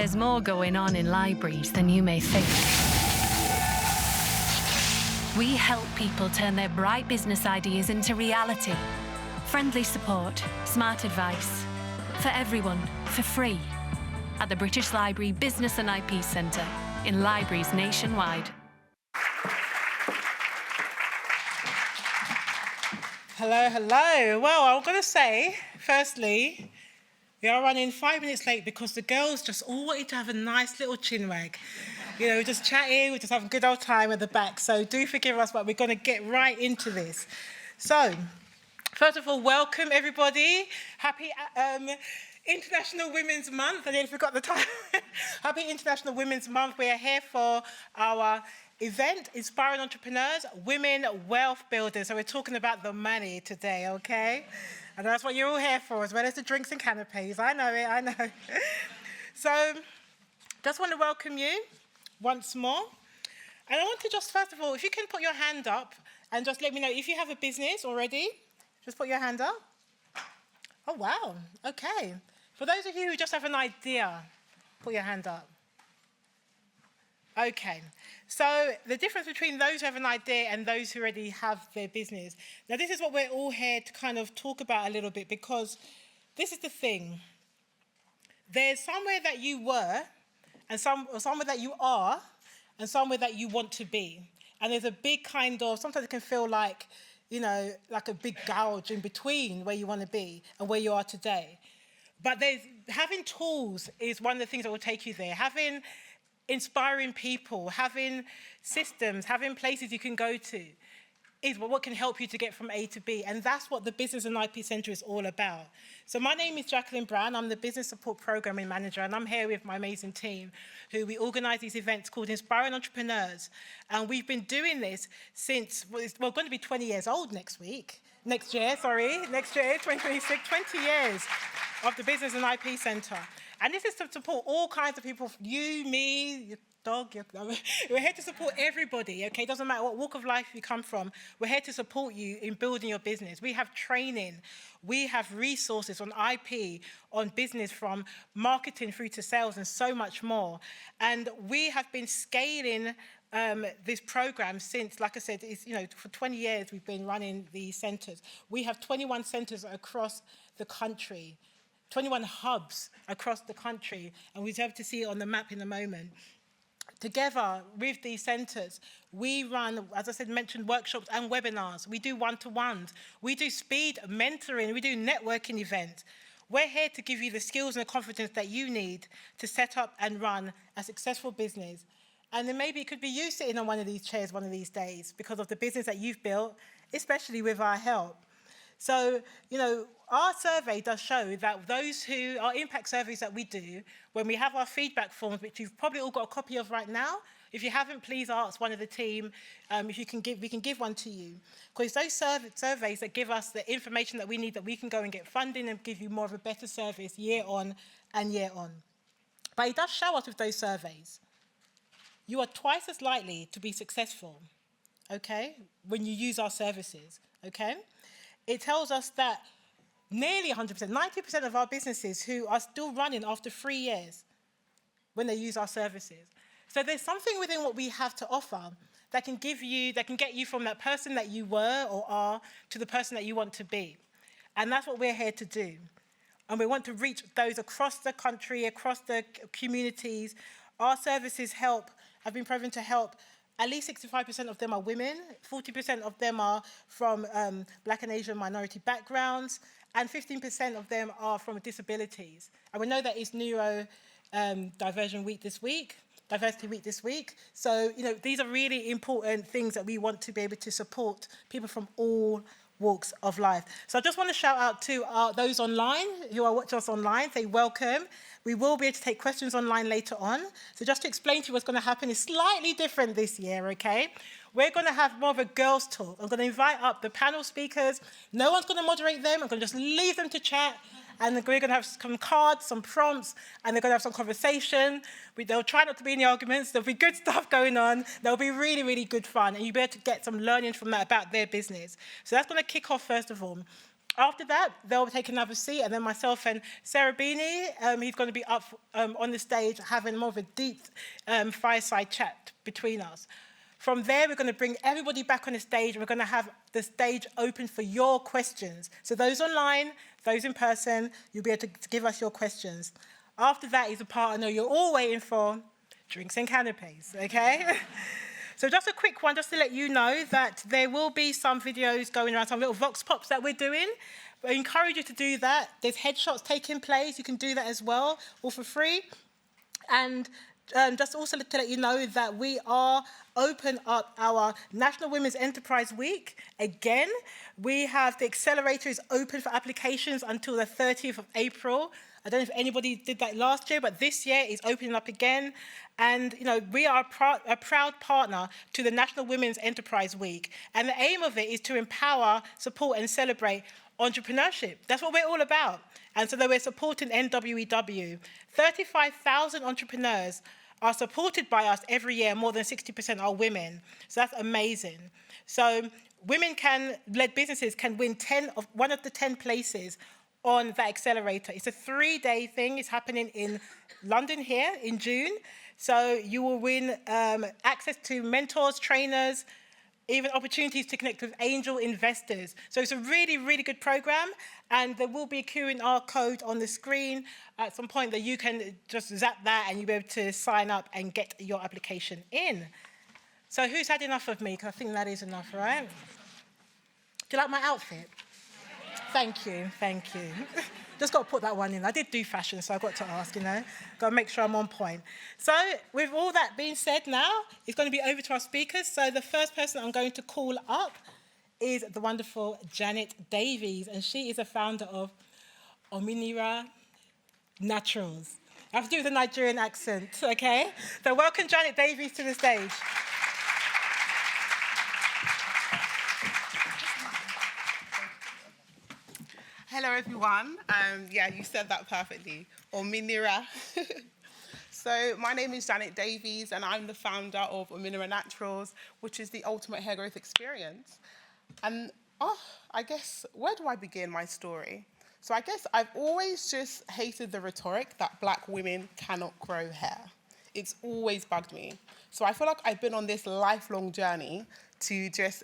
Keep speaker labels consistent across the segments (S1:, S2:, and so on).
S1: There's more going on in libraries than you may think. We help people turn their bright business ideas into reality. Friendly support, smart advice. For everyone, for free. At the British Library Business and IP Centre, in libraries nationwide.
S2: Hello, hello. Well, I'm going to say, firstly, we are running 5 minutes late because the girls just all wanted to have a nice little chin wag. You know, we're just chatting, we're just having a good old time at the back. So do forgive us, but we're going to get right into this. So, first of all, welcome everybody. Happy International Women's Month. I nearly forgot the time. Happy International Women's Month. We are here for our event, Inspiring Entrepreneurs, Women Wealth Builders. So we're talking about the money today, okay? And that's what you're all here for, as well as the drinks and canapes. I know it, I know. So, just want to welcome you once more. And I want to just, first of all, if you can put your hand up and just let me know if you have a business already. Just put your hand up. Oh, wow. Okay. For those of you who just have an idea, put your hand up. Okay. So the difference between those who have an idea and those who already have their business. Now, this is what we're all here to kind of talk about a little bit, because this is the thing. There's somewhere that you were, and somewhere that you are, and somewhere that you want to be. And there's a big kind of, sometimes it can feel like, you know, like a big gouge in between where you want to be and where you are today. But having tools is one of the things that will take you there. Having inspiring people, having systems, having places you can go to is what can help you to get from A to B. And that's what the Business and IP Centre is all about. So my name is Jacqueline Brown. I'm the Business Support Programming Manager, and I'm here with my amazing team who we organise these events called Inspiring Entrepreneurs. And we've been doing this since, we're going to be 20 years old next year, 2026, 20 years of the Business and IP Centre. And this is to support all kinds of people, you, me, your dog. We're here to support everybody, okay? It doesn't matter what walk of life you come from. We're here to support you in building your business. We have training. We have resources on IP, on business, from marketing through to sales and so much more. And we have been scaling this program since, like I said, for 20 years we've been running these centres. We have 21 centres across the country. 21 hubs across the country, and we'll be able to see it on the map in a moment. Together with these centres, we run, as I said, mentioned workshops and webinars. We do one-to-ones. We do speed mentoring. We do networking events. We're here to give you the skills and the confidence that you need to set up and run a successful business. And then maybe it could be you sitting on one of these chairs one of these days because of the business that you've built, especially with our help. So, you know, our survey does show that our impact surveys that we do, when we have our feedback forms, which you've probably all got a copy of right now. If you haven't, please ask one of the team if we can give one to you. Because those surveys that give us the information that we need, that we can go and get funding and give you more of a better service year on and year on. But it does show us with those surveys, you are twice as likely to be successful, okay, when you use our services, okay? It tells us that nearly 100%, 90% of our businesses who are still running after 3 years when they use our services. So there's something within what we have to offer that can get you from that person that you were or are to the person that you want to be. And that's what we're here to do. And we want to reach those across the country, across the communities. Our services have been proven to help. At least 65% of them are women, 40% of them are from Black and Asian minority backgrounds, and 15% of them are from disabilities. And we know that it's Diversity Week this week. So, you know, these are really important things that we want to be able to support people from all walks of life. So I just want to shout out to those online who are watching us online, say welcome. We will be able to take questions online later on. So just to explain to you what's going to happen is slightly different this year, okay? We're going to have more of a girls' talk. I'm going to invite up the panel speakers. No one's going to moderate them. I'm going to just leave them to chat. And we're going to have some cards, some prompts, and they're going to have some conversation. They'll try not to be any arguments. There'll be good stuff going on. There'll be really, really good fun. And you'll be able to get some learning from that about their business. So that's going to kick off, first of all. After that, they'll take another seat, and then myself and Sarah Beanie, he's going to be up on the stage having more of a deep fireside chat between us. From there, we're going to bring everybody back on the stage, and we're going to have the stage open for your questions. So those online, those in person, you'll be able to give us your questions. After that is a part I know you're all waiting for, drinks and canapes, okay? So just a quick one, just to let you know that there will be some videos going around, some little vox pops that we're doing. I encourage you to do that. There's headshots taking place. You can do that as well, all for free. And just also to let you know that we are open up our National Women's Enterprise Week. Again, we have the accelerator is open for applications until the 30th of April. I don't know if anybody did that last year, but this year is opening up again. And, you know, we are a proud partner to the National Women's Enterprise Week. And the aim of it is to empower, support, and celebrate entrepreneurship. That's what we're all about. And so that we're supporting NWEW. 35,000 entrepreneurs are supported by us every year. More than 60% are women. So that's amazing. So women-led businesses can win one of the 10 places on that accelerator. It's a 3-day thing. It's happening in London here in June. So you will win access to mentors, trainers, even opportunities to connect with angel investors. So it's a really, really good program. And there will be a Q&R code on the screen at some point that you can just zap that and you'll be able to sign up and get your application in. So who's had enough of me? Because I think that is enough, right? Do you like my outfit? Thank you, thank you. Just got to put that one in. I did do fashion, so I've got to ask, you know. Got to make sure I'm on point. So with all that being said now, it's going to be over to our speakers. So the first person I'm going to call up is the wonderful Janet Davies, and she is a founder of Ominira Naturals. I have to do the Nigerian accent, okay? So welcome Janet Davies to the stage.
S3: Hello, everyone. Yeah, you said that perfectly. Ominira. So my name is Janet Davies, and I'm the founder of Ominira Naturals, which is the ultimate hair growth experience. And I guess, where do I begin my story? So I guess I've always just hated the rhetoric that Black women cannot grow hair. It's always bugged me. So I feel like I've been on this lifelong journey to just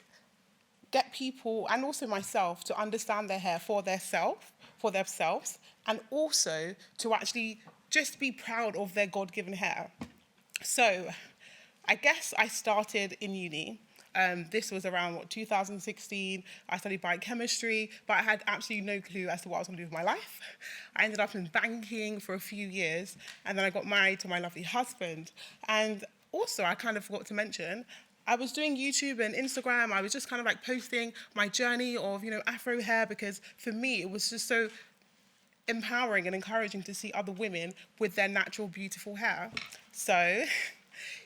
S3: get people, and also myself, to understand their hair for themselves, and also to actually just be proud of their God-given hair. So I guess I started in uni. This was around, 2016. I studied biochemistry, but I had absolutely no clue as to what I was going to do with my life. I ended up in banking for a few years, and then I got married to my lovely husband. And also, I kind of forgot to mention, I was doing YouTube and Instagram. I was just kind of like posting my journey of, you know, Afro hair, because for me, it was just so empowering and encouraging to see other women with their natural, beautiful hair. So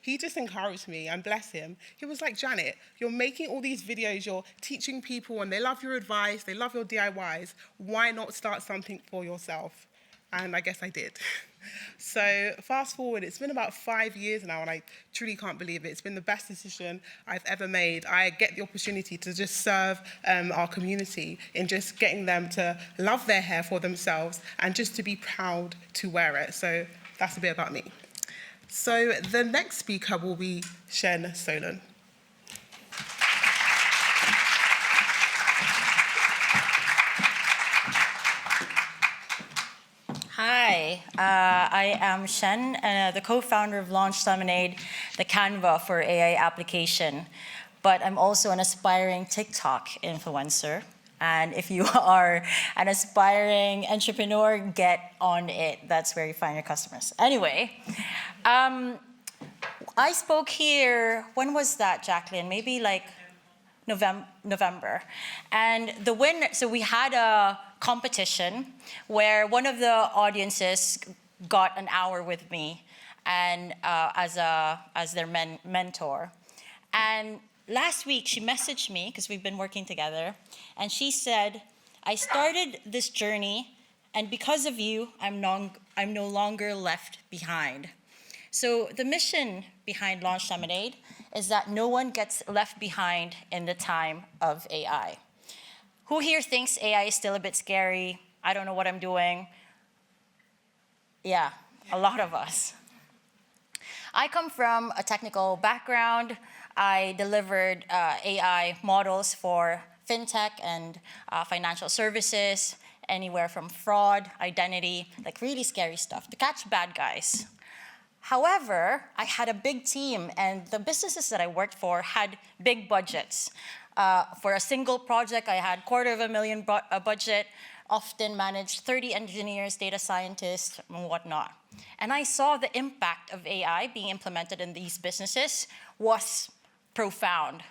S3: he just encouraged me, and bless him. He was like, Janet, you're making all these videos, you're teaching people, and they love your advice, they love your DIYs. Why not start something for yourself? And I guess I did. So fast forward, it's been about 5 years now, and I truly can't believe it. It's been the best decision I've ever made. I get the opportunity to just serve our community in just getting them to love their hair for themselves and just to be proud to wear it. So that's a bit about me. So the next speaker will be Shen Solon.
S4: Hi, I am Shen, the co-founder of Launch Lemonade, the Canva for AI application. But I'm also an aspiring TikTok influencer. And if you are an aspiring entrepreneur, get on it. That's where you find your customers. Anyway, I spoke here, when was that, Jacqueline? Maybe like November. And the winner, so we had a competition where one of the audiences got an hour with me and as their mentor. And last week she messaged me, because we've been working together, and she said, I started this journey, and because of you, I'm no longer left behind. So the mission behind Launch Lemonade is that no one gets left behind in the time of AI. Who here thinks AI is still a bit scary? I don't know what I'm doing. Yeah, a lot of us. I come from a technical background. I delivered AI models for fintech and financial services, anywhere from fraud, identity, like really scary stuff, to catch bad guys. However, I had a big team, and the businesses that I worked for had big budgets. For a single project, I had $250,000 budget, often managed 30 engineers, data scientists, and whatnot. And I saw the impact of AI being implemented in these businesses was profound.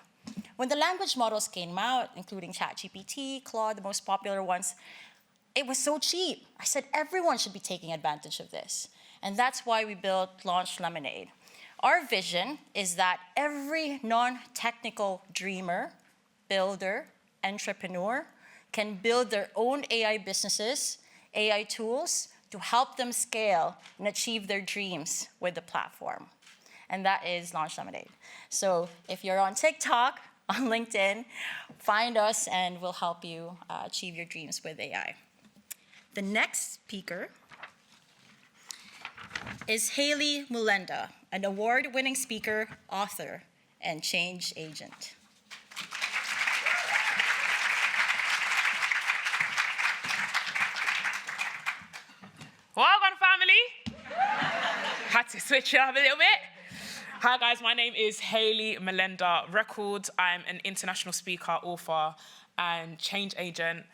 S4: When the language models came out, including ChatGPT, Claude, the most popular ones, it was so cheap. I said everyone should be taking advantage of this. And that's why we launched Lemonade. Our vision is that every non-technical dreamer, builder, entrepreneur can build their own AI businesses, AI tools, to help them scale and achieve their dreams with the platform. And that is Launch Lemonade. So if you're on TikTok, on LinkedIn, find us and we'll help you achieve your dreams with AI. The next speaker is Hayley Mulenda, an award-winning speaker, author, and change agent.
S5: Welcome, family. Had to switch it up a little bit. Hi, guys. My name is Hayley Mulenda Records. I'm an international speaker, author, and change agent.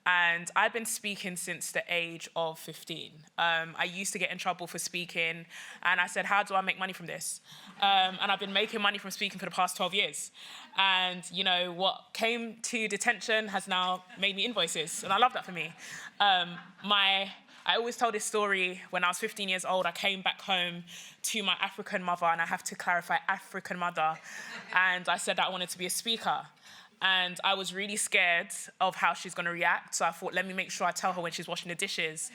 S5: And I've been speaking since the age of 15. I used to get in trouble for speaking, and I said, how do I make money from this? And I've been making money from speaking for the past 12 years. And you know, what came to detention has now made me invoices, and I love that for me. I always tell this story. When I was 15 years old, I came back home to my African mother, and I have to clarify, African mother, and I said that I wanted to be a speaker. And I was really scared of how she's gonna react, so I thought, let me make sure I tell her when she's washing the dishes,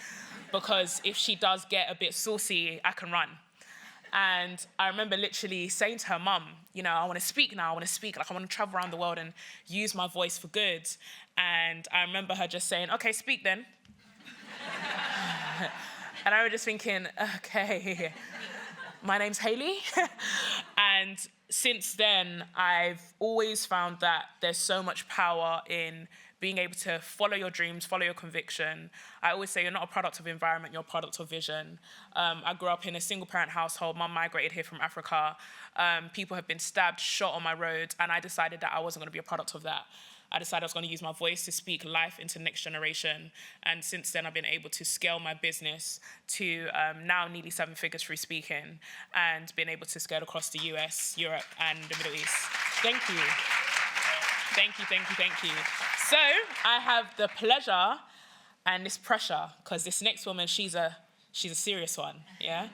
S5: because if she does get a bit saucy, I can run. And I remember literally saying to her, Mum, you know, I wanna speak now, like I wanna travel around the world and use my voice for good. And I remember her just saying, okay, speak then. And I was just thinking, okay, my name's Hayley. And since then, I've always found that there's so much power in being able to follow your dreams, follow your conviction. I always say you're not a product of environment, you're a product of vision. I grew up in a single-parent household. Mum migrated here from Africa. People have been stabbed, shot on my road, and I decided that I wasn't gonna be a product of that. I decided I was going to use my voice to speak life into the next generation. And since then, I've been able to scale my business to now nearly 7 figures through speaking, and been able to scale across the US, Europe, and the Middle East. Thank you. Thank you, thank you, thank you. So I have the pleasure and this pressure, because this next woman, she's a serious one, yeah?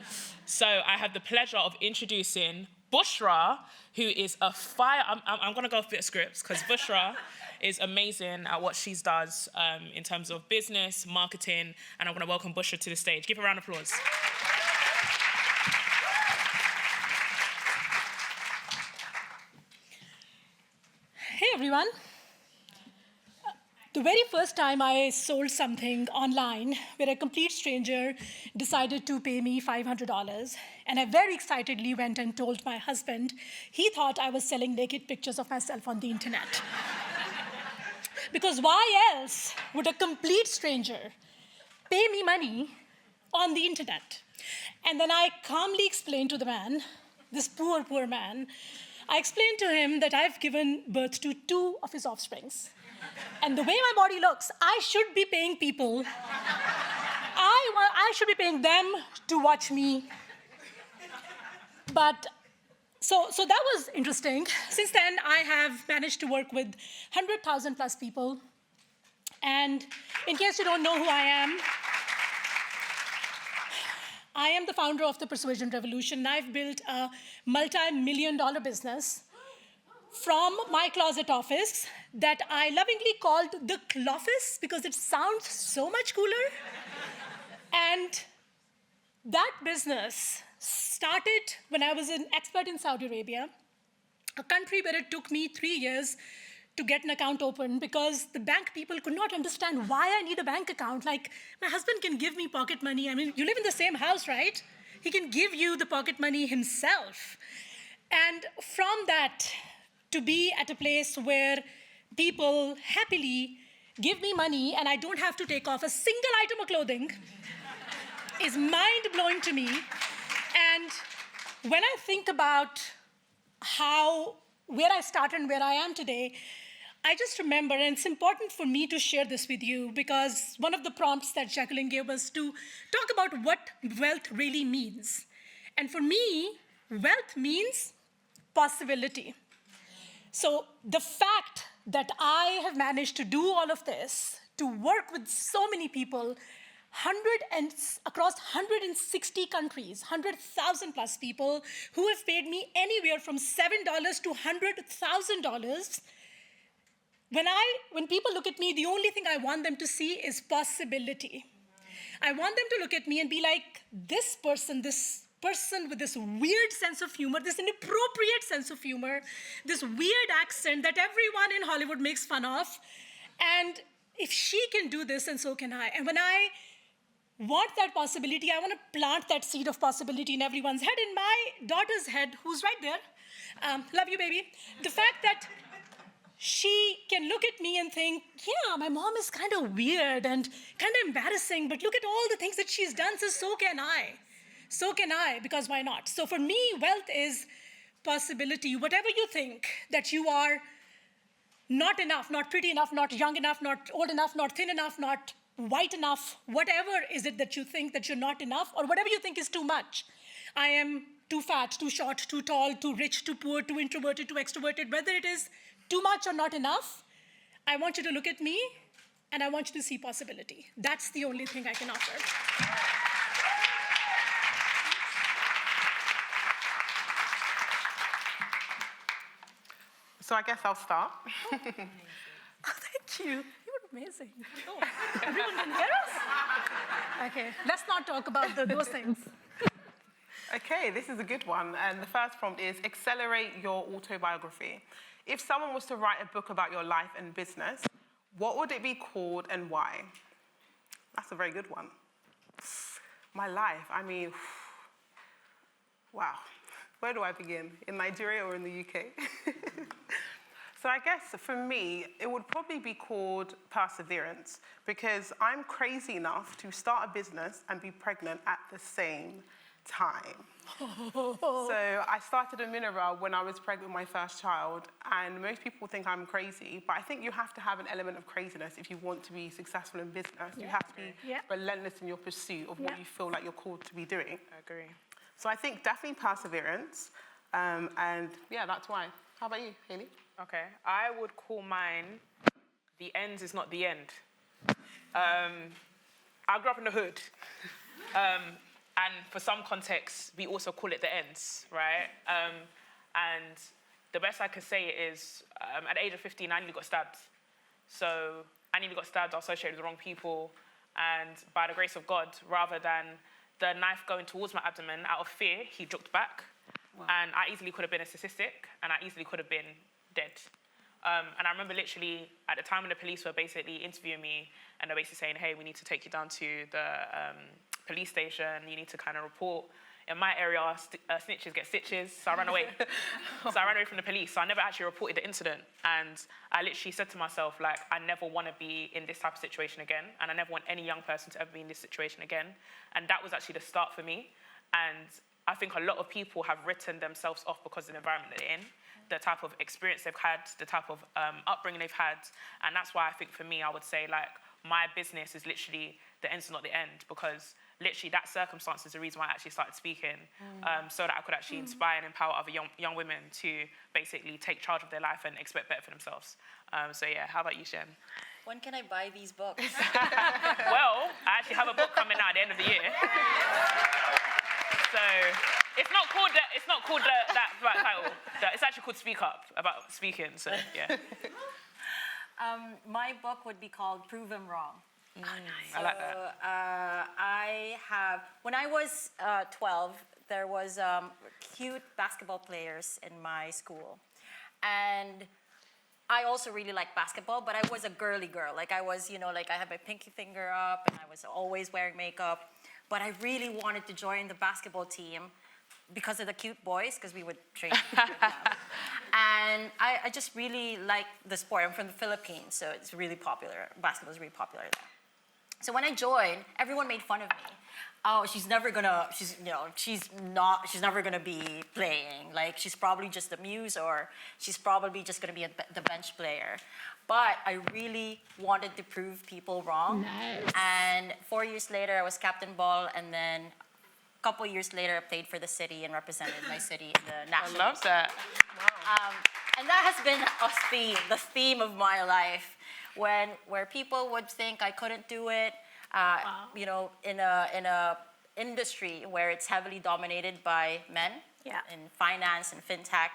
S5: So I have the pleasure of introducing Bushra, who is a fire. I'm going to go off a bit of scripts, because Bushra is amazing at what she does in terms of business, marketing, and I'm going to welcome Bushra to the stage. Give her a round of applause.
S6: Hey, everyone. The very first time I sold something online where a complete stranger decided to pay me $500, and I very excitedly went and told my husband, he thought I was selling naked pictures of myself on the internet. Because why else would a complete stranger pay me money on the internet? And then I calmly explained to the man, this poor, poor man, I explained to him that I've given birth to 2 of his offsprings. And the way my body looks, I should be paying people. I should be paying them to watch me. But so that was interesting. Since then, I have managed to work with 100,000 plus people. And in case you don't know who I am the founder of the Persuasion Revolution. I've built a multi-million-dollar business from my closet office that I lovingly called the Cloffice because it sounds so much cooler. And that business started when I was an expert in Saudi Arabia, a country where it took me 3 years to get an account open because the bank people could not understand why I need a bank account. Like, my husband can give me pocket money. I mean, you live in the same house, right? He can give you the pocket money himself. And from that, to be at a place where people happily give me money and I don't have to take off a single item of clothing is mind-blowing to me. And when I think about where I started and where I am today, I just remember, and it's important for me to share this with you because one of the prompts that Jacqueline gave us to talk about what wealth really means. And for me, wealth means possibility. So the fact that I have managed to do all of this, to work with so many people, across 160 countries, 100,000 plus people who have paid me anywhere from $7 to $100,000. When people look at me, the only thing I want them to see is possibility. I want them to look at me and be like, this person with this weird sense of humor, this inappropriate sense of humor, this weird accent that everyone in Hollywood makes fun of, and if she can do this, and so can I. And when I want that possibility, I want to plant that seed of possibility in everyone's head, in my daughter's head, who's right there. Love you, baby. The fact that she can look at me and think, yeah, my mom is kind of weird and kind of embarrassing, but look at all the things that she's done, so can I. So can I, because why not? So for me, wealth is possibility. Whatever you think that you are not enough, not pretty enough, not young enough, not old enough, not thin enough, not white enough, whatever is it that you think that you're not enough, or whatever you think is too much. I am too fat, too short, too tall, too rich, too poor, too introverted, too extroverted, whether it is too much or not enough, I want you to look at me and I want you to see possibility. That's the only thing I can offer.
S3: So I guess I'll start.
S6: Oh, thank you. You're amazing. Oh, everyone can hear us? Okay, let's not talk about those things.
S3: Okay, this is a good one. And the first prompt is accelerate your autobiography. If someone was to write a book about your life and business, what would it be called and why? That's a very good one. My life, I mean, wow. Where do I begin? In Nigeria or in the UK? So I guess for me, it would probably be called perseverance because I'm crazy enough to start a business and be pregnant at the same time. So I started Ominira when I was pregnant with my first child, and most people think I'm crazy, but I think you have to have an element of craziness if you want to be successful in business. You have to be relentless in your pursuit of what you feel like you're called to be doing.
S5: I agree.
S3: So I think definitely perseverance, and yeah, that's why. How about you, Hayley?
S5: Okay, I would call mine The End Is Not the End. I grew up in the hood. And for some contexts, we also call it the ends, right? And the best I could say is, at the age of 15, I nearly got stabbed. So I nearly got stabbed, I was associated with the wrong people. And by the grace of God, rather than the knife going towards my abdomen, out of fear, he jerked back. Wow. And I easily could have been a statistic, and I easily could have been dead. And I remember literally, at the time when the police were basically interviewing me, and they're basically saying, hey, we need to take you down to the police station, you need to kind of report. In my area, snitches get stitches, so I ran away. So I ran away from the police, so I never actually reported the incident. And I literally said to myself, like, I never want to be in this type of situation again, and I never want any young person to ever be in this situation again. And that was actually the start for me. And I think a lot of people have written themselves off because of the environment that they're in, the type of experience they've had, the type of upbringing they've had. And that's why I think for me, I would say, like, my business is literally the end, not the end, because literally that circumstance is the reason why I actually started speaking, so that I could actually inspire and empower other young women to basically take charge of their life and expect better for themselves. So yeah, how about you, Shen?
S4: When can I buy these books?
S5: Well, I actually have a book coming out at the end of the year. So it's not called that title. It's actually called Speak Up, about speaking. So yeah.
S4: My book would be called Prove 'Em Wrong.
S5: Oh, nice. I like that.
S4: When I was 12, there was cute basketball players in my school. And I also really like basketball, but I was a girly girl. Like I was, like I had my pinky finger up and I was always wearing makeup. But I really wanted to join the basketball team because of the cute boys, because we would train with them. And I just really like the sport. I'm from the Philippines, so it's really popular. Basketball is really popular there. So when I joined, everyone made fun of me. Oh, she's never gonna be playing. Like she's probably just a muse, or she's probably just gonna be the bench player. But I really wanted to prove people wrong.
S6: Nice.
S4: And 4 years later, I was captain ball, and then a couple years later, I played for the city and represented my city in the national.
S5: I love that.
S4: And that has been the theme of my life, where people would think I couldn't do it. In a industry where it's heavily dominated by men, in finance and fintech,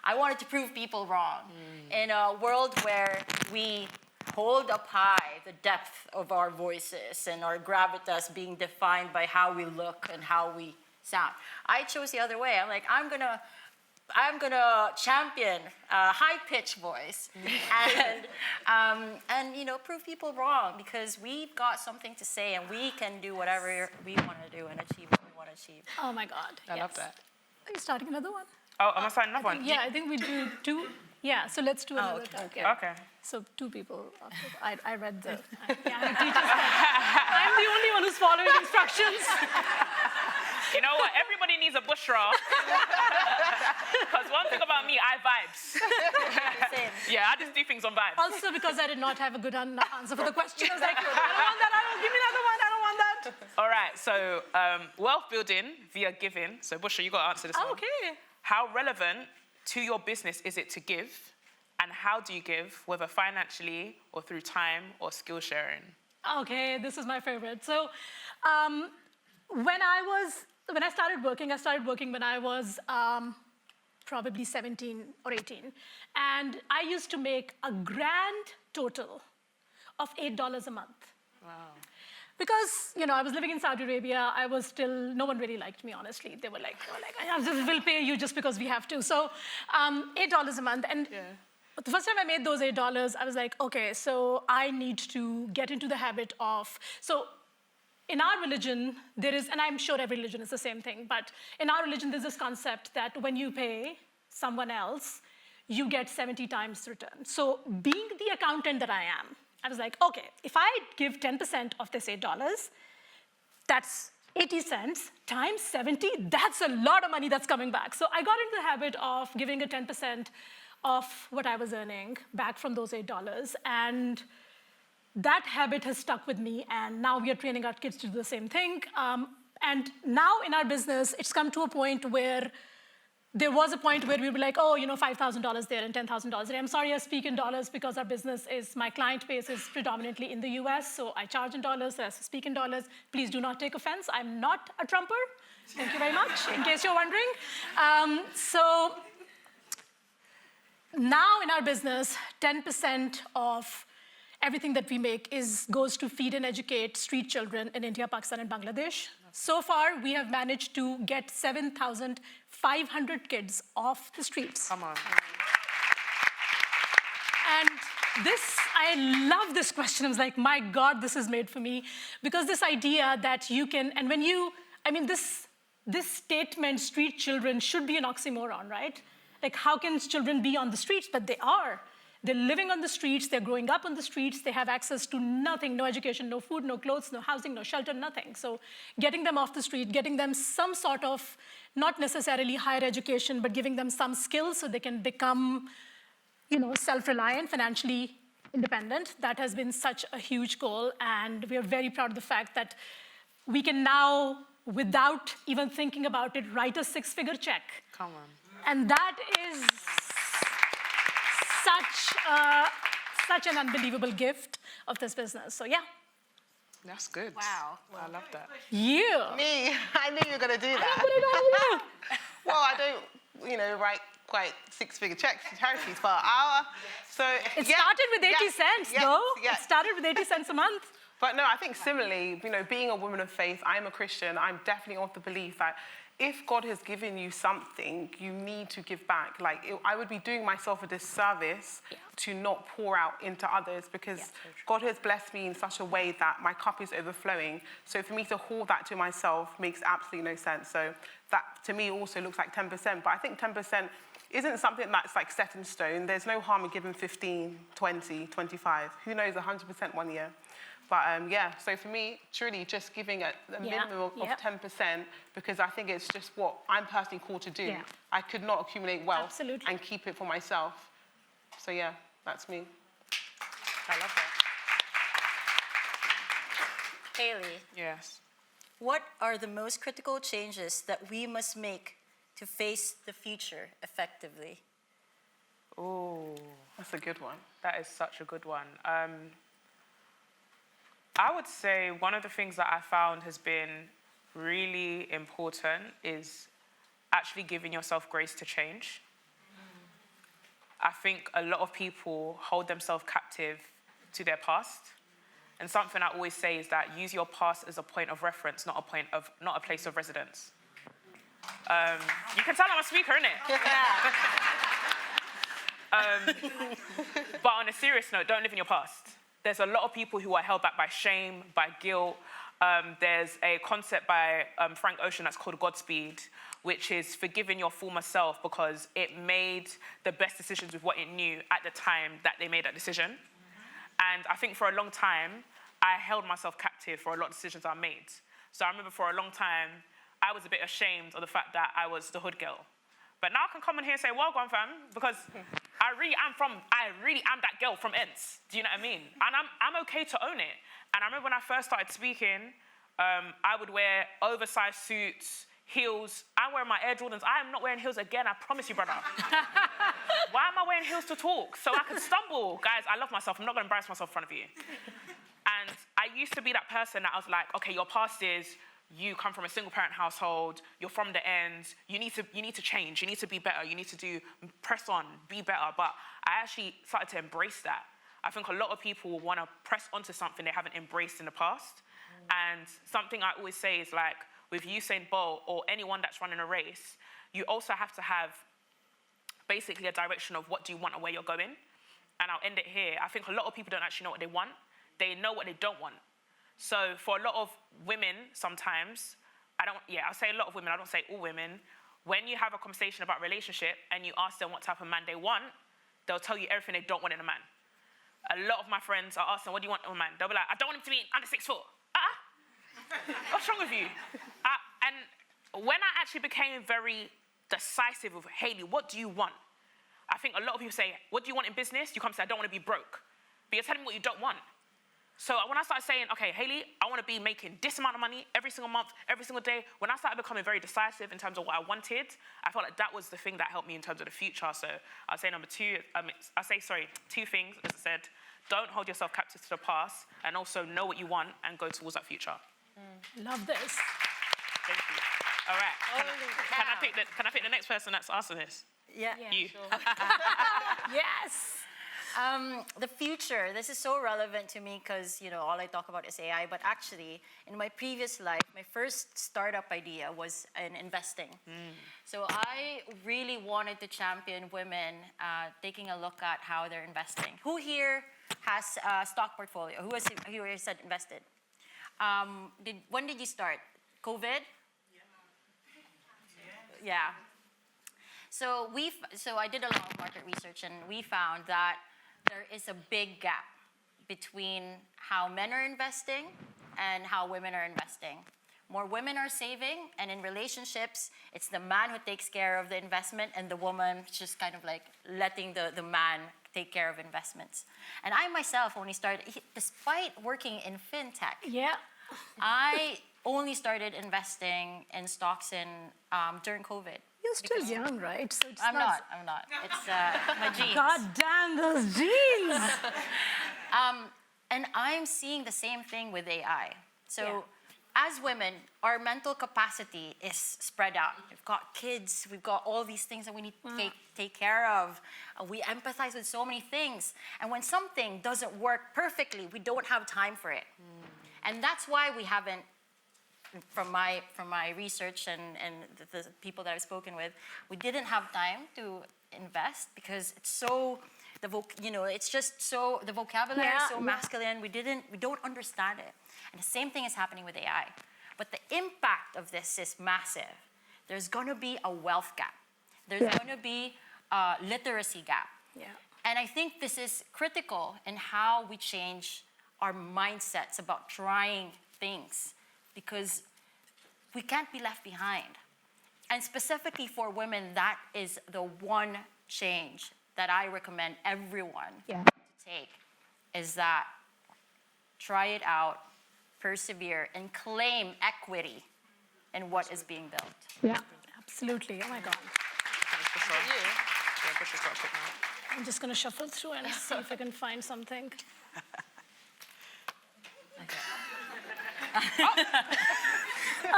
S4: I wanted to prove people wrong. In a world where we hold up high the depth of our voices and our gravitas being defined by how we look and how we sound, I chose the other way. I'm like, I'm gonna champion a high-pitched voice and prove people wrong, because we've got something to say and we can do whatever we want to do and achieve what we want to achieve.
S6: Oh my God.
S5: I love that.
S6: Are you starting another one?
S5: Oh, am I starting another one?
S6: Yeah, I think we do two. Yeah, so let's do another.
S4: okay.
S6: Yeah.
S5: Okay.
S6: So two people. I read the. I'm the only one who's following instructions.
S5: You know what? Everybody needs a Bushra. Because one thing about me, I vibes.
S4: Same.
S5: Yeah, I just do things on vibes.
S6: Also, because I did not have a good answer for the question, I was like, I don't want that. Give me another one. I don't want that.
S5: All right, so wealth building via giving. So Bushra, you got to answer this one.
S6: Okay.
S5: How relevant to your business is it to give? And how do you give, whether financially or through time or skill sharing?
S6: Okay, this is my favorite. So, when I started working when I was probably 17 or 18, and I used to make a grand total of $8 a month.
S5: Wow.
S6: Because, I was living in Saudi Arabia, no one really liked me, honestly. They were like, we'll pay you just because we have to. So $8 a month. And the first time I made those $8, I was like, okay, so I need to get into the habit of, so in our religion, there is, and I'm sure every religion is the same thing, but in our religion, there's this concept that when you pay someone else, you get 70 times return. So being the accountant that I am, I was like, okay, if I give 10% of this $8, that's 80 cents times 70, that's a lot of money that's coming back. So I got into the habit of giving a 10% of what I was earning back from those $8. And that habit has stuck with me. And now we are training our kids to do the same thing. And now in our business, it's come to a point where there was a point where we were like, $5,000 there and $10,000 there. I'm sorry, I speak in dollars because my client base is predominantly in the US, so I charge in dollars, so I speak in dollars. Please do not take offense. I'm not a Trumper. Thank you very much, in case you're wondering. So now in our business, 10% of everything that we make goes to feed and educate street children in India, Pakistan, and Bangladesh. So far, we have managed to get 7,500 kids off the streets.
S5: Come on.
S6: And I love this question. I was like, my God, this is made for me. Because this idea that you can, and this statement, street children, should be an oxymoron, right? Like, how can children be on the streets? But they are. They're living on the streets, they're growing up on the streets, they have access to nothing, no education, no food, no clothes, no housing, no shelter, nothing. So getting them off the street, getting them some sort of, not necessarily higher education, but giving them some skills so they can become, self-reliant, financially independent, that has been such a huge goal. And we are very proud of the fact that we can now, without even thinking about it, write a 6-figure check.
S5: Come on.
S6: And that is such an unbelievable gift of this business. So yeah.
S5: That's good.
S4: Wow.
S5: I love that.
S6: You.
S3: Me, I knew you were going to do that. Well, I don't, write quite 6-figure checks to charities, but
S6: It started with 80 cents, though.
S3: Yes.
S6: It started with 80 cents a month.
S3: But no, I think similarly, being a woman of faith, I'm a Christian, I'm definitely of the belief that if God has given you something, you need to give back. Like, I would be doing myself a disservice to not pour out into others, because God has blessed me in such a way that my cup is overflowing. So for me to hold that to myself makes absolutely no sense. So that, to me, also looks like 10%. But I think 10% isn't something that's like set in stone. There's no harm in giving 15, 20, 25. Who knows, 100% one year. But yeah, so for me, truly just giving a minimum of 10%, because I think it's just what I'm personally called to do.
S6: Yeah.
S3: I could not accumulate wealth
S6: Absolutely.
S3: and keep it for myself. So yeah, that's me.
S5: I love that.
S4: Hayley,
S5: Yes.
S4: what are the most critical changes that we must make to face the future effectively?
S5: Oh,
S3: That's a good one.
S5: that is such a good one. I would say one of the things that I found has been really important is actually giving yourself grace to change. I think a lot of people hold themselves captive to their past. And something I always say is that use your past as a point of reference, not a place of residence. You can tell I'm a speaker, innit? But on a serious note, don't live in your past. There's a lot of people who are held back by shame, by guilt. There's a concept by Frank Ocean that's called Godspeed, which is forgiving your former self because it made the best decisions with what it knew at the time that they made that decision. And I think for a long time, I held myself captive for a lot of decisions I made. So I remember for a long time, I was a bit ashamed of the fact that I was the hood girl. But now I can come in here and say, well gone, fam, because I really am that girl from Ents. Do you know what I mean? And I'm okay to own it. And I remember when I first started speaking, I would wear oversized suits, heels. I'm wearing my Air Jordans. I am not wearing heels again, I promise you, brother. Why am I wearing heels to talk? So I could stumble. Guys, I love myself. I'm not going to embarrass myself in front of you. And I used to be that person that I was like, okay, your past is you come from a single-parent household, you're from the ends, you need to change, you need to be better, you need to press on, be better. But I actually started to embrace that. I think a lot of people want to press onto something they haven't embraced in the past. And something I always say is like, with Usain Bolt or anyone that's running a race, you also have to have basically a direction of what do you want and where you're going. And I'll end it here. I think a lot of people don't actually know what they want. They know what they don't want. So for a lot of women, sometimes, I'll say a lot of women, I don't say all women, when you have a conversation about relationship and you ask them what type of man they want, they'll tell you everything they don't want in a man. A lot of my friends, I ask them, what do you want in a man? They'll be like, I don't want him to be under 6 foot. What's wrong with you? And when I actually became very decisive of, Hayley, what do you want? I think a lot of people say, what do you want in business? You come and say, I don't want to be broke. But you're telling me what you don't want. So when I started saying, okay, Hayley, I want to be making this amount of money every single month, every single day, when I started becoming very decisive in terms of what I wanted, I felt like that was the thing that helped me in terms of the future. So I'd say two things, as I said, don't hold yourself captive to the past, and also know what you want and go towards that future.
S6: Love this.
S5: Thank you. All right. Can I pick the next person that's asking this?
S4: Yeah.
S5: You.
S4: Sure. Yes. The future, this is so relevant to me because, all I talk about is AI, but actually, in my previous life, my first startup idea was in investing. So I really wanted to champion women taking a look at how they're investing. Who here has a stock portfolio? Who here said invested? When did you start? COVID? Yeah. So I did a lot of market research, and we found that there is a big gap between how men are investing and how women are investing. More women are saving, and in relationships, it's the man who takes care of the investment, and the woman just kind of like letting the man take care of investments. And I myself only started, despite working in fintech, I only started investing in stocks during COVID.
S6: You're still young, right? So it's
S4: I'm not. It's my genes.
S6: God damn those genes!
S4: And I'm seeing the same thing with AI. So as women, our mental capacity is spread out. We've got kids, we've got all these things that we need to take care of. We empathize with so many things. And when something doesn't work perfectly, we don't have time for it. And that's why we haven't from my research and the people that I've spoken with, we didn't have time to invest because it's so it's just so the vocabulary is so masculine. We don't understand it, and the same thing is happening with AI. But the impact of this is massive. There's going to be a wealth gap. There's going to be a literacy gap.
S6: Yeah.
S4: And I think this is critical in how we change our mindsets about trying things, because we can't be left behind. And specifically for women, that is the one change that I recommend everyone to take, is that try it out, persevere, and claim equity in what is being built.
S6: Yeah, absolutely. Oh my God. I'm just going to shuffle through and see if I can find something.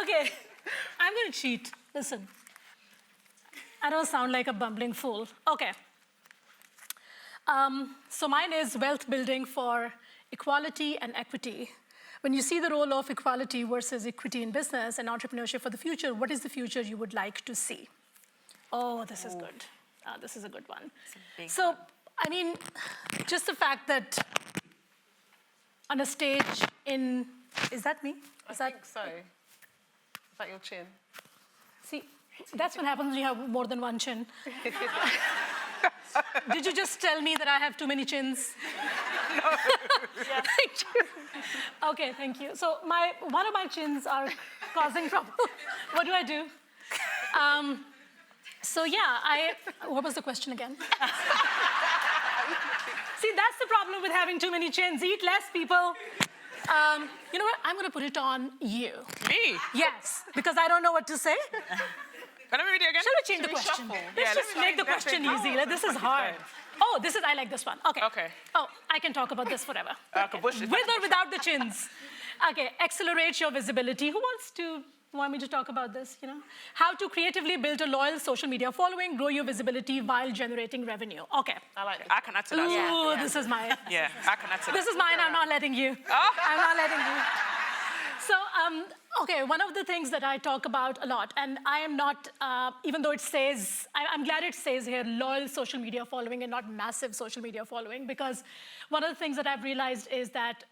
S6: Okay, I'm going to cheat. Listen, I don't sound like a bumbling fool. Okay. So mine is wealth building for equality and equity. When you see the role of equality versus equity in business and entrepreneurship for the future, what is the future you would like to see? Oh, this is good. This is a good one. So, I mean, just the fact that on a stage in, is that me? Is
S3: I think so. Is that your chin?
S6: See, that's what happens when you have more than one chin. Did you just tell me that I have too many chins?
S3: No.
S6: Thank you. Okay, thank you. So one of my chins are causing trouble. What do I do? So yeah, what was the question again? See, that's the problem with having too many chins. Eat less, people. You know what? I'm going to put it on you.
S5: Me?
S6: Yes, because I don't know what to say.
S5: Can I read it again?
S6: Shall we change the question? Let's just make the question easy. This is hard. Oh, I like this one. Okay.
S5: Okay.
S6: Oh, I can talk about this forever.
S5: With
S6: With or without the chins. Okay, accelerate your visibility. Who want me to talk about this, How to creatively build a loyal social media following, grow your visibility while generating revenue. Okay.
S5: I like it. I can add to that.
S6: Ooh, this is mine.
S5: Yeah, I can add to that.
S6: This is mine. I'm not letting you.
S5: Oh.
S6: I'm not letting you. So, okay, one of the things that I talk about a lot, and I am not, even though it says, I'm glad it says here loyal social media following and not massive social media following, because one of the things that I've realized is that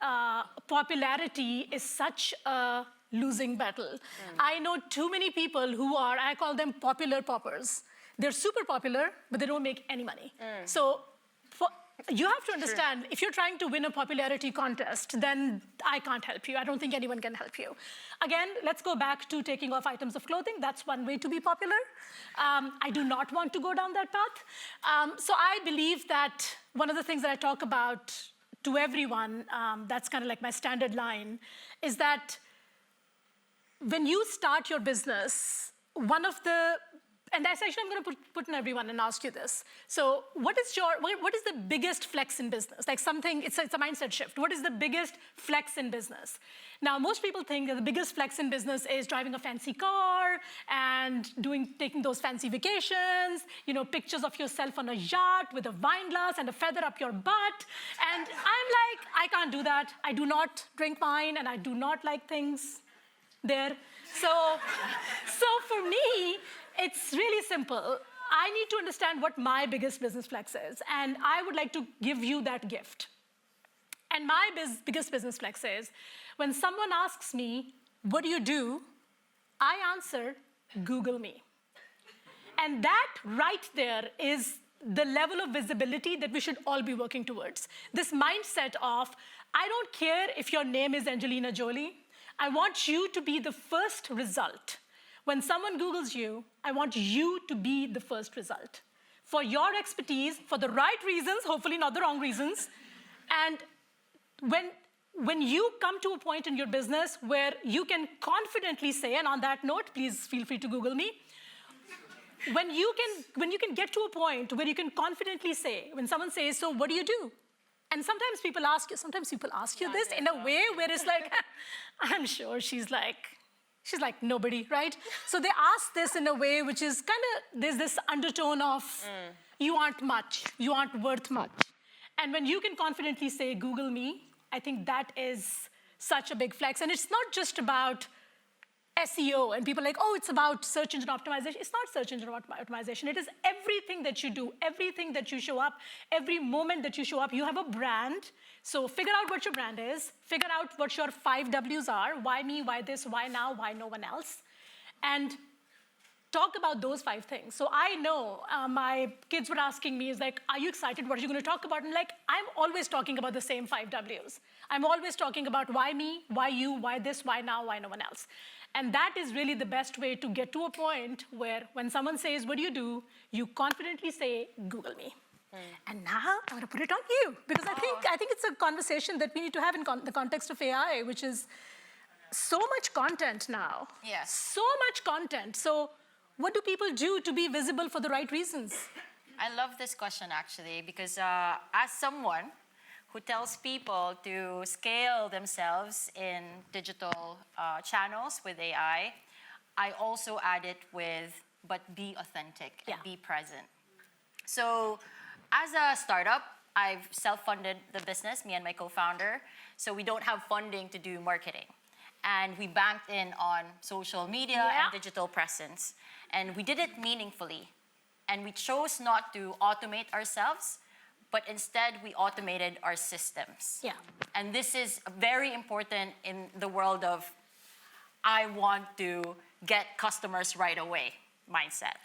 S6: popularity is such a losing battle. I know too many people who are, I call them popular poppers. They're super popular, but they don't make any money. So you have to understand, if you're trying to win a popularity contest, then I can't help you. I don't think anyone can help you. Again, let's go back to taking off items of clothing. That's one way to be popular. I do not want to go down that path. So I believe that one of the things that I talk about to everyone, that's kind of like my standard line, is that when you start your business, and that's actually, I'm going to put in everyone and ask you this. So what is the biggest flex in business? Like something, it's a mindset shift. What is the biggest flex in business? Now, most people think that the biggest flex in business is driving a fancy car and taking those fancy vacations, pictures of yourself on a yacht with a wine glass and a feather up your butt. And I'm like, I can't do that. I do not drink wine and I do not like things there. So for me, it's really simple. I need to understand what my biggest business flex is, and I would like to give you that gift. And my biggest business flex is, when someone asks me, what do? I answer, Google me. And that right there is the level of visibility that we should all be working towards. This mindset of, I don't care if your name is Angelina Jolie, I want you to be the first result. When someone Googles you, I want you to be the first result. For your expertise, for the right reasons, hopefully not the wrong reasons. And when you come to a point in your business where you can confidently say, and on that note, please feel free to Google me, when you can get to a point where you can confidently say, when someone says, so what do you do? And sometimes people ask you this in a way where it's like, I'm sure she's like nobody, right? So they ask this in a way which is kind of, there's this undertone of, you aren't much, you aren't worth much. And when you can confidently say, Google me, I think that is such a big flex. And it's not just about SEO, and people are like, oh, it's about search engine optimization. It's not search engine optimization. It is everything that you do, everything that you show up, every moment that you show up. You have a brand, so figure out what your brand is, figure out what your 5 Ws are, why me, why this, why now, why no one else, and talk about those 5 things. So I know my kids were asking me, is like, are you excited? What are you going to talk about? And like, I'm always talking about the same 5 Ws. I'm always talking about why me, why you, why this, why now, why no one else. And that is really the best way to get to a point where when someone says, what do? You confidently say, Google me. And now I'm going to put it on you. Because I think it's a conversation that we need to have in the context of AI, which is so much content now.
S4: Yes.
S6: So much content. So what do people do to be visible for the right reasons?
S4: I love this question, actually, because as someone who tells people to scale themselves in digital channels with AI, I also add it with, but be authentic and be present. So as a startup, I've self-funded the business, me and my co-founder, so we don't have funding to do marketing. And we banked in on social media and digital presence. And we did it meaningfully. And we chose not to automate ourselves, but instead we automated our systems.
S6: Yeah.
S4: And this is very important in the world of I want to get customers right away mindset.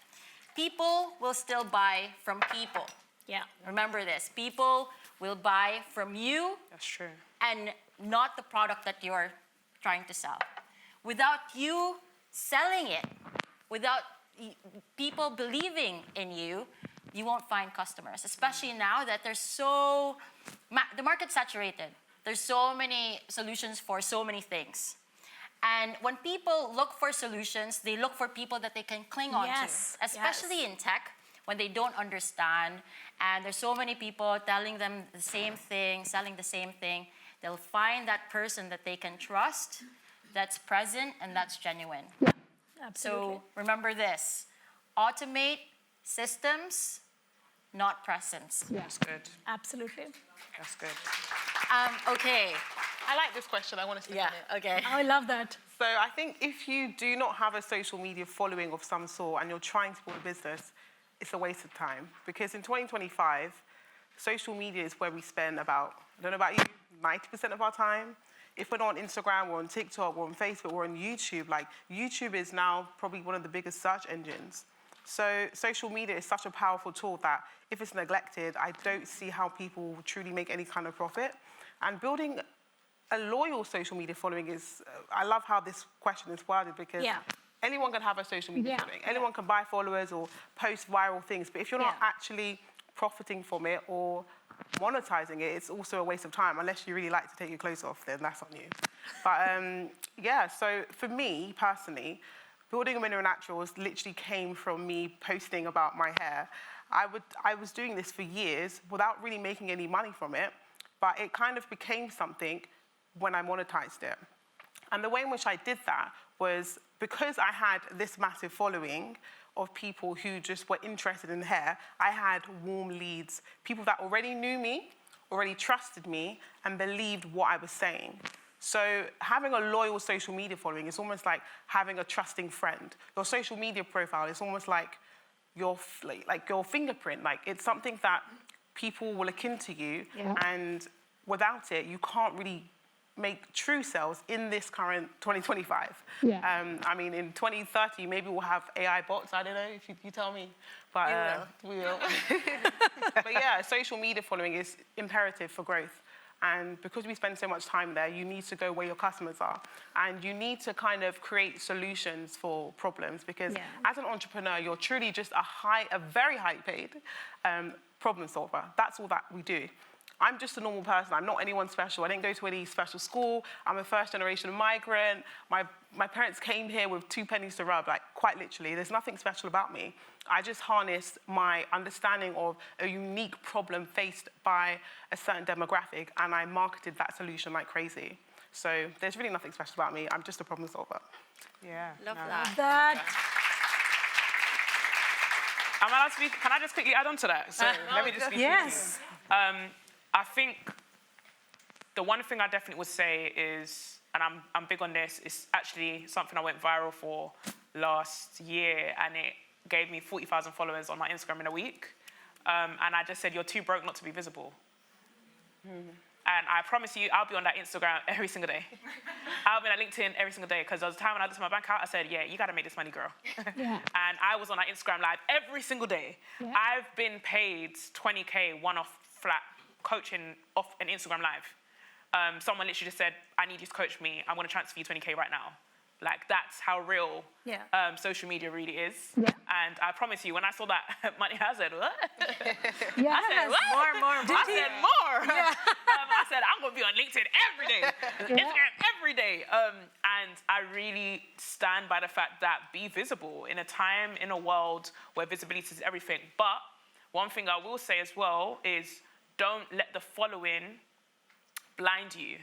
S4: People will still buy from people.
S6: Yeah.
S4: Remember this, people will buy from you.
S5: That's true.
S4: And not the product that you're trying to sell. Without you selling it, without people believing in you, you won't find customers, especially now that the market's saturated. There's so many solutions for so many things. And when people look for solutions, they look for people that they can cling on to, especially in tech, when they don't understand. And there's so many people telling them the same thing, selling the same thing. They'll find that person that they can trust, that's present, and that's genuine.
S6: Yeah, absolutely.
S4: So remember this, automate systems, not presence.
S6: Yeah.
S5: That's good.
S6: Absolutely.
S5: That's good.
S4: Okay.
S3: I like this question. I want to speak on it.
S4: Okay.
S6: Oh, I love that.
S3: So I think if you do not have a social media following of some sort and you're trying to build a business, it's a waste of time. Because in 2025, social media is where we spend about, I don't know about you, 90% of our time. If we're not on Instagram, we're on TikTok, we're on Facebook, we're on YouTube. Like, YouTube is now probably one of the biggest search engines. So social media is such a powerful tool that if it's neglected, I don't see how people will truly make any kind of profit. And building a loyal social media following is, I love how this question is worded because anyone can have a social media following. Anyone can buy followers or post viral things. But if you're not actually profiting from it or monetizing it, it's also a waste of time. Unless you really like to take your clothes off, then that's on you. But so for me personally, building Ominira Naturals literally came from me posting about my hair. I was doing this for years without really making any money from it, but it kind of became something when I monetized it. And the way in which I did that was because I had this massive following of people who just were interested in hair, I had warm leads, people that already knew me, already trusted me, and believed what I was saying. So having a loyal social media following is almost like having a trusting friend. Your social media profile is almost like your fingerprint. Like, it's something that people will akin to you, and without it, you can't really make true sales in this current 2025. I mean, in 2030, maybe we'll have AI bots. I don't know if you tell me, but we will. But yeah, social media following is imperative for growth. And because we spend so much time there, you need to go where your customers are. And you need to kind of create solutions for problems because as an entrepreneur, you're truly just a very highly paid problem solver. That's all that we do. I'm just a normal person. I'm not anyone special. I didn't go to any special school. I'm a first-generation migrant. My parents came here with 2 pennies to rub, like, quite literally. There's nothing special about me. I just harnessed my understanding of a unique problem faced by a certain demographic, and I marketed that solution like crazy. So there's really nothing special about me. I'm just a problem solver.
S5: Yeah.
S4: Love that.
S5: Am I allowed to speak? Can I just quickly add on to that? So let me just speak.
S6: Yes.
S5: I think the one thing I definitely would say is and I'm big on this. It's actually something I went viral for last year, and it gave me 40,000 followers on my Instagram in a week. And I just said, you're too broke not to be visible. And I promise you, I'll be on that Instagram every single day. I'll be on LinkedIn every single day, because there was a time when I looked at my bank account, I said, yeah, you gotta make this money, girl.
S6: Yeah.
S5: And I was on that Instagram live every single day.
S6: Yeah.
S5: I've been paid 20K one-off flat coaching off an Instagram live. Someone literally just said, I need you to coach me. I'm gonna transfer you 20K right now. Like, that's how real social media really is.
S6: Yeah.
S5: And I promise you, when I saw that money, I said, what?
S6: Yeah.
S5: I said, what? I said, more.
S6: Yeah.
S5: I said, I'm going to be on LinkedIn every day, Instagram every day. And I really stand by the fact that be visible in a time, in a world where visibility is everything. But one thing I will say as well is don't let the following blind you.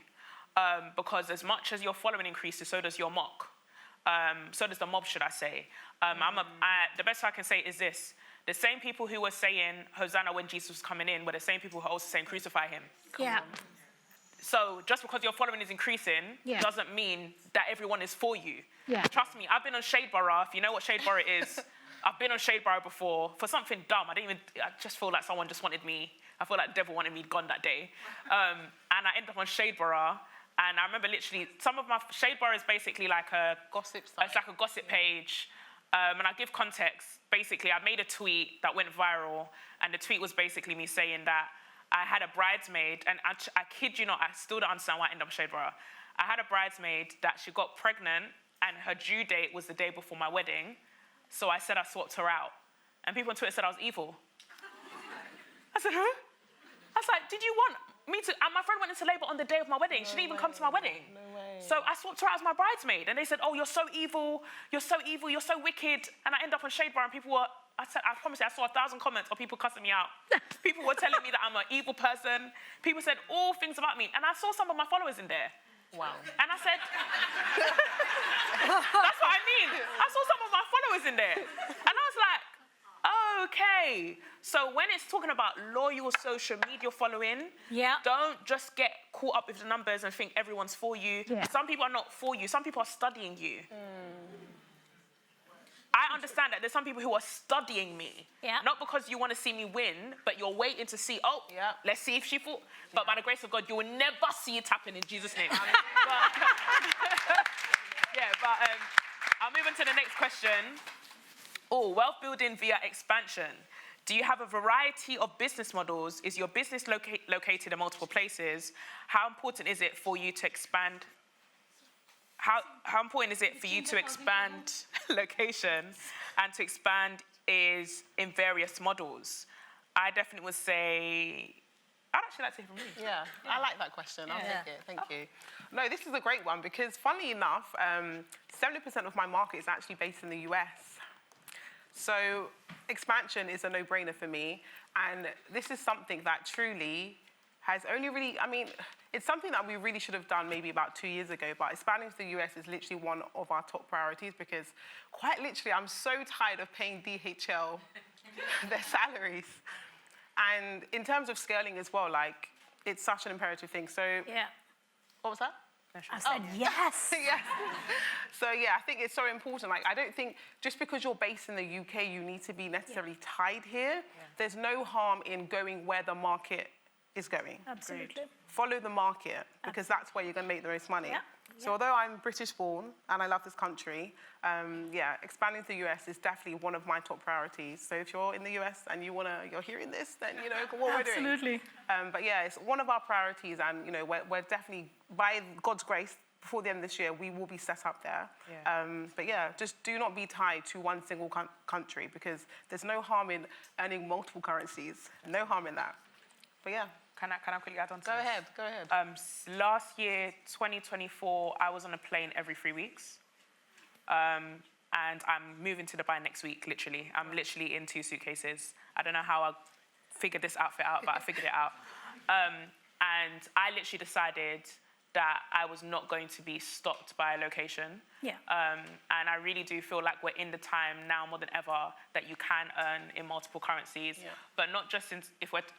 S5: Because as much as your following increases, so does your mock. So does the mob, should I say. The best I can say is this. The same people who were saying Hosanna when Jesus was coming in were the same people who are also saying crucify him.
S6: Yeah.
S5: So just because your following is increasing doesn't mean that everyone is for you.
S6: Yeah.
S5: Trust me, I've been on Shade Borough. If you know what Shade Borough is, I've been on Shade Borough before for something dumb. I just feel like someone just wanted me. I feel like the devil wanted me gone that day. And I ended up on Shade Borough. And I remember literally, some of my, Shade Borough is basically like a
S3: Gossip site.
S5: It's like a gossip page. And I give context. Basically, I made a tweet that went viral. And the tweet was basically me saying that I had a bridesmaid, and I kid you not, I still don't understand why I ended up in Shade Borough. I had a bridesmaid that she got pregnant, and her due date was the day before my wedding. So I said I swapped her out. And people on Twitter said I was evil. I said, huh? I was like, did you want me to? And my friend went into labour on the day of my wedding. She didn't even come to my wedding.
S3: No way.
S5: So I swapped her out as my bridesmaid. And they said, oh, you're so evil, you're so evil, you're so wicked. And I end up on Shade Bar, and people were, I promise you, I saw 1,000 comments of people cussing me out. People were telling me that I'm an evil person. People said all things about me. And I saw some of my followers in there.
S3: Wow.
S5: And I said, that's what I mean. I saw some of my followers in there. And I was like, okay. So when it's talking about loyal social media following, don't just get caught up with the numbers and think everyone's for you.
S6: Yeah.
S5: Some people are not for you. Some people are studying you. I understand that there's some people who are studying me.
S1: Yeah.
S5: Not because you want to see me win, but you're waiting to see, let's see if she fought. But by the grace of God, you will never see it happen in Jesus' name. I'll move on to the next question. Oh, wealth building via expansion. Do you have a variety of business models? Is your business located in multiple places? How important is it for you to expand? How important is it for you to expand location and to expand is in various models? I definitely would say, I'd actually like to hear from you.
S3: Yeah, I like that question. I'll take it. Thank you. No, this is a great one because, funnily enough, 70% of my market is actually based in the US. So expansion is a no-brainer for me. And this is something that truly has only really, it's something that we really should have done maybe about 2 years ago, but expanding to the US is literally one of our top priorities because quite literally, I'm so tired of paying DHL their salaries. And in terms of scaling as well, like, it's such an imperative thing. So, what was that?
S1: I said yes.
S3: Yes. So I think it's so important. Like, I don't think just because you're based in the UK, you need to be necessarily tied here. There's no harm in going where the market is going.
S6: Absolutely.
S3: Follow the market because that's where you're going to make the most money. So although I'm British born and I love this country, expanding to the US is definitely one of my top priorities. So if you're in the US and you're hearing this, then you know what we're doing.
S6: Absolutely.
S3: But it's one of our priorities, and we're definitely, by God's grace, before the end of this year, we will be set up there. But just do not be tied to one single country because there's no harm in earning multiple currencies. No harm in that. But
S5: Can I quickly add on to
S3: Go
S5: this?
S3: ahead.
S5: Last year, 2024, I was on a plane every 3 weeks. And I'm moving to Dubai next week, literally. I'm literally in 2 suitcases. I don't know how I figured this outfit out, but I figured it out. And I literally decided that I was not going to be stopped by a location. And I really do feel like we're in the time now more than ever that you can earn in multiple currencies, but not just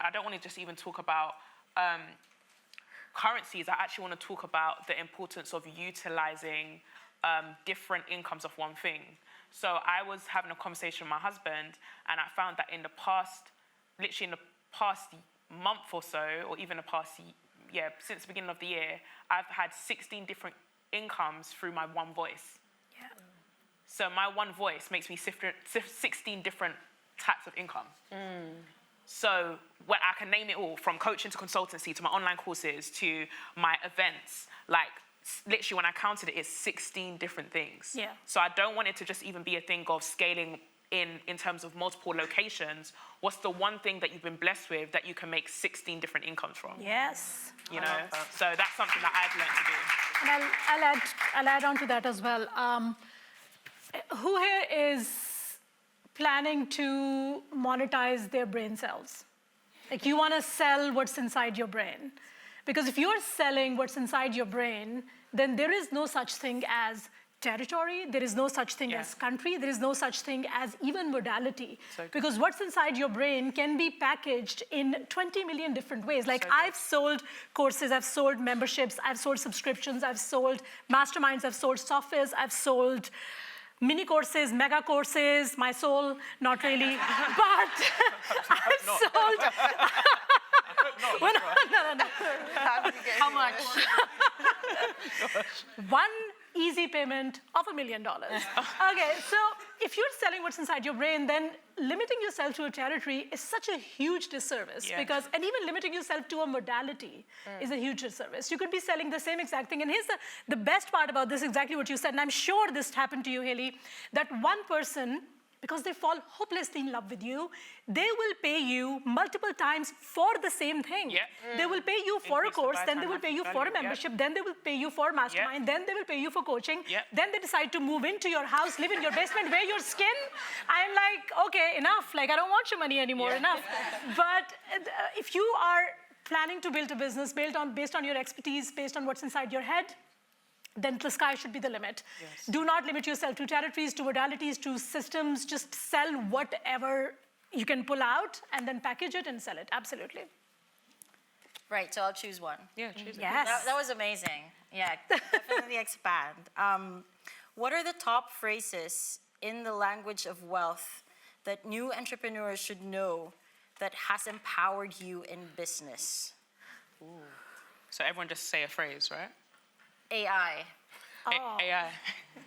S5: I don't want to just even talk about currencies, I actually want to talk about the importance of utilizing different incomes of one thing. So I was having a conversation with my husband, and I found that literally in the past month or so, or even the past, since the beginning of the year, I've had 16 different incomes through my one voice.
S6: Yeah.
S5: So my one voice makes me 16 different types of income. So where I can name it all, from coaching to consultancy to my online courses to my events, like literally when I counted it, it's 16 different things.
S6: Yeah.
S5: So I don't want it to just even be a thing of scaling in terms of multiple locations. What's the one thing that you've been blessed with that you can make 16 different incomes from?
S6: Yes.
S5: You know, so that's something that I've learned to do.
S6: And I'll add on to that as well. Who here is planning to monetize their brain cells? Like, you want to sell what's inside your brain. Because if you're selling what's inside your brain, then there is no such thing as territory, there is no such thing as country, there is no such thing as even modality. Because what's inside your brain can be packaged in 20 million different ways. Like, I've sold courses, I've sold memberships, I've sold subscriptions, I've sold masterminds, I've sold softwares, I've sold mini courses, mega courses, my soul, not really, but I've sold. Well, no.
S4: How much?
S6: One easy payment of $1 million. Okay, so if you're selling what's inside your brain, then limiting yourself to a territory is such a huge disservice, because, and even limiting yourself to a modality is a huge disservice. You could be selling the same exact thing. And here's the best part about this, exactly what you said, and I'm sure this happened to you, Haley, that one person, because they fall hopelessly in love with you, they will pay you multiple times for the same thing. They will pay you for a course, then they will pay you for a membership, then they will pay you for mastermind, then they will pay you for coaching, then they decide to move into your house, live in your basement, wear your skin. I'm like, okay, enough. Like, I don't want your money anymore, enough. But if you are planning to build a business based on your expertise, based on what's inside your head, then the sky should be the limit. Do not limit yourself to territories, to modalities, to systems. Just sell whatever you can pull out and then package it and sell it. Absolutely.
S4: Right, so I'll choose one.
S5: Yeah, choose it.
S6: Yes.
S4: That was amazing. Yeah, definitely expand. What are the top phrases in the language of wealth that new entrepreneurs should know that has empowered you in business?
S5: So everyone just say a phrase, right?
S4: AI.
S5: AI.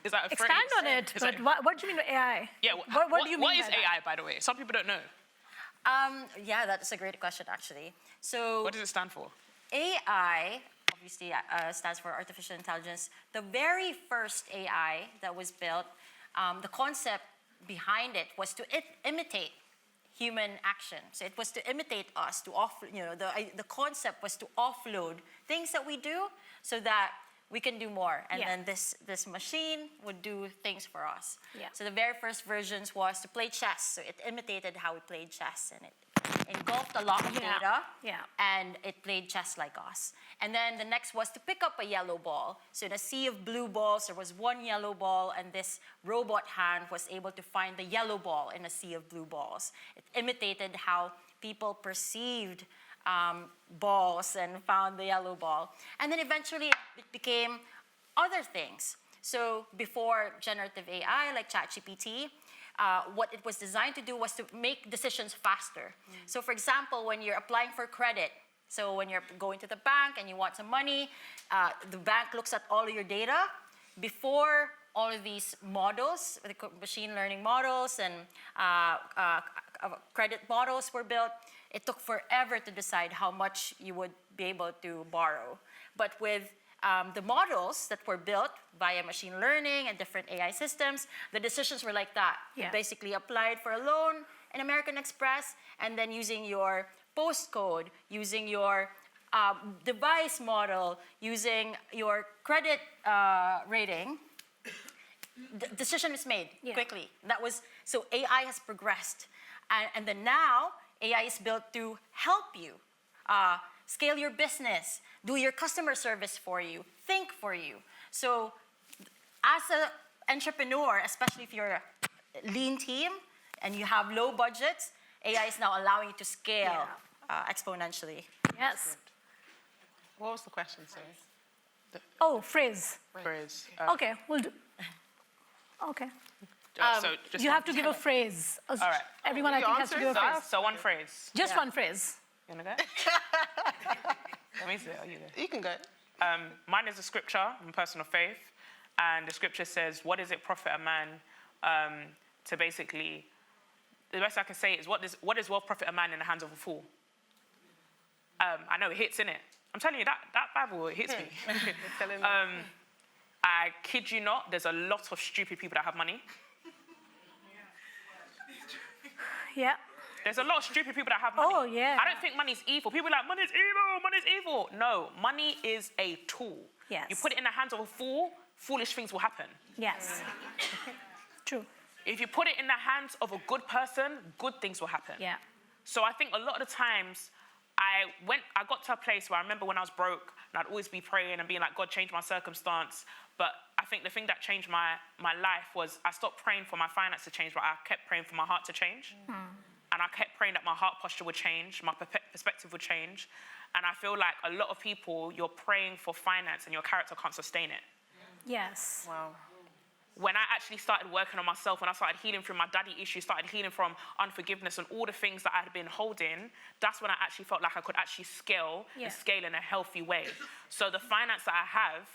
S5: Is that a phrase?
S6: Expand on it,
S5: Is
S6: but
S5: that-
S6: what do you mean by AI?
S5: Yeah,
S6: What do you mean
S5: what
S6: by
S5: is
S6: that?
S5: AI, by the way? Some people don't know.
S4: Yeah, that's a great question, actually. So
S5: What does it stand for?
S4: AI, obviously, stands for artificial intelligence. The very first AI that was built, the concept behind it was to imitate human action. So it was to imitate us, to the concept was to offload things that we do so that we can do more. And then this machine would do things for us. So the very first versions was to play chess. So it imitated how we played chess, and it engulfed a lot of data, and it played chess like us. And then the next was to pick up a yellow ball. So in a sea of blue balls, there was one yellow ball, and this robot hand was able to find the yellow ball in a sea of blue balls. It imitated how people perceived balls and found the yellow ball. And then eventually it became other things. So before generative AI, like ChatGPT, what it was designed to do was to make decisions faster. So for example, when you're applying for credit, so when you're going to the bank and you want some money, the bank looks at all of your data. Before all of these models, the machine learning models and credit models were built, it took forever to decide how much you would be able to borrow. But with the models that were built via machine learning and different AI systems, the decisions were like that. You basically applied for a loan in American Express, and then using your postcode, using your device model, using your credit rating, the decision is made quickly. So AI has progressed. And then now, AI is built to help you scale your business, do your customer service for you, think for you. So as an entrepreneur, especially if you're a lean team and you have low budgets, AI is now allowing you to scale exponentially.
S6: Yes.
S3: What was the question, sorry?
S6: Oh, phrase.
S5: Phrase.
S6: Okay, we'll do. Okay.
S5: So just
S6: You
S5: one.
S6: have to give a phrase. All
S5: right.
S6: Everyone, I think, has to give a phrase.
S5: So one phrase.
S6: Just one phrase.
S5: You wanna go? Let me see. Oh, you go.
S3: You can go.
S5: Mine is a scripture. I'm a person of faith. And the scripture says, what does it profit a man to basically, the best I can say is, what does wealth profit a man in the hands of a fool? I know it hits, innit? I'm telling you, that Bible, it hits me. I kid you not, there's a lot of stupid people that have money.
S6: Yeah.
S5: There's a lot of stupid people that have money.
S6: Oh, yeah.
S5: I don't think money's evil. People are like, money's evil, money's evil. No, money is a tool.
S6: Yes.
S5: You put it in the hands of a fool, foolish things will happen.
S6: Yes. True.
S5: If you put it in the hands of a good person, good things will happen.
S6: Yeah.
S5: So I think a lot of the times I got to a place where I remember when I was broke and I'd always be praying and being like, God, change my circumstance. But I think the thing that changed my life was I stopped praying for my finance to change, but I kept praying for my heart to change. And I kept praying that my heart posture would change, my perspective would change. And I feel like a lot of people, you're praying for finance and your character can't sustain it.
S6: Yes.
S3: Wow.
S5: When I actually started working on myself, when I started healing from my daddy issues, started healing from unforgiveness and all the things that I had been holding, that's when I actually felt like I could actually scale and scale in a healthy way. So the finance that I have,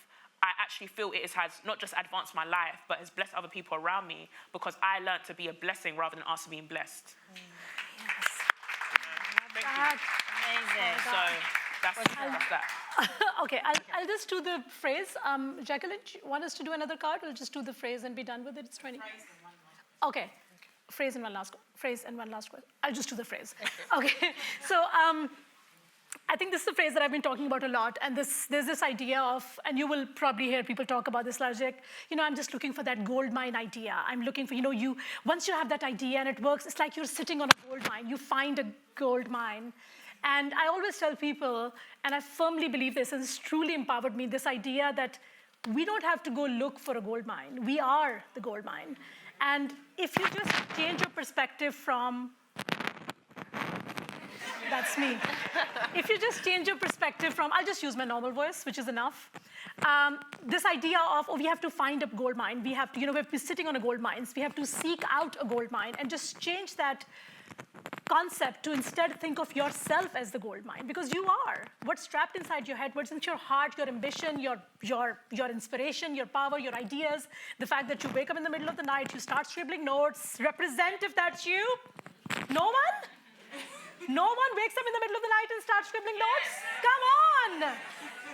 S5: I actually feel it has not just advanced my life, but has blessed other people around me because I learned to be a blessing rather than us being blessed.
S6: Yes.
S5: Thank you.
S4: Amazing.
S5: So that's that.
S6: Okay, I'll just do the phrase. Jacqueline, do you want us to do another card? We'll just do the phrase and be done with it. It's 20. Okay. Phrase and one last question. I'll just do the phrase. Okay. So I think this is the phrase that I've been talking about a lot, and there's this idea of, and you will probably hear people talk about this, Larjik, I'm just looking for that gold mine idea. I'm looking for, once you have that idea and it works, it's like you're sitting on a gold mine. You find a gold mine. And I always tell people, and I firmly believe this, and it's truly empowered me, this idea that we don't have to go look for a gold mine. We are the gold mine. And if you just change your perspective from, that's me. If you just change your perspective from, I'll just use my normal voice, which is enough. This idea of, we have to find a gold mine. We have to, we have to be sitting on a gold mine. We have to seek out a gold mine and just change that concept to instead think of yourself as the gold mine, because you are. What's trapped inside your head, what's in your heart, your ambition, your inspiration, your power, your ideas, the fact that you wake up in the middle of the night, you start scribbling notes, represent if that's you. No one? No one wakes up in the middle of the night and starts scribbling notes? Come on!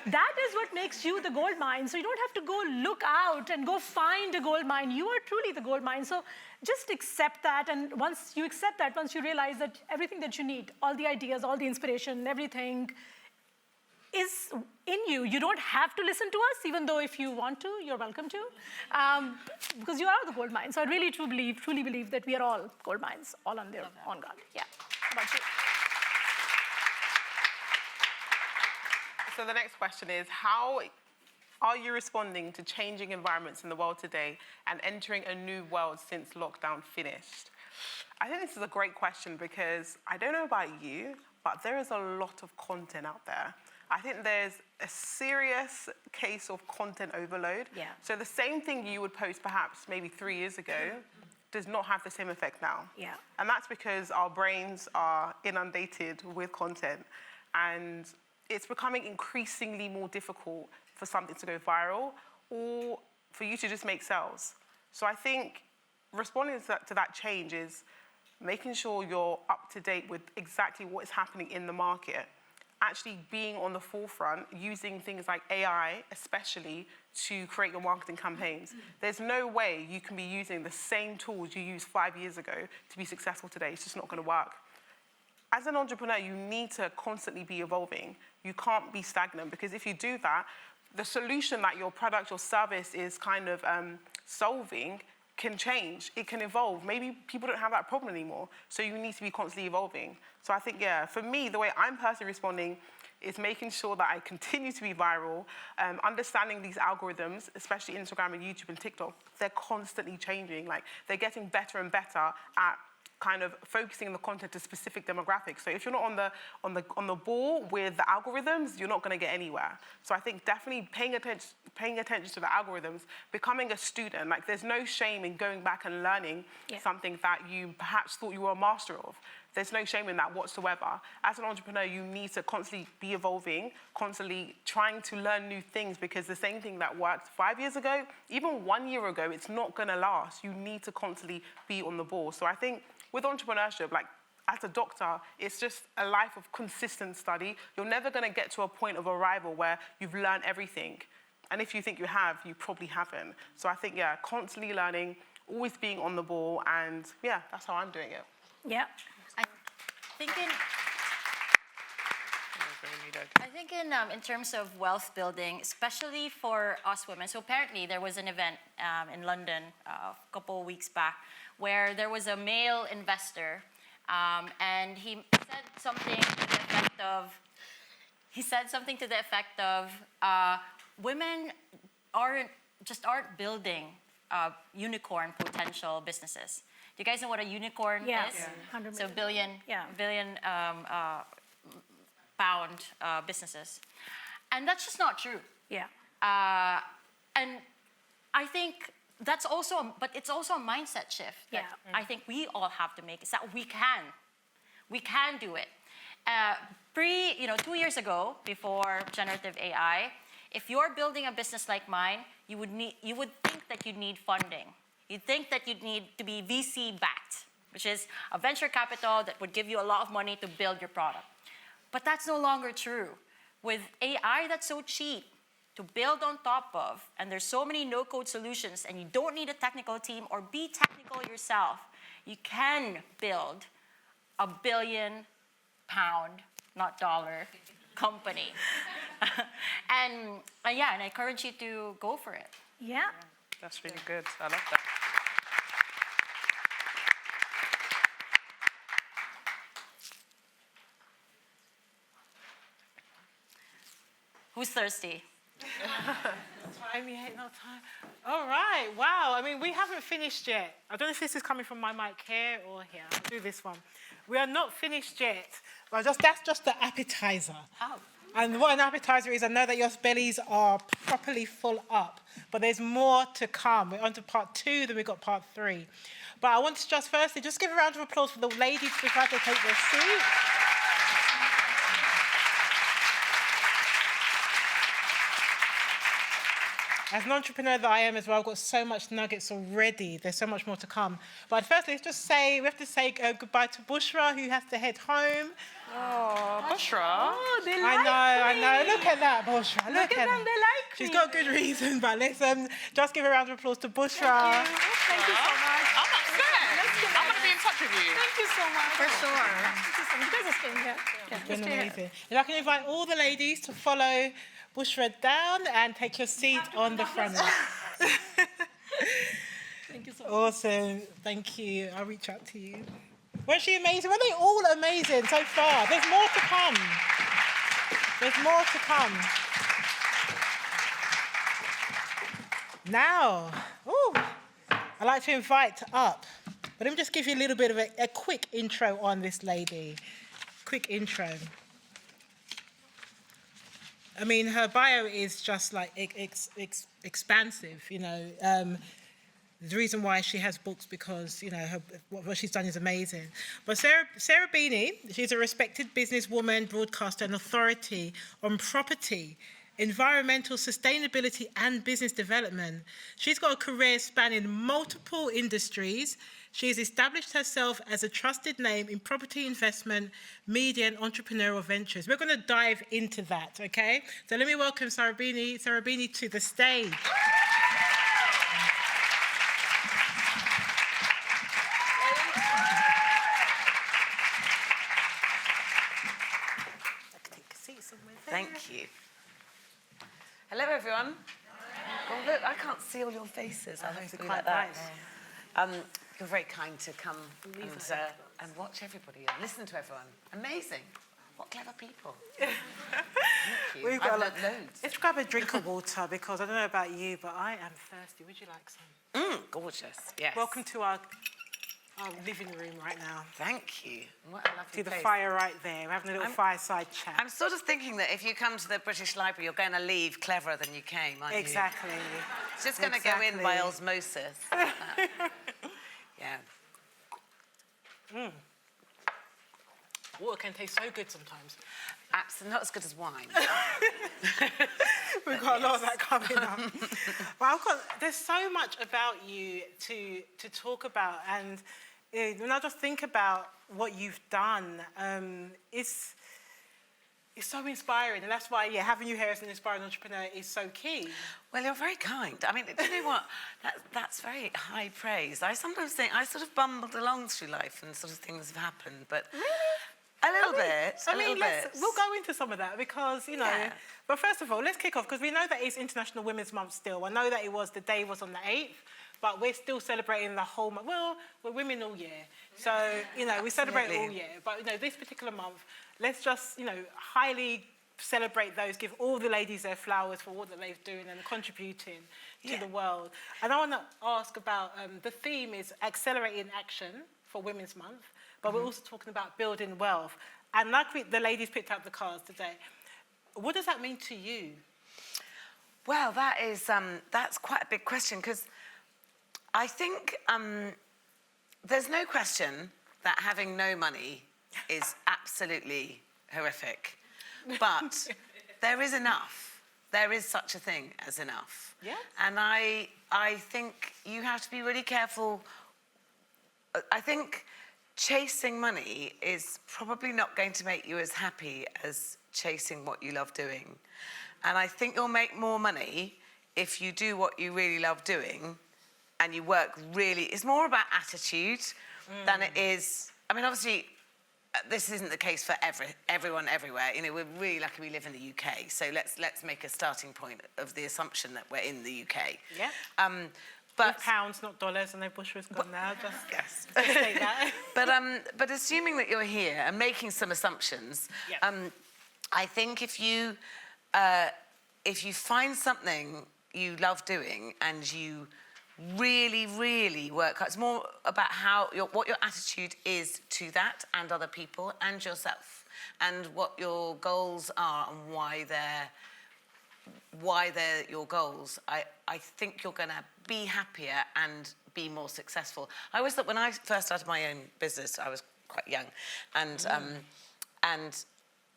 S6: That is what makes you the gold mine. So you don't have to go look out and go find a gold mine. You are truly the gold mine. So just accept that. And once you accept that, once you realize that everything that you need, all the ideas, all the inspiration, everything is in you. You don't have to listen to us, even though if you want to, you're welcome to, because you are the gold mine. So I really truly believe that we are all gold mines, all on their own God. Yeah. How about you?
S3: So the next question is, how are you responding to changing environments in the world today and entering a new world since lockdown finished? I think this is a great question because I don't know about you, but there is a lot of content out there. I think there's a serious case of content overload.
S6: Yeah.
S3: So the same thing you would post perhaps maybe 3 years ago does not have the same effect now.
S6: Yeah.
S3: And that's because our brains are inundated with content, and it's becoming increasingly more difficult for something to go viral or for you to just make sales. So I think responding to that change is making sure you're up to date with exactly what is happening in the market, actually being on the forefront, using things like AI especially to create your marketing campaigns. There's no way you can be using the same tools you used 5 years ago to be successful today. It's just not going to work. As an entrepreneur, you need to constantly be evolving. You can't be stagnant, because if you do that, the solution that your product or service is kind of solving can change. It can evolve. Maybe people don't have that problem anymore, so you need to be constantly evolving. So I think, yeah, for me, the way I'm personally responding is making sure that I continue to be viral, understanding these algorithms, especially Instagram and YouTube and TikTok. They're constantly changing. Like, they're getting better and better at kind of focusing the content to specific demographics. So if you're not on the ball with the algorithms, you're not going to get anywhere. So I think definitely paying attention to the algorithms, becoming a student. Like, there's no shame in going back and learning something that you perhaps thought you were a master of. There's no shame in that whatsoever. As an entrepreneur, you need to constantly be evolving, constantly trying to learn new things, because the same thing that worked 5 years ago, even 1 year ago, it's not gonna last. You need to constantly be on the ball. So I think with entrepreneurship, like, as a doctor, it's just a life of consistent study. You're never gonna get to a point of arrival where you've learned everything. And if you think you have, you probably haven't. So I think, yeah, constantly learning, always being on the ball, and yeah, that's how I'm doing it.
S4: Yeah. I think in terms of wealth building, especially for us women. So apparently there was an event in London a couple of weeks back where there was a male investor, and he said something to the effect of, women aren't building unicorn potential businesses. Do you guys know what a unicorn
S6: Yes.
S4: is?
S6: 100
S4: So
S6: million.
S4: billion pound businesses. And that's just not true.
S6: Yeah.
S4: And I think that's also, but it's also a mindset shift that I think we all have to make, is that we can do it. 2 years ago, before generative AI, if you're building a business like mine, you would think that you'd need funding. You'd think that you'd need to be VC backed, which is a venture capital that would give you a lot of money to build your product. But that's no longer true. With AI that's so cheap to build on top of, and there's so many no-code solutions, and you don't need a technical team or be technical yourself, you can build a £1 billion, not dollar, company. and I encourage you to go for it.
S6: Yeah.
S5: That's really good. I love that.
S4: Who's thirsty?
S2: Time, you hate no time. All right, wow. I mean, we haven't finished yet. I don't know if this is coming from my mic here or here. I'll do this one. We are not finished yet. But that's just the appetizer.
S4: Oh.
S2: And what an appetizer is, I know that your bellies are properly full up, but there's more to come. We're on to part 2, then we've got part 3. But I want to just give a round of applause for the ladies before they take their seat. As an entrepreneur that I am as well, I've got so much nuggets already. There's so much more to come. But first, we have to say goodbye to Bushra, who has to head home.
S5: Oh, Bushra.
S6: Oh, they
S2: I know. Look at that, Bushra. Look at
S6: them,
S2: that.
S6: they like
S2: She's
S6: me.
S2: got good reason, but let's just give a round of applause to Bushra.
S6: Thank you so much.
S5: I'm upset. I'm going to be in touch with you.
S6: Thank you so much.
S4: For sure.
S6: Thank you so much. You guys are staying here. Yeah,
S2: It's been
S6: stay here.
S2: amazing. If I can invite all the ladies to follow Bushra down and take your seat on the front.
S6: Thank you so much.
S2: Awesome. Thank you. I'll reach out to you. Weren't she amazing? Weren't they all amazing so far? There's more to come. There's more to come. Now, I'd like to invite up, but let me just give you a little bit of a quick intro on this lady. Quick intro. I mean, her bio is just like expansive, you know. The reason why she has books because, you know, what she's done is amazing. But Sarah Beeny, she's a respected businesswoman, broadcaster, and authority on property, environmental sustainability, and business development. She's got a career spanning multiple industries. She has established herself as a trusted name in property investment, media, and entrepreneurial ventures. We're going to dive into that, okay? So let me welcome Sarah Beeny to the stage.
S7: Thank you. Hello, everyone. Oh, look, I can't see all your faces. I have to be like that. You're very kind to come and watch everybody and listen to everyone. Amazing. What clever people. Thank you.
S2: We've got
S7: I've learned loads.
S2: Let's grab a drink of water because I don't know about you, but I am thirsty. Would you like some?
S7: Gorgeous. Yes.
S2: Welcome to our our living room right now.
S7: Thank you. What a lovely
S2: See the
S7: place.
S2: fire right there. We're having a little fireside chat.
S7: I'm sort of thinking that if you come to the British Library, you're going to leave cleverer than you came, aren't you?
S2: Exactly.
S7: It's just going to go in by osmosis. Yeah.
S2: Water can taste so good sometimes.
S7: Absolutely not as good as wine.
S2: We've got a lot of that coming up. Well, there's so much about you to talk about, and when I just think about what you've done, it's so inspiring, and that's why having you here as an inspiring entrepreneur is so key.
S7: Well, you're very kind. I mean, do you know what? That's very high praise. I sometimes think I sort of bumbled along through life, and sort of things have happened, but.
S2: Really?
S7: A little bit.
S2: We'll go into some of that because, you know, but first of all, let's kick off because we know that it's International Women's Month still. I know that the day was on the 8th, but we're still celebrating the whole month. Well, we're women all year. So, you know, we celebrate all year. But, you know, this particular month, let's just, you know, highly celebrate those, give all the ladies their flowers for all that they're doing and contributing to the world. And I want to ask about, the theme is accelerating action for Women's Month. But we're also talking about building wealth. And like the ladies picked up the cards today, what does that mean to you?
S7: Well, that's quite a big question because I think there's no question that having no money is absolutely horrific. But there is enough. There is such a thing as enough.
S2: Yeah.
S7: And I think you have to be really careful. I think chasing money is probably not going to make you as happy as chasing what you love doing. And I think you'll make more money if you do what you really love doing and you work really. It's more about attitude than it is. I mean, obviously, this isn't the case for everyone everywhere. You know, we're really lucky we live in the UK. So let's make a starting point of the assumption that we're in the UK.
S2: Yeah.
S7: But
S2: pounds, not dollars, and no Bushra's gone now.
S7: Yes.
S2: Just say that.
S7: But assuming that you're here and making some assumptions, I think if you find something you love doing and you really, really work hard, it's more about what your attitude is to that and other people and yourself, and what your goals are and why they're your goals. I think you're going to be happier and be more successful. I always thought when I first started my own business, I was quite young, and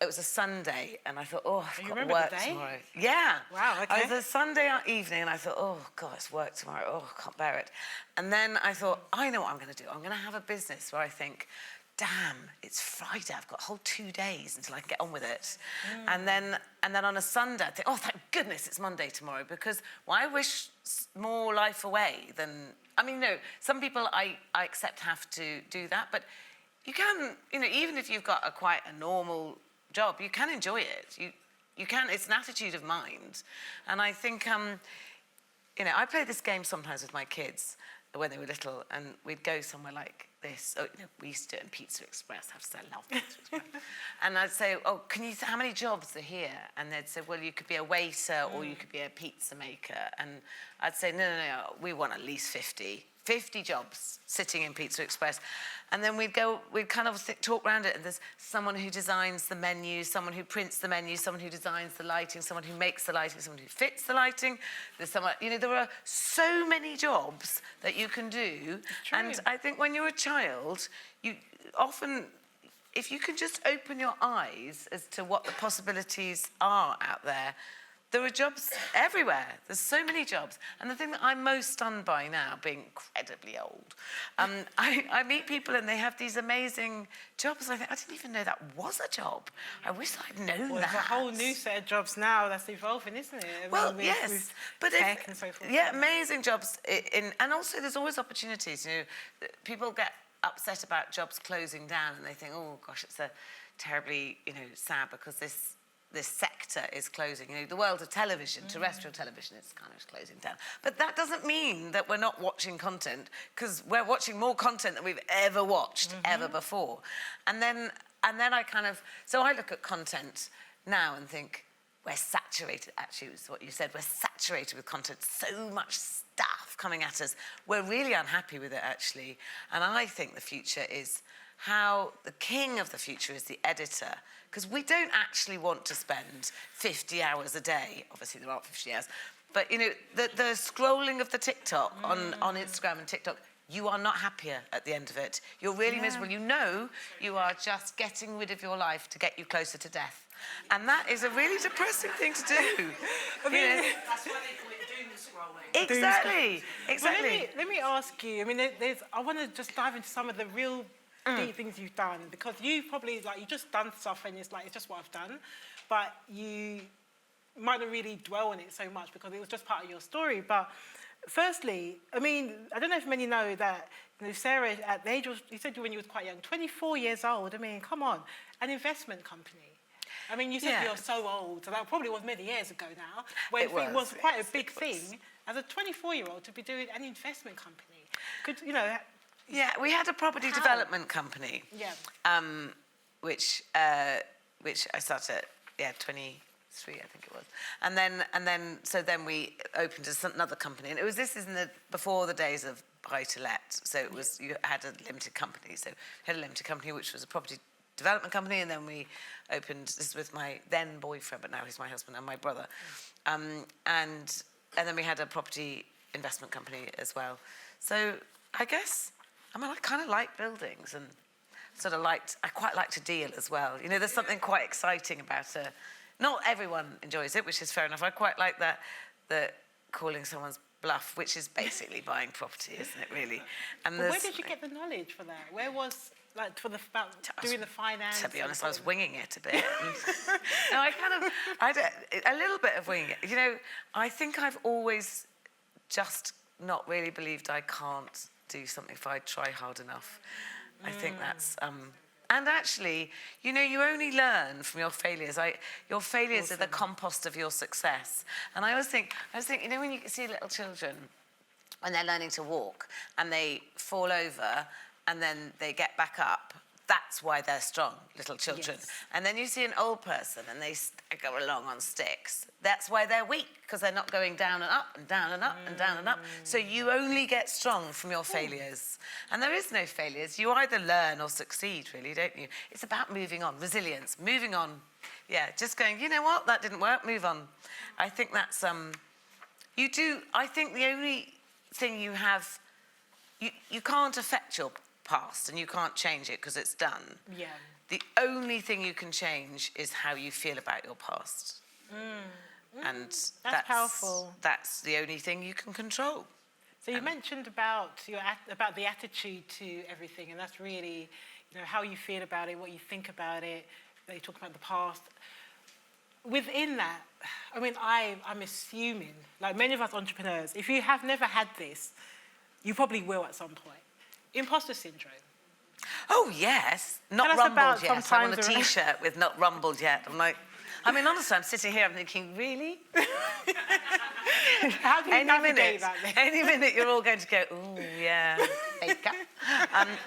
S7: it was a Sunday, and I thought, I've got work tomorrow. Yeah.
S2: Wow, okay.
S7: It was a Sunday evening, and I thought, oh, God, it's work tomorrow. Oh, I can't bear it. And then I thought, I know what I'm going to do. I'm going to have a business where I think, damn, it's Friday. I've got a whole 2 days until I can get on with it. And then on a Sunday, I think, oh, thank goodness it's Monday tomorrow, because I wish more life away than... I mean, no, some people I accept have to do that, but you can, you know, even if you've got quite a normal job, you can enjoy it. You can, it's an attitude of mind. And I think, you know, I play this game sometimes with my kids when they were little, and we'd go somewhere like this. Oh, you know, we used to do it in Pizza Express. I have to say, I love Pizza Express. And I'd say, oh, how many jobs are here? And they'd say, well, you could be a waiter or you could be a pizza maker. And I'd say, no, we want at least 50 jobs sitting in Pizza Express. And then we'd kind of talk around it, and there's someone who designs the menu, someone who prints the menu, someone who designs the lighting, someone who makes the lighting, someone who fits the lighting. There's someone, you know, there are so many jobs that you can do. And I think when you're a child, you often, if you can just open your eyes as to what the possibilities are out there, there are jobs everywhere. There's so many jobs. And the thing that I'm most stunned by now, being incredibly old, I meet people and they have these amazing jobs. I think, I didn't even know that was a job. I wish I'd known that.
S2: There's a whole new set of jobs now that's evolving, isn't it?
S7: Well, yes. But
S2: tech and so forth.
S7: Yeah, amazing jobs. And also there's always opportunities. You know, people get upset about jobs closing down and they think, oh, gosh, it's a terribly, you know, sad because this sector is closing. You know, the world of television, terrestrial television, is kind of closing down. But that doesn't mean that we're not watching content, because we're watching more content than we've ever watched, ever before. And then I kind of... So I look at content now and think, we're saturated, actually, was what you said, we're saturated with content, so much stuff coming at us. We're really unhappy with it, actually. And I think the future is how the king of the future is the editor, because we don't actually want to spend 50 hours a day. Obviously, there aren't 50 hours. But, you know, the scrolling of the TikTok on Instagram and TikTok, you are not happier at the end of it. You're really miserable. You know you are just getting rid of your life to get you closer to death. And that is a really depressing thing to do.
S2: I mean,
S7: that's why they call it doom scrolling. Exactly.
S2: Well, let me ask you, I mean, I want to just dive into some of the real deep things you've done, because you probably, like, you've just done stuff and it's like, it's just what I've done. But you might not really dwell on it so much because it was just part of your story. But firstly, I mean, I don't know if many know that, you know, Sarah, at the age of, you said when you were quite young, 24 years old, I mean, come on, an investment company. I mean, you said you're so old, so that probably was many years ago now, when it was quite a big thing as a 24-year-old to be doing an investment company. Could, you know...
S7: Yeah, we had a property development company.
S2: Yeah.
S7: Which I started at, 23, I think it was. And then we opened another company. And this is before the days of buy-to-let. So it was, you had a limited company. So we had a limited company, which was a property development company, and then we opened this with my then boyfriend, but now he's my husband, and my brother. And then we had a property investment company as well. So I guess, I mean, I kind of like buildings, and I quite like to deal as well. You know, there's something quite exciting about not everyone enjoys it, which is fair enough. I quite like that calling someone's bluff, which is basically buying property, isn't it, really? And
S2: where did you get the knowledge for that? Where was, like, about doing the finance?
S7: To be honest, I was winging it a bit. No, a little bit of winging it. You know, I think I've always just not really believed I can't do something if I try hard enough. I think that's... And actually, you know, you only learn from your failures. Your failures are the compost of your success. And I always think, you know, when you see little children, when they're learning to walk, and they fall over, and then they get back up, that's why they're strong, little children. Yes. And then you see an old person, and they go along on sticks. That's why they're weak, because they're not going down and up and down and up and down and up. So you only get strong from your failures. And there is no failures. You either learn or succeed, really, don't you? It's about moving on, resilience, moving on. Yeah, just going, you know what, that didn't work, move on. I think that's, I think the only thing you have, you can't affect your past, and you can't change it because it's done.
S2: Yeah.
S7: The only thing you can change is how you feel about your past. And that's
S2: powerful.
S7: That's the only thing you can control.
S2: So you mentioned about the attitude to everything, and that's really, you know, how you feel about it, what you think about it. They talk about the past. Within that, I mean, I'm assuming, like many of us entrepreneurs, if you have never had this, you probably will at some point. Imposter syndrome.
S7: Oh, yes. Not rumbled yet. I want a T-shirt with not rumbled yet. I'm like, I mean, honestly, I'm sitting here, I'm thinking, really?
S2: How do you navigate that then?
S7: Any minute you're all going to go, ooh, yeah, makeup.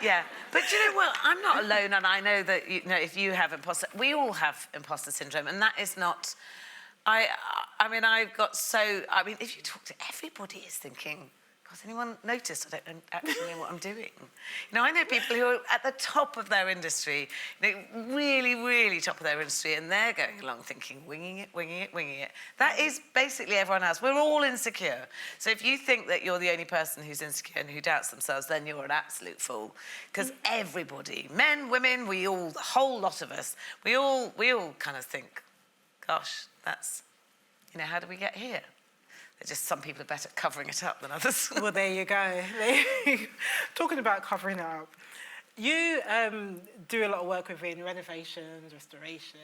S7: Yeah. But you know what? I'm not alone, and I know that, you know, if you have we all have imposter syndrome, and that is not... I mean, if you talk to everybody is thinking... Has anyone noticed I don't actually know what I'm doing? You know, I know people who are at the top of their industry, you know, really, really top of their industry, and they're going along thinking, winging it, winging it, winging it. That is basically everyone else. We're all insecure. So if you think that you're the only person who's insecure and who doubts themselves, then you're an absolute fool. Because everybody, men, women, the whole lot of us, we all kind of think, gosh, that's, you know, how do we get here? Just some people are better at covering it up than others.
S2: Well, there you go. Talking about covering it up, you do a lot of work within renovations, restorations.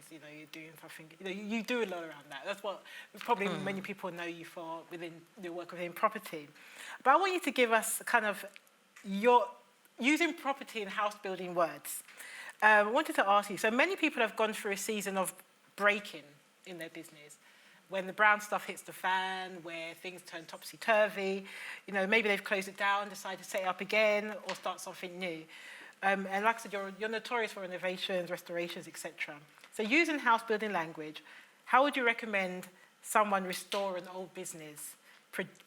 S2: You know, you're doing something. You know, you do a lot around that. That's what probably many people know you for within your work within property. But I want you to give us kind of your using property and house building words. I wanted to ask you. So many people have gone through a season of breaking in their business. When the brown stuff hits the fan, where things turn topsy-turvy, you know, maybe they've closed it down, decide to set it up again, or start something new. And like I said, you're notorious for renovations, restorations, etc. So using house building language, how would you recommend someone restore an old business,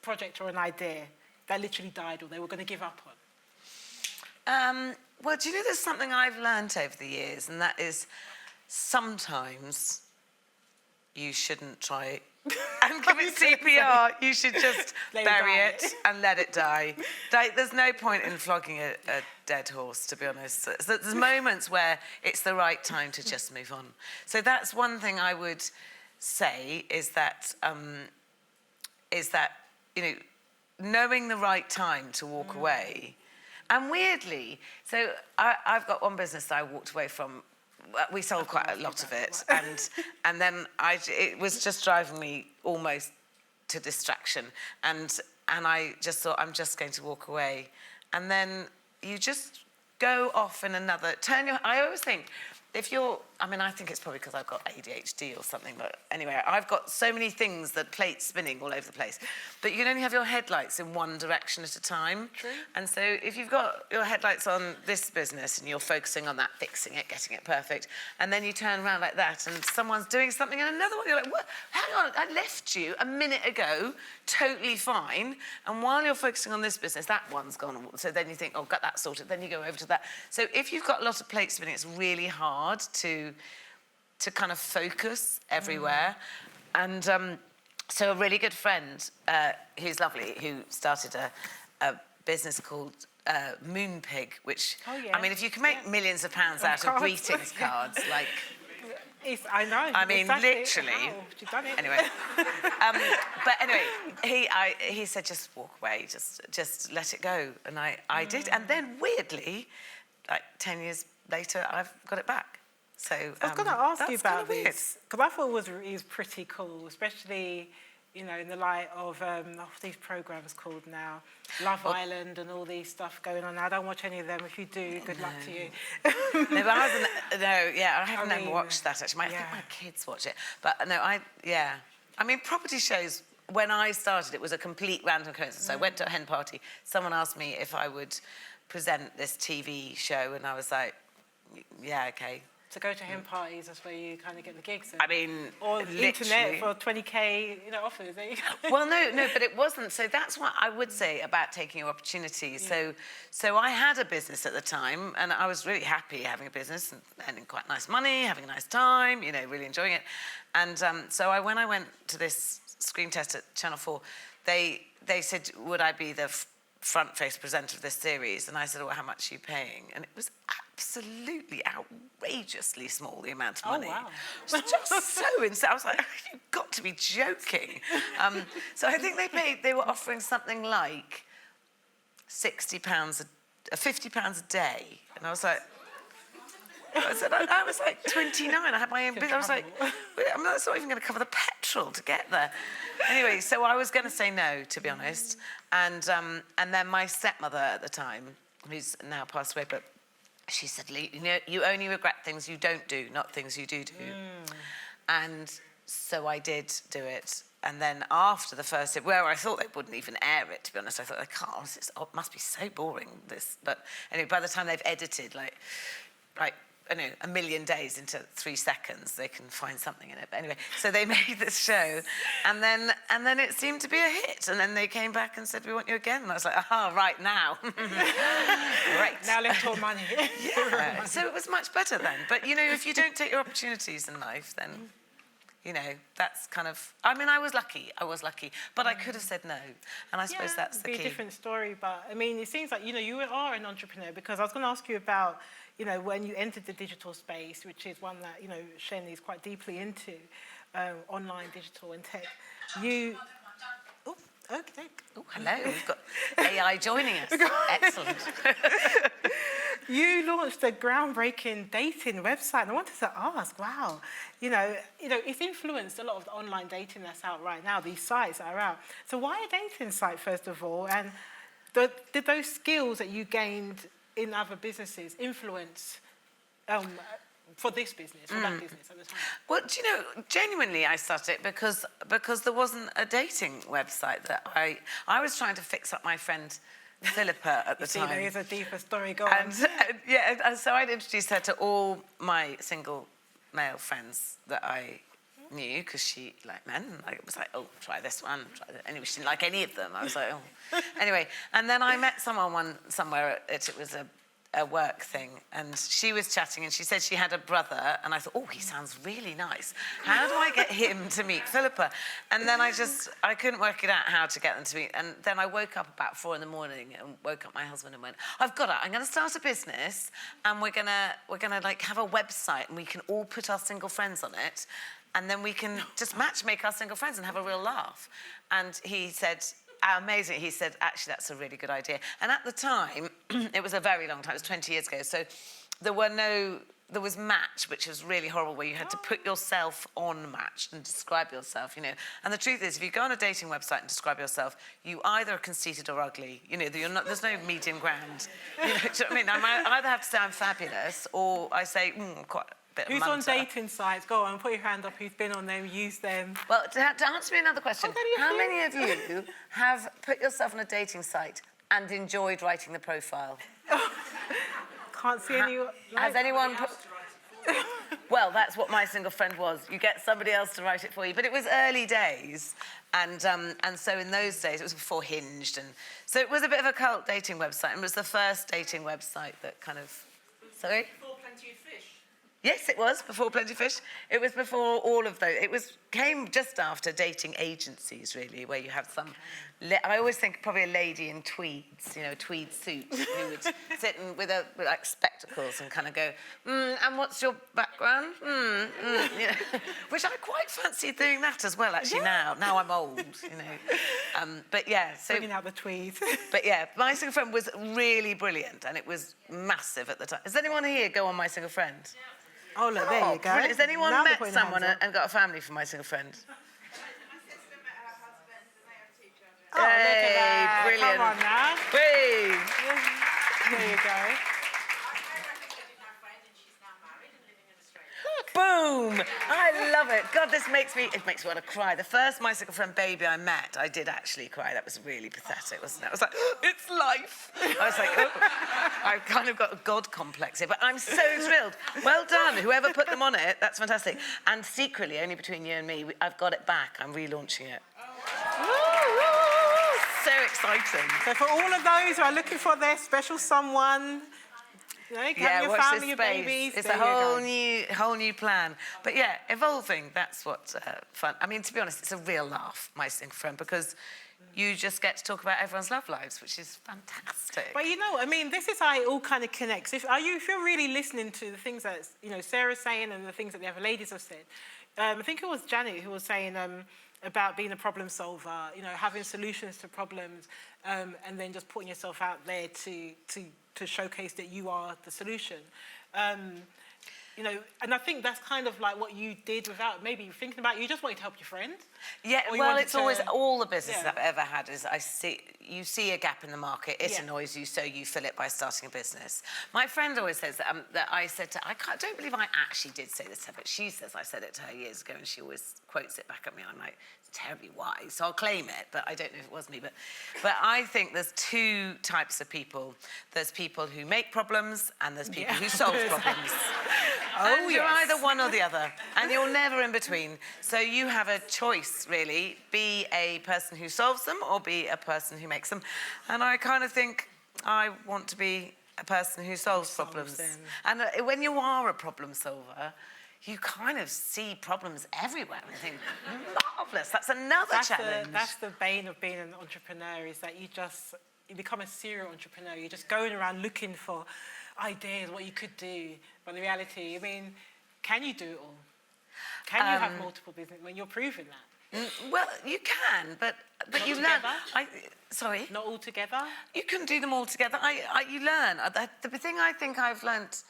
S2: project or an idea that literally died or they were going to give up on?
S7: Well, do you know there's something I've learned over the years, and that is sometimes you shouldn't try and give it CPR. You should just bury it and let it die. Like, there's no point in flogging a dead horse, to be honest. So there's moments where it's the right time to just move on. So that's one thing I would say is that you know, knowing the right time to walk away. And weirdly, so I've got one business that I walked away from. We sold quite a lot of it, and then it was just driving me almost to distraction, and I just thought, I'm just going to walk away. And then you just go off in another, I always think, if you're, I mean, I think it's probably because I've got ADHD or something, but anyway, I've got so many things that plate spinning all over the place. But you can only have your headlights in one direction at a time.
S2: True.
S7: And so if you've got your headlights on this business and you're focusing on that, fixing it, getting it perfect, and then you turn around like that and someone's doing something in another one, you're like, what? Hang on, I left you a minute ago, totally fine, and while you're focusing on this business, that one's gone. So then you think, oh, got that sorted, then you go over to that. So if you've got a lot of plate spinning, it's really hard to kind of focus everywhere. And so a really good friend, who's lovely, who started a business called Moonpig, which, I mean, if you can make millions of pounds out of greetings cards, like...
S2: I know.
S7: I mean,
S2: exactly.
S7: literally.
S2: Wow, she's done it.
S7: Anyway, but anyway, he said, just walk away, just let it go, and I did, and then weirdly, like 10 years later, I've got it back. So
S2: I was going to ask you about this because I thought it was pretty cool, especially, you know, in the light of these programs called now Love Island and all these stuff going on. I don't watch any of them. If you do, good luck to you.
S7: No, but I haven't ever watched that actually. I think my kids watch it, but no, I mean, property shows. When I started, it was a complete random coincidence. I went to a hen party. Someone asked me if I would present this TV show, and I was like, yeah, okay.
S2: To go to hen parties, that's where you kind of get the gigs.
S7: I mean,
S2: or the internet for 20k, offers. There you go.
S7: Well, no, but it wasn't. So that's what I would say about taking your opportunities. Yeah. So I had a business at the time, and I was really happy having a business and earning quite nice money, having a nice time, really enjoying it. And so when I went to this screen test at Channel 4, they said, would I be the front-face presenter of this series? And I said, well, how much are you paying? And it was absolutely outrageously small, the amount of money.
S2: Oh, wow.
S7: It was just so insane. I was like, you've got to be joking. So I think they were offering something like £50 a day. And I was like, I was like 29, I had my own business. I was like, that's not even going to cover the petrol to get there. Anyway, so I was going to say no, to be honest. And then my stepmother at the time, who's now passed away, but she said, you only regret things you don't do, not things you do. And so I did do it. And then after the first, where I thought they wouldn't even air it, to be honest, I thought, it must be so boring, this. But anyway, by the time they've edited, like I know, 1 million days into 3 seconds, they can find something in it. But anyway, so they made this show, and then it seemed to be a hit. And then they came back and said, we want you again. And I was like, right now. Great.
S2: Now let's talk money.
S7: Yeah. So it was much better then. But, if you don't take your opportunities in life, then, that's kind of... I mean, I was lucky, but I could have said no. And I suppose that's the key.
S2: It'd be a different story, but, I mean, it seems like, you are an entrepreneur, because I was going to ask you about, when you entered the digital space, which is one that, Shen is quite deeply into, online, digital and tech. Oh, okay.
S7: Oh, hello. We've got AI joining us. Excellent.
S2: You launched a groundbreaking dating website, and I wanted to ask, wow, it's influenced a lot of the online dating that's out right now, these sites that are out. So why a dating site, first of all? And did those skills that you gained in other businesses influence for this business, for that business at the time?
S7: Well, genuinely I started it because there wasn't a dating website that I was trying to fix up my friend Philippa at the time.
S2: There is a deeper story going on.
S7: And so I'd introduced her to all my single male friends that I new because she liked men. I was like, oh, try this one. Try that. Anyway, she didn't like any of them. I was like, oh. Anyway, and then I met someone somewhere. It was a work thing, and she was chatting, and she said she had a brother, and I thought, oh, he sounds really nice. How do I get him to meet Philippa? And then I couldn't work it out how to get them to meet. And then I woke up about 4 a.m. and woke up my husband and went, I've got it. I'm going to start a business, and we're gonna like have a website, and we can all put our single friends on it, and then we can just matchmake our single friends and have a real laugh. And he said, amazing. He said, actually, that's a really good idea. And at the time, it was a very long time, it was 20 years ago, so there was Match, which was really horrible, where you had to put yourself on Match and describe yourself, you know. And the truth is, if you go on a dating website and describe yourself, you either are conceited or ugly. You know, there's no medium ground. You know, do you know what I mean? I either have to say I'm fabulous, or I say, quite a bit of
S2: Who's on
S7: munter.
S2: dating sites? Go on, put your hand up. Who's been on them? Use them.
S7: Well, to answer me another question, how many of you have put yourself on a dating site and enjoyed writing the profile?
S2: Can't see any.
S7: Has anyone put... Well, that's what my single friend was. You get somebody else to write it for you. But it was early days, and so in those days, it was before Hinged, and so it was a bit of a cult dating website, and it was the first dating website that kind of... Sorry?
S5: Before Plenty of Fish.
S7: Yes, it was before Plenty of Fish. It was before all of those. Came just after dating agencies, really, where you have some... I always think probably a lady in tweeds, you know, a tweed suit, who would sit with like spectacles and kind of go, and what's your background? You know, which I quite fancy doing that as well, actually, now. Now I'm old, you know. But yeah, so...
S2: Bringing out the tweeds.
S7: But yeah, My Single Friend was really brilliant, and it was massive at the time. Does anyone here go on My Single Friend?
S2: Oh, look, there you go.
S7: Brilliant. Has anyone
S2: Now they're
S7: met
S2: putting
S7: someone
S2: hands up.
S7: and got a family from My Single Friend?
S2: Oh, look at that.
S7: Brilliant.
S2: Come on now.
S7: Whee!
S2: There you go.
S7: Boom! I love it. God, it makes me want to cry. The first My Single Friend baby I met, I did actually cry. That was really pathetic, wasn't it? I was like, it's life. I was like, oh. I've kind of got a God complex here, but I'm so thrilled. Well done. Whoever put them on it, that's fantastic. And secretly, only between you and me, I've got it back. I'm relaunching it. So exciting.
S2: So for all of those who are looking for their special someone, you know, have your
S7: watch
S2: family,
S7: this
S2: your
S7: space.
S2: babies.
S7: It's
S2: there
S7: a
S2: you go.
S7: whole new plan. But yeah, evolving, that's what's fun. I mean, to be honest, it's a real laugh, My Single Friend, because you just get to talk about everyone's love lives, which is fantastic.
S2: But you know, I mean, this is how it all kind of connects. If you're really listening to the things that, you know, Sarah's saying and the things that the other ladies have said, I think it was Janet who was saying about being a problem solver, you know, having solutions to problems, and then just putting yourself out there to showcase that you are the solution. You know, and I think that's kind of like what you did without maybe thinking about it. You just wanted to help your friend.
S7: Yeah,
S2: Or you
S7: well,
S2: wanted
S7: it's always,
S2: to-
S7: all the business
S2: Yeah.
S7: I've ever had is you see a gap in the market, it
S2: Yeah.
S7: annoys you, so you fill it by starting a business. My friend always says that I said to, I don't believe I actually did say this to her, but she says I said it to her years ago, and she always quotes it back at me, and I'm like, it's terribly wise, so I'll claim it, but I don't know if it was me. But I think there's two types of people. There's people who make problems, and there's people who solve problems. And you're either one or the other, and you're never in between. So you have a choice, really. Be a person who solves them or be a person who makes them. And I kind of think I want to be a person who solves problems.
S2: them.
S7: And when you are a problem solver, you kind of see problems everywhere and think, marvellous, that's another challenge.
S2: That's the bane of being an entrepreneur, is that you become a serial entrepreneur. You're just going around looking for ideas, what you could do. But in reality, I mean, can you do it all? Can you have multiple business when you're proving that?
S7: Well, you can, but you learn.
S2: together?
S7: Sorry?
S2: Not all together?
S7: You can do them all together. You learn. The thing I think I've learnt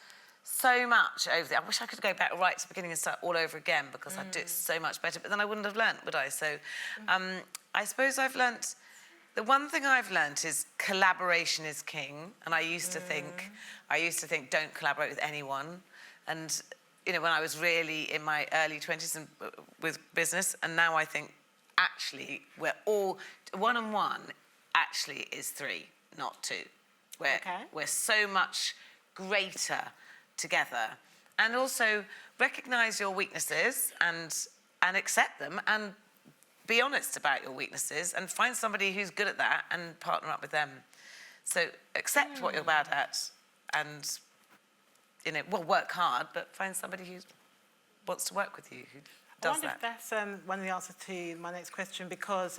S7: so much over I wish I could go back right to the beginning and start all over again, because I'd do it so much better, but then I wouldn't have learnt, would I? So I suppose I've learnt, the one thing I've learnt is collaboration is king. And I used to think, don't collaborate with anyone. And, you know, when I was really in my early 20s and with business, and now I think, actually, we're all, one-on-one actually is 3, not 2. We're so much greater together. And also recognise your weaknesses and and accept them and be honest about your weaknesses and find somebody who's good at that and partner up with them. So accept what you're bad at and, work hard, but find somebody who wants to work with you, who
S2: I
S7: does
S2: wonder
S7: that.
S2: if that's one of the answers to my next question, because,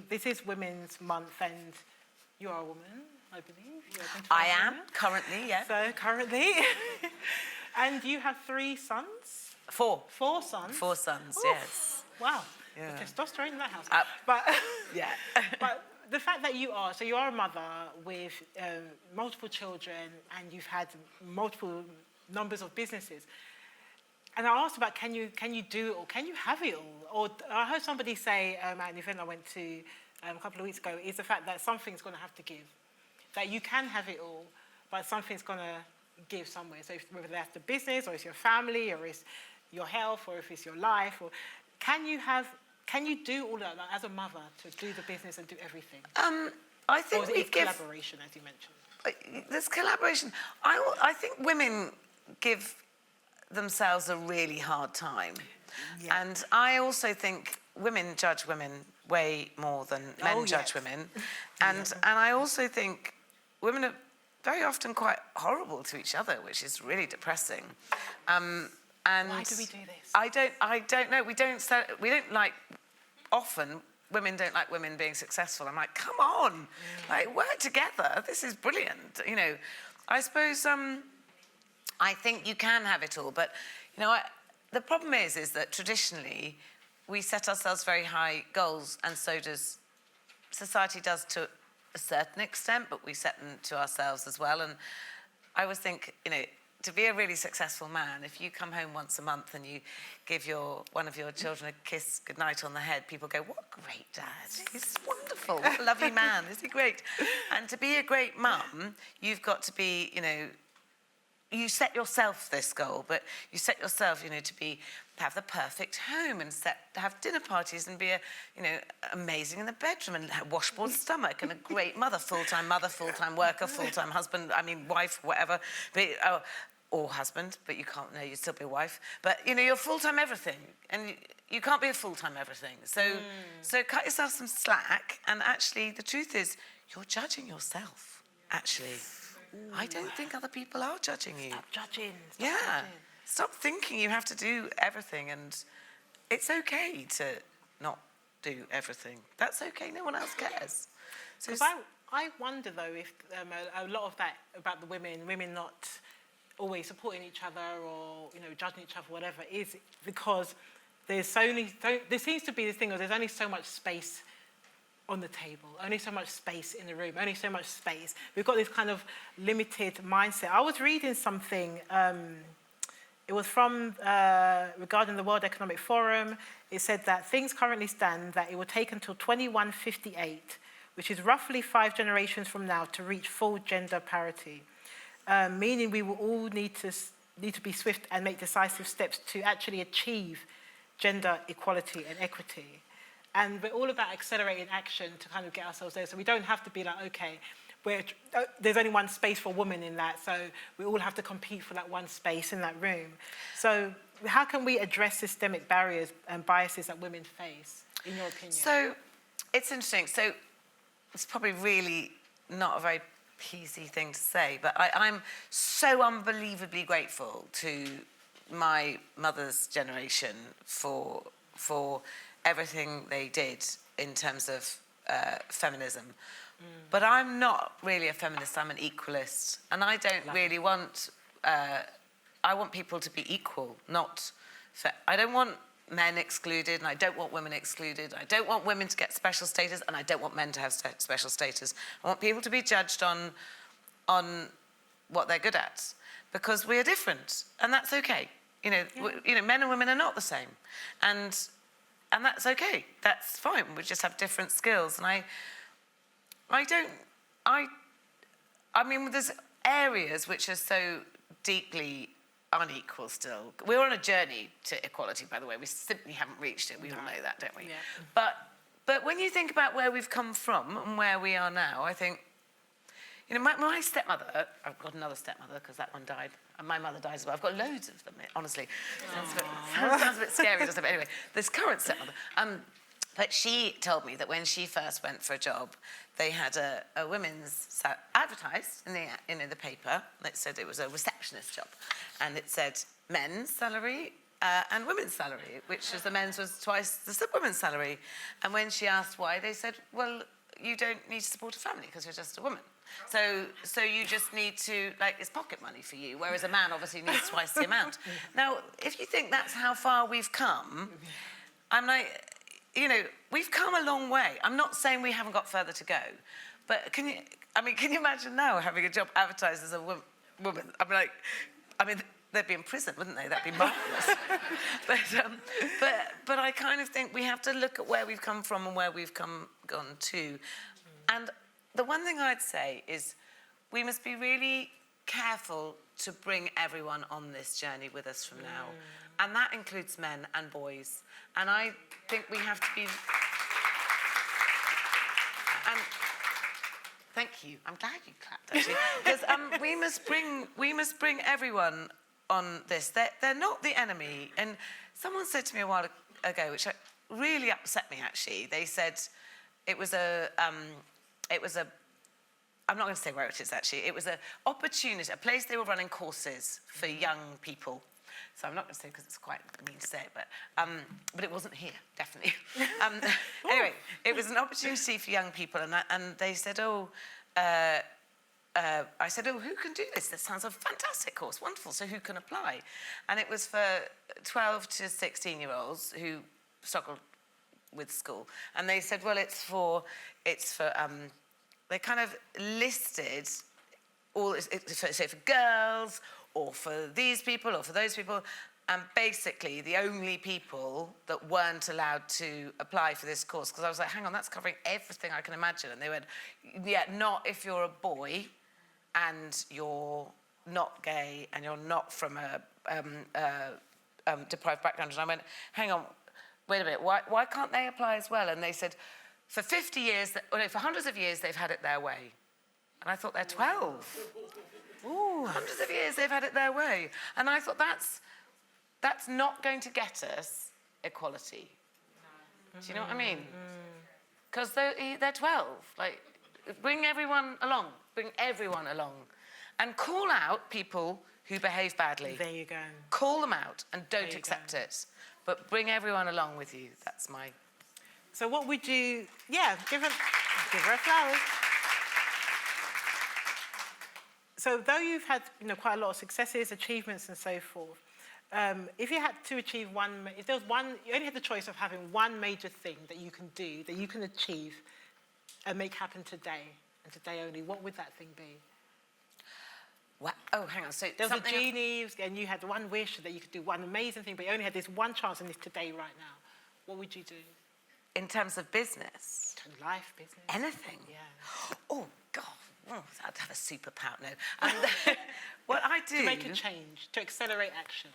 S2: this is Women's Month and you are a woman, I believe. You identify
S7: I
S2: as a
S7: am,
S2: woman.
S7: currently, yeah.
S2: So, currently. And you have 3 sons?
S7: 4.
S2: 4 sons?
S7: 4 sons,
S2: Oof.
S7: yes.
S2: Wow.
S7: Yeah.
S2: The testosterone in that house.
S7: But yeah.
S2: But the fact that you are a mother with multiple children and you've had multiple numbers of businesses. And I asked about can you do it all? Can you have it all? Or I heard somebody say at an event I went to a couple of weeks ago, is the fact that something's going to have to give. That you can have it all, but something's going to give somewhere. So whether that's the business or it's your family or it's your health or if it's your life, or can you do all that as a mother to do the business and do everything?
S7: I think
S2: or is it collaboration, as you mentioned?
S7: There's collaboration. I think women give themselves a really hard time. Yeah. And I also think women judge women way more than men judge women. And I also think women are very often quite horrible to each other, which is really depressing. And
S2: why do we do this?
S7: I don't know. We don't like, often women don't like women being successful. I'm like, come on, like work together. This is brilliant. I suppose I think you can have it all, but the problem is that traditionally we set ourselves very high goals, and so does society does to a certain extent, but we set them to ourselves as well. And I always think, to be a really successful man, if you come home once a month and you give one of your children a kiss goodnight on the head, people go, what a great dad. He's wonderful. What a lovely man. Isn't he great? And to be a great mum, you've got to be, you set yourself this goal, but you set yourself, to have the perfect home and have dinner parties and be amazing in the bedroom and have washboard stomach and a great mother, full-time worker, full-time husband, wife, whatever, or husband, but you can't know, you'd still be a wife. But, you're full-time everything, and you can't be a full-time everything. So cut yourself some slack, and actually the truth is you're judging yourself, actually. I don't think other people are judging you.
S2: Stop judging.
S7: Stop thinking you have to do everything, and it's okay to not do everything. That's okay. No one else cares. So
S2: I wonder though if a lot of that about the women not always supporting each other or judging each other, whatever, is because there seems to be this thing of there's only so much space on the table, only so much space in the room, only so much space. We've got this kind of limited mindset. I was reading something, it was from, regarding the World Economic Forum. It said that things currently stand that it will take until 2158, which is roughly 5 generations from now, to reach full gender parity, meaning we will all need to be swift and make decisive steps to actually achieve gender equality and equity. And we're all about accelerating action to kind of get ourselves there. So we don't have to be like, okay, there's only one space for women in that, so we all have to compete for that one space in that room. So how can we address systemic barriers and biases that women face, in your opinion?
S7: So it's interesting. So it's probably really not a very PC thing to say, but I'm so unbelievably grateful to my mother's generation for everything they did in terms of feminism. But I'm not really a feminist, I'm an equalist. And I don't really want, I want people to be equal, not, I don't want men excluded and I don't want women excluded. I don't want women to get special status and I don't want men to have special status. I want people to be judged on what they're good at, because we are different and that's okay. Men and women are not the same. And that's okay. That's fine. We just have different skills. And there's areas which are so deeply unequal still. We're on a journey to equality, by the way. We simply haven't reached it. We all know that, don't we? Yeah. But when you think about where we've come from and where we are now, I think, You know, my stepmother, I've got another stepmother because that one died, and my mother died as well. I've got loads of them, honestly. Sounds a bit scary, doesn't it? But anyway, this current stepmother, but she told me that when she first went for a job, they had a women's advertised in the paper. It said it was a receptionist job, and it said men's salary and women's salary, which is the men's was twice the women's salary. And when she asked why, they said, well, you don't need to support a family because you're just a woman. So you just need to, like, it's pocket money for you, whereas a man obviously needs twice the amount. Now, if you think that's how far we've come, I'm like, you know, we've come a long way. I'm not saying we haven't got further to go, but can you imagine now having a job advertised as a woman? They'd be in prison, wouldn't they? That'd be marvellous. but I kind of think we have to look at where we've come from and where we've gone to. And the one thing I'd say is we must be really careful to bring everyone on this journey with us from now. And that includes men and boys. And I think we have to be... And thank you. I'm glad you clapped, actually. Because we must bring everyone on this. They're not the enemy. And someone said to me a while ago, which really upset me, actually. They said it was a I'm not going to say where it is, actually. It was an opportunity, a place they were running courses for young people. So I'm not going to say because it's quite mean to say it, but it wasn't here, definitely. Anyway, it was an opportunity for young people, and they said, I said, who can do this? This sounds a fantastic course, wonderful. So who can apply? And it was for 12 to 16-year-olds who struggled with school, and they said, well, it's for they kind of listed all, so for girls, or for these people, or for those people, and basically the only people that weren't allowed to apply for this course, because I was like, hang on, that's covering everything I can imagine. And they went, yeah, not if you're a boy, and you're not gay, and you're not from a deprived background. And I went, hang on, wait a minute, why can't they apply as well? And they said, for 50 years, for hundreds of years, they've had it their way. And I thought, they're 12. Ooh, hundreds of years they've had it their way. And I thought, that's not going to get us equality. No. Do you know what I mean? Because they're 12. Like, bring everyone along. And call out people who behave badly.
S2: There you go.
S7: Call them out and don't accept it. But bring everyone along with you. That's my...
S2: So what would you... Yeah, give her flowers. So though you've had, quite a lot of successes, achievements, and so forth, if you had to achieve if there was one, you only had the choice of having one major thing that you can do, that you can achieve and make happen today, and today only, what would that thing be?
S7: What? Oh, hang on. So
S2: there was a genie, and you had one wish that you could do one amazing thing, but you only had this one chance in this today, right now. What would you do?
S7: In terms of business?
S2: Life, business.
S7: Anything?
S2: Yeah.
S7: Oh, God. Oh, I'd have a superpower. No. What I do...
S2: To make a change, to accelerate action.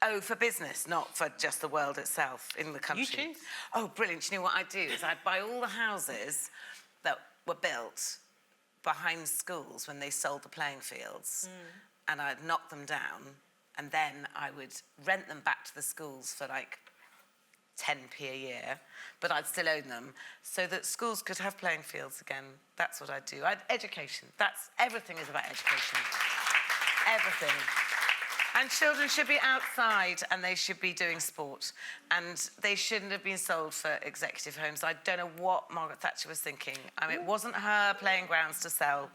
S7: Oh, for business, not for just the world itself, in the country.
S2: You choose.
S7: Oh, brilliant. You know what I'd do is I'd buy all the houses that were built behind schools when they sold the playing fields, and I'd knock them down, and then I would rent them back to the schools for like 10p a year, but I'd still own them, so that schools could have playing fields again. That's what I'd do. Education. Everything is about education. Everything. And children should be outside, and they should be doing sport, and they shouldn't have been sold for executive homes. I don't know what Margaret Thatcher was thinking. I mean, it wasn't her playing grounds to sell,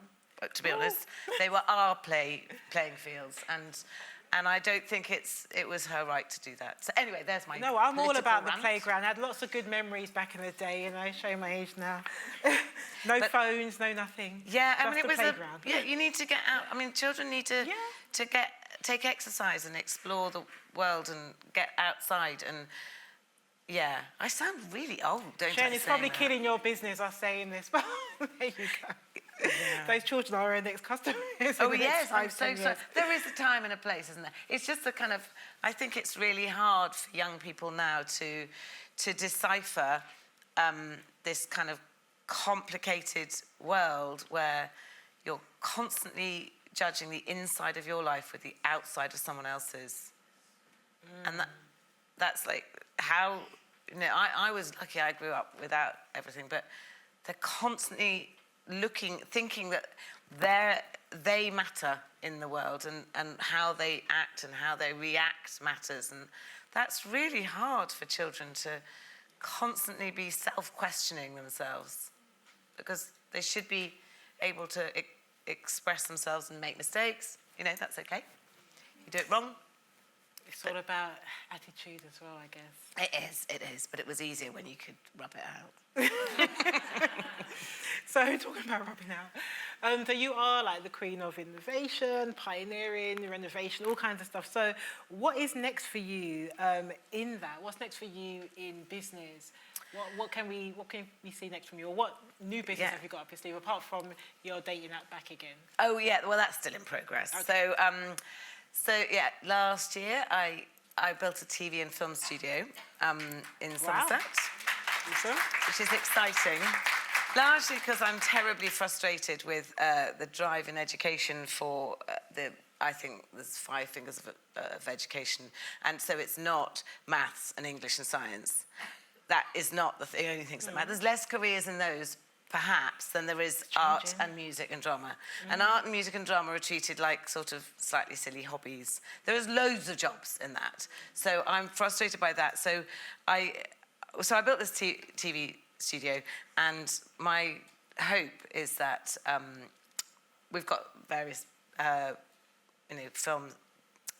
S7: to be honest. They were our playing fields, and I don't think it was her right to do that. So anyway, there's my
S2: No, I'm all about
S7: rant.
S2: the playground. I had lots of good memories back in the day, showing my age now. No phones, no nothing.
S7: Yeah,
S2: Just
S7: I mean, it was
S2: playground.
S7: you need to get out. I mean, children need to take exercise and explore the world and get outside. And yeah, I sound really old, don't I?
S2: Sharon, it's probably killing your business, us saying this, but there you go. Yeah. Those children are our next customers.
S7: Oh, yes, I'm so sorry. There is a time and a place, isn't there? It's just the kind of, I think it's really hard for young people now to decipher this kind of complicated world where you're constantly judging the inside of your life with the outside of someone else's. And that's like how, you know, I was lucky I grew up without everything, but they're constantly thinking that they matter in the world, and how they act and how they react matters. And that's really hard for children to constantly be self-questioning themselves, because they should be able to express themselves and make mistakes. You know, that's okay. You do it wrong.
S2: It's all about attitude as well, I guess.
S7: It is, but it was easier when you could rub it out.
S2: So talking about rubbing out, so you are like the queen of innovation, pioneering, renovation, all kinds of stuff. So what is next for you in that? What's next for you in business? What can we see next from you? Or what new business have you got up your sleeve, apart from your dating app Back Again?
S7: Oh yeah, well that's still in progress.
S2: Okay.
S7: So yeah, last year I built a TV and film studio in Somerset,
S2: Awesome.
S7: which is exciting. Largely because I'm terribly frustrated with the drive in education for I think there's 5 fingers of education, and so it's not maths and English and science. That is not the only things that matter. There's less careers in those, perhaps, than there is art and music and drama. And art and music and drama are treated like sort of slightly silly hobbies. There is loads of jobs in that. So I'm frustrated by that. So I built this TV studio, and my hope is that we've got various, film,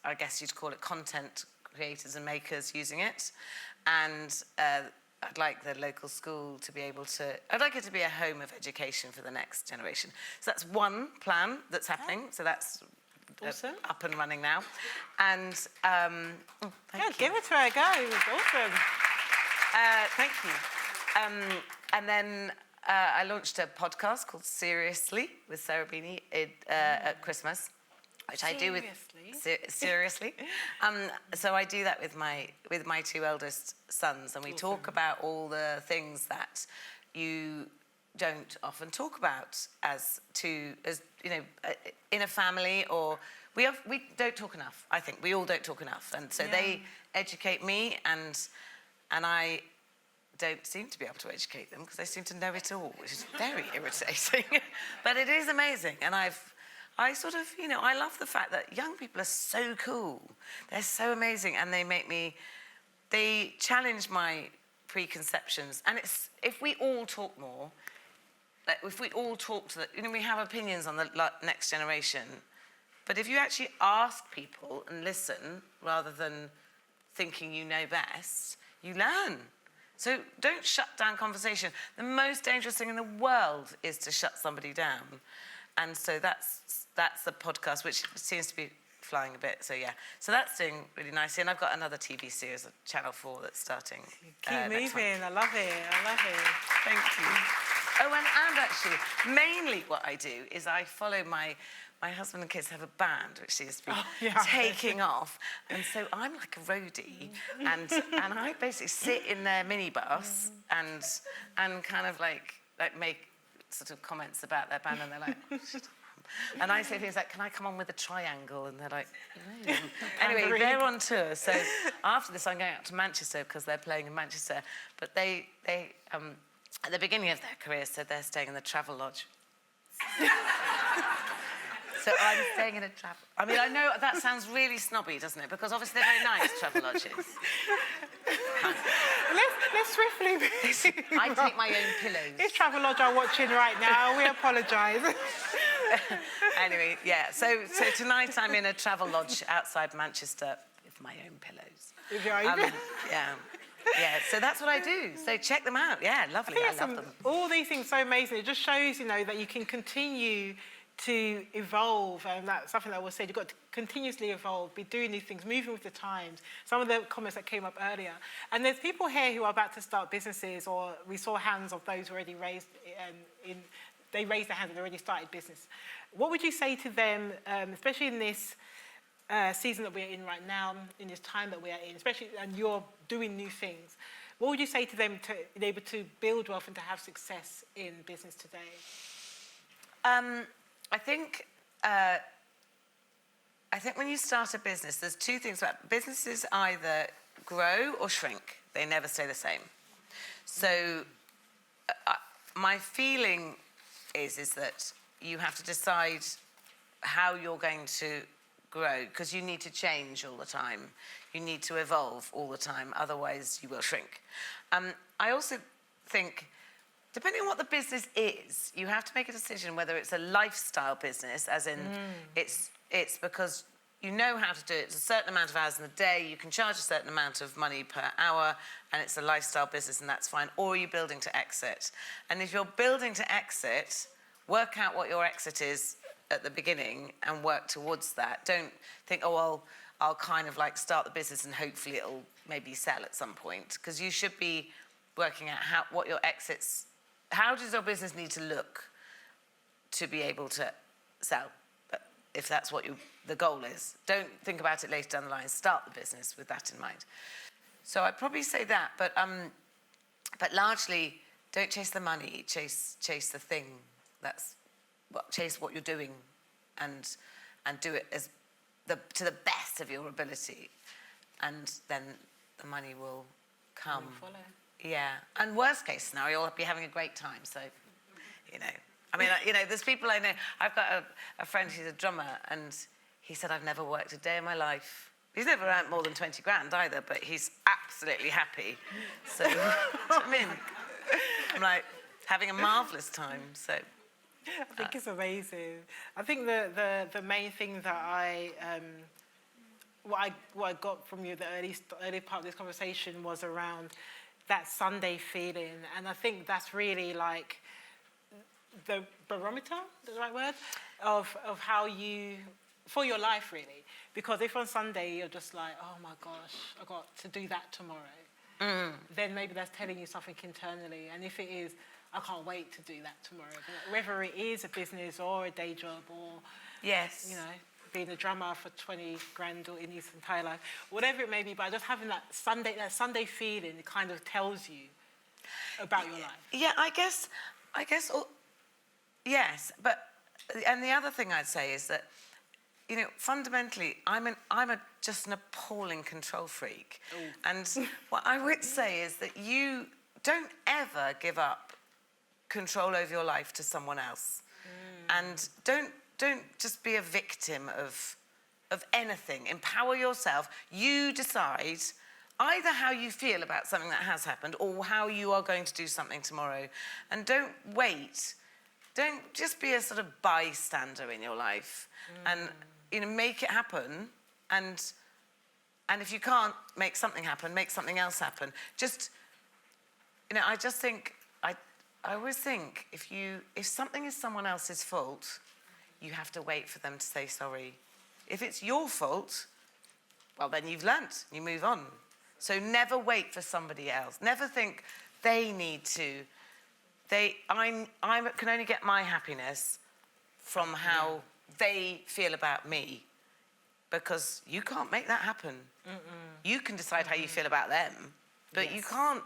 S7: I guess you'd call it content creators and makers using it. And I'd like the local school to be able to, I'd like it to be a home of education for the next generation. So that's one plan that's happening. So that's
S2: Awesome.
S7: Up and running now. And thank you.
S2: Give it to her a go. It was awesome.
S7: Thank you. And then I launched a podcast called Seriously with Sarah Beanie at Christmas, which I do with seriously. So I do that with my 2 eldest sons, and we talk about all the things that you don't often talk about as you know, in a family, or we don't talk enough. I think we all don't talk enough, and so they educate me, and I don't seem to be able to educate them because they seem to know it all, which is very irritating. But it is amazing, and I sort of, you know, I love the fact that young people are so cool. They're so amazing, and they challenge my preconceptions. And it's, if we all talk more, like if we all talk to you know, we have opinions on the next generation, but if you actually ask people and listen rather than thinking you know best, you learn. So don't shut down conversation. The most dangerous thing in the world is to shut somebody down. And so that's the podcast, which seems to be flying a bit. So yeah, so that's doing really nicely. And I've got another TV series at Channel 4 that's starting.
S2: Keep moving. I love it.
S7: Thank you. Oh, and actually, mainly what I do is I follow my husband and kids have a band which seems to be taking off, and so I'm like a roadie, and I basically sit in their minibus and kind of like make sort of comments about their band, and they're like, shut up. And I say things like, can I come on with a triangle? And they're like, no. Anyway, they're on tour. So after this, I'm going out to Manchester because they're playing in Manchester. But they at the beginning of their career said they're staying in the Travelodge. So I'm staying in a travel. I mean, I know that sounds really snobby, doesn't it? Because obviously they're very nice, Travelodges.
S2: Let's swiftly.
S7: I take my own pillows.
S2: This Travelodge are watching right now. We apologise.
S7: Anyway, yeah. So tonight I'm in a Travelodge outside Manchester with my own pillows. Yeah. So that's what I do. So check them out. Yeah, lovely. I love them.
S2: All these things so amazing. It just shows, you know, that you can continue to evolve, and that's something that was said. You've got to continuously evolve, be doing these things, moving with the times. Some of the comments that came up earlier. And there's people here who are about to start businesses, or we saw hands of those already raised they raised their hands and already started business. What would you say to them, especially in this season that we're in right now, in this time that we are in, especially, and you're doing new things. what would you say to them to be able to build wealth and to have success in business today?
S7: I think when you start a business, there's two things about businesses: either grow or shrink. They never stay the same. So my feeling is that you have to decide how you're going to grow, because you need to change all the time. You need to evolve all the time, otherwise you will shrink. I also think, depending on what the business is, you have to make a decision whether it's a lifestyle business, as in it's because you know how to do it. It's a certain amount of hours in the day, you can charge a certain amount of money per hour, and it's a lifestyle business, and that's fine. Or are you building to exit? And if you're building to exit, work out what your exit is at the beginning and work towards that. Don't think, oh, well, I'll kind of like start the business and hopefully it'll maybe sell at some point. Because you should be working out what your exits, how does your business need to look to be able to sell, if that's what the goal is. Don't think about it later down the line. Start the business with that in mind. So I'd probably say that, but largely, don't chase the money. Chase the thing. Chase what you're doing, and do it to the best of your ability, and then the money will come.
S2: Follow.
S7: Yeah, and worst case scenario, you'll be having a great time. So, I mean, there's people I know. I've got a friend who's a drummer, and he said, I've never worked a day in my life. He's never earned more than 20 grand either, but he's absolutely happy. So, I mean, I'm like having a marvellous time. So,
S2: I think it's amazing. I think the main thing that what I got from you, the early part of this conversation, was around that Sunday feeling, and I think that's really like the barometer, is the right word, of how you, for your life really. Because if on Sunday you're just like, oh my gosh, I've got to do that tomorrow, then maybe that's telling you something internally. And if it is, I can't wait to do that tomorrow. Whether it is a business or a day job or,
S7: yes,
S2: being a drummer for 20 grand or in his entire life, whatever it may be, but just having that Sunday feeling, it kind of tells you about your life.
S7: Yeah, I guess, yes, and the other thing I'd say is that, fundamentally, I'm just an appalling control freak. Ooh. And what I would say is that you don't ever give up control over your life to someone else. And don't just be a victim of anything. Empower yourself. You decide either how you feel about something that has happened or how you are going to do something tomorrow. And don't wait. Don't just be a sort of bystander in your life. And make it happen. And if you can't make something happen, make something else happen. Just, I just think, I always think if something is someone else's fault, you have to wait for them to say sorry. If it's your fault, well, then you've learnt, you move on. So never wait for somebody else. Never think they need to. I can only get my happiness from how they feel about me, because you can't make that happen. You can decide how you feel about them, but you can't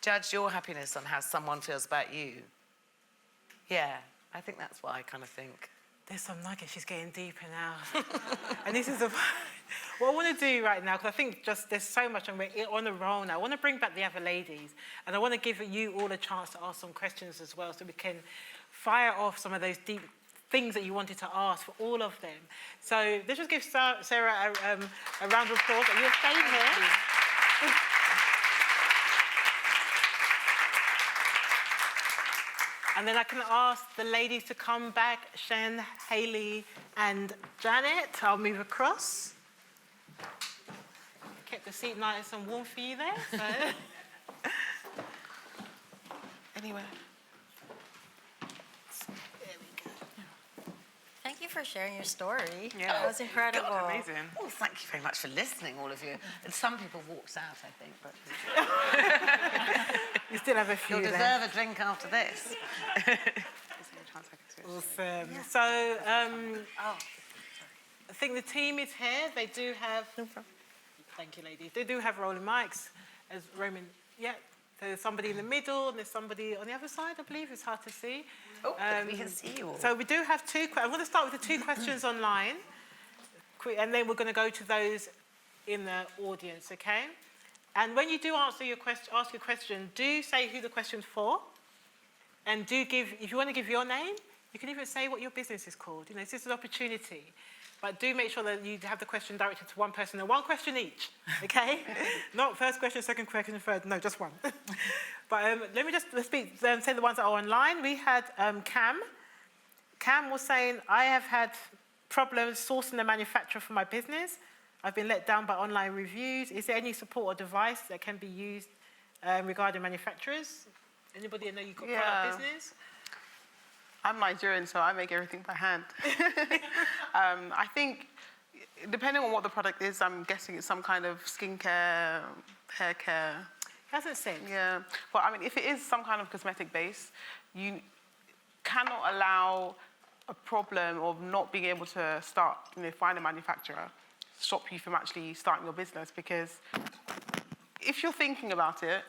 S7: judge your happiness on how someone feels about you. Yeah, I think that's what I kind of think.
S2: There's some nuggets. She's getting deeper now. And this is what I want to do right now, because I think there's so much, and we're on a roll now. I want to bring back the other ladies, and I want to give you all a chance to ask some questions as well, so we can fire off some of those deep things that you wanted to ask for all of them. So let's just give Sarah a round of applause. You're staying here. And then I can ask the ladies to come back, Shen, Hayley, and Janet. I'll move across. Kept the seat nice and warm for you there. So. Anyway. There we go.
S4: Thank you for sharing your story.
S7: Yeah.
S4: That was incredible.
S7: God, amazing. Oh, thank you very much for listening, all of you. And some people walked out, I think, but...
S2: You still have a few
S7: You'll deserve a drink after this.
S2: Awesome. Yeah. So, I think the team is here. They do have... No problem. Thank you, ladies. They do have rolling mics, as Roman Yeah. So there's somebody in the middle, and there's somebody on the other side, I believe. It's hard to see.
S7: Oh, we can see you all.
S2: So we do have two. I'm going to start with the two questions online, and then we're going to go to those in the audience, okay? And when you do ask your question, do say who the question's for, and do give, if you want to give your name, you can even say what your business is called. You know, this is an opportunity. But do make sure that you have the question directed to one person and one question each, okay? Not first question, second question, third. No, just one. But let's say the ones that are online. We had Cam. Cam was saying, I have had problems sourcing a manufacturer for my business. I've been let down by online reviews. Is there any support or device that can be used regarding manufacturers? Anybody know you've got product business?
S3: I'm Nigerian, so I make everything by hand. I think, depending on what the product is, I'm guessing it's some kind of skincare, hair care.
S2: Hasn't said.
S3: Yeah. But I mean, if it is some kind of cosmetic base, you cannot allow a problem of not being able to start, find a manufacturer, stop you from actually starting your business. Because if you're thinking about it,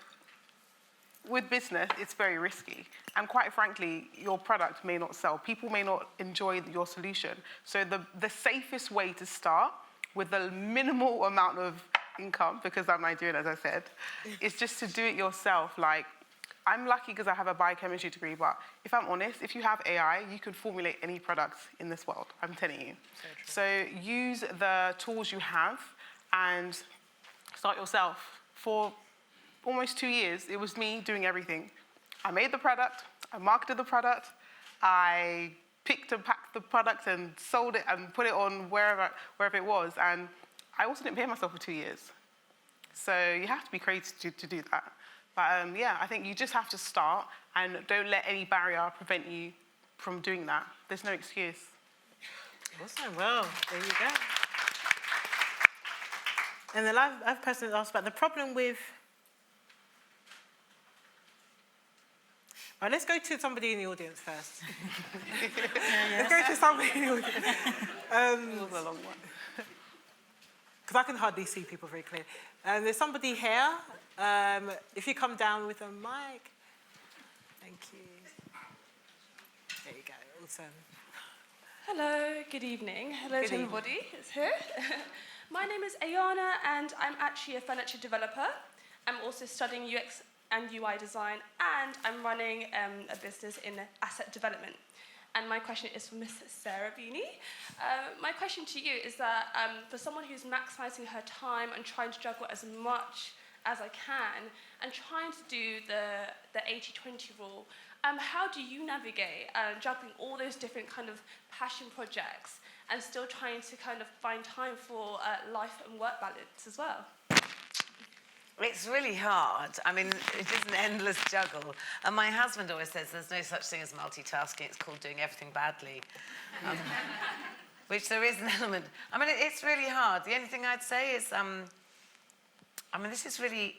S3: with business, it's very risky. And quite frankly, your product may not sell. People may not enjoy your solution. So the safest way to start with a minimal amount of income, because I'm Nigerian, as I said, is just to do it yourself. Like, I'm lucky because I have a biochemistry degree, but if I'm honest, if you have AI, you could formulate any product in this world, I'm telling you. So use the tools you have and start yourself. For almost 2 years, it was me doing everything. I made the product, I marketed the product, I picked and packed the product and sold it and put it on wherever it was. And I also didn't pay myself for 2 years. So you have to be creative to do that. But yeah, I think you just have to start and don't let any barrier prevent you from doing that. There's no excuse.
S2: Awesome. Well, there you go. And the last person asked about the problem with... All right, let's go to somebody in the audience first. Let's go to somebody in the audience.
S3: That was a long one.
S2: Because I can hardly see people very clearly. There's somebody here. If you come down with a mic. Thank you. There you go. Awesome.
S8: Hello, good evening. Hello
S2: Good
S8: to everybody who's here. My name is Ayana, and I'm actually a furniture developer. I'm also studying UX and UI design, and I'm running a business in asset development. And my question is for Miss Sarah Beanie. My question to you is that for someone who's maximizing her time and trying to juggle as much as I can, and trying to do the 80-20 rule, how do you navigate juggling all those different kind of passion projects and still trying to kind of find time for life and work balance as well?
S7: It's really hard. I mean, it is an endless juggle. And my husband always says there's no such thing as multitasking. It's called doing everything badly. Which there is an element. I mean, it's really hard. The only thing I'd say is, I mean, this is really...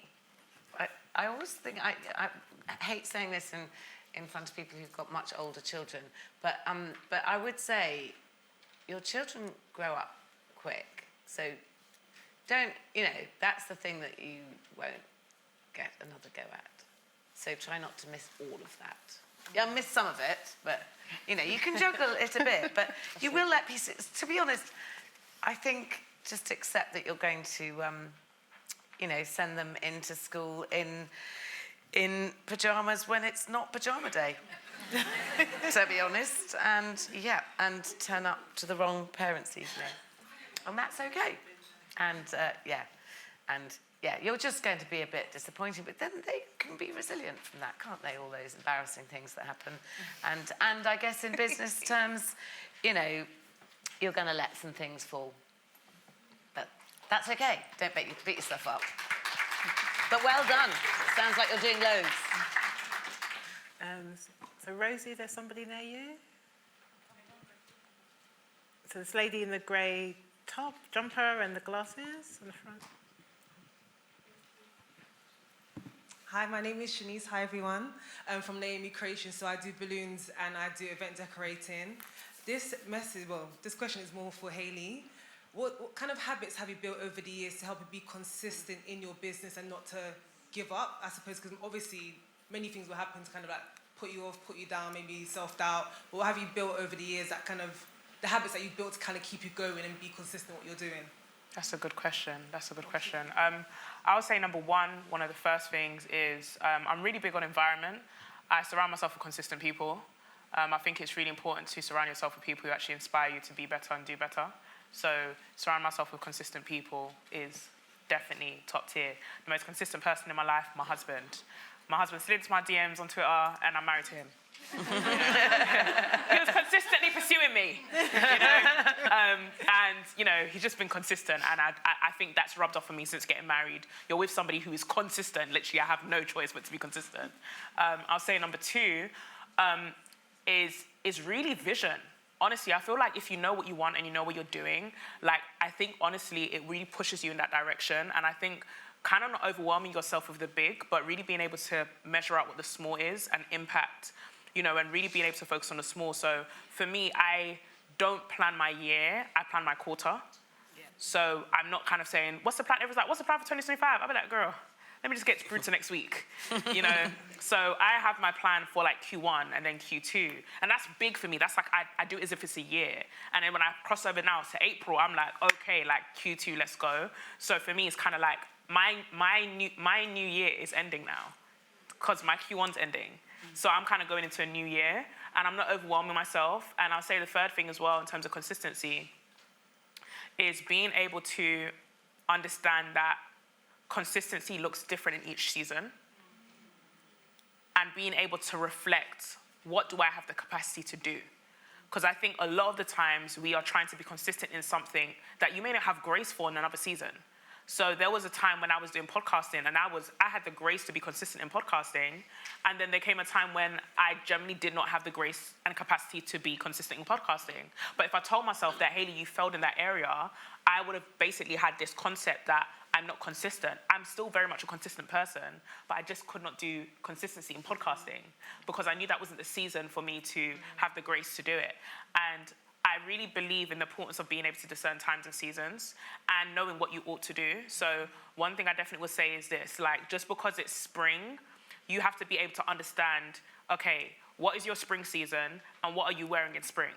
S7: I always think... I hate saying this in front of people who've got much older children. But I would say your children grow up quick. So... don't, that's the thing that you won't get another go at. So try not to miss all of that. Yeah, I'll miss some of it, but, you can juggle it a bit, but you will let pieces. To be honest, I think just accept that you're going to, send them into school in pyjamas when it's not pyjama day, to be honest. And turn up to the wrong parents' evening. And that's okay. And you're just going to be a bit disappointed, but then they can be resilient from that, can't they? All those embarrassing things that happen. And I guess in business terms, you're going to let some things fall. But that's okay. Don't beat yourself up. But well done. It sounds like you're doing loads.
S2: So Rosie, there's somebody near you? So this lady in the grey top, jumper and the glasses in the front.
S9: Hi, my name is Shanice. Hi, everyone. I'm from Naomi Creation, so I do balloons and I do event decorating. This question is more for Hayley. What kind of habits have you built over the years to help you be consistent in your business and not to give up, I suppose, because obviously many things will happen to kind of like put you off, put you down, maybe self-doubt. But what have you built over the years, that kind of, the habits that you've built to kind of keep you going and be consistent with what you're doing?
S5: That's a good question. I would say number one of the first things is I'm really big on environment. I surround myself with consistent people. I think it's really important to surround yourself with people who actually inspire you to be better and do better. So surround myself with consistent people is definitely top tier. The most consistent person in my life, my husband. My husband slid into my DMs on Twitter and I'm married to him. He was consistently pursuing me, and he's just been consistent, and I think that's rubbed off on me since getting married. You're with somebody who is consistent. Literally, I have no choice but to be consistent. I'll say number two is really vision. Honestly, I feel like if you know what you want and you know what you're doing, I think honestly it really pushes you in that direction. And I think kind of not overwhelming yourself with the big, but really being able to measure out what the small is and impact, and really being able to focus on the small. So for me, I don't plan my year, I plan my quarter. Yeah. So I'm not kind of saying, what's the plan? Everyone's like, what's the plan for 2025? I'll be like, girl, let me just get through to next week, So I have my plan for Q1 and then Q2. And that's big for me. That's I do it as if it's a year. And then when I cross over now to April, I'm like, okay, Q2, let's go. So for me, it's kind of like my new year is ending now because my Q1's ending. So I'm kind of going into a new year and I'm not overwhelming myself. And I'll say the third thing as well in terms of consistency is being able to understand that consistency looks different in each season and being able to reflect, what do I have the capacity to do? Because I think a lot of the times we are trying to be consistent in something that you may not have grace for in another season. So there was a time when I was doing podcasting and I had the grace to be consistent in podcasting. And then there came a time when I generally did not have the grace and capacity to be consistent in podcasting. But if I told myself that, Hayley, you failed in that area, I would have basically had this concept that I'm not consistent. I'm still very much a consistent person, but I just could not do consistency in podcasting because I knew that wasn't the season for me to have the grace to do it. And I really believe in the importance of being able to discern times and seasons and knowing what you ought to do. So one thing I definitely would say is this, just because it's spring, you have to be able to understand, okay, what is your spring season and what are you wearing in spring?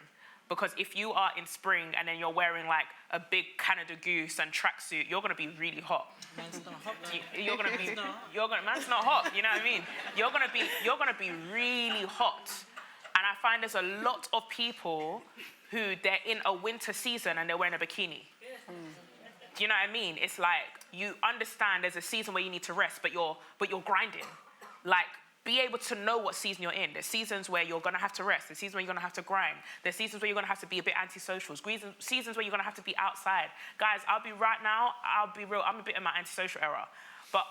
S5: Because if you are in spring and then you're wearing a big Canada Goose and tracksuit, you're gonna be really hot.
S2: Man's not hot.
S5: Man's not hot, you know what I mean? You're gonna be really hot. And I find there's a lot of people who they're in a winter season and they're wearing a bikini. Do you know what I mean? It's you understand there's a season where you need to rest, but you're grinding. Be able to know what season you're in. There's seasons where you're gonna have to rest. There's seasons where you're gonna have to grind. There's seasons where you're gonna have to be a bit antisocial. Seasons where you're gonna have to be outside. Guys, I'll be real, I'm a bit in my antisocial era. But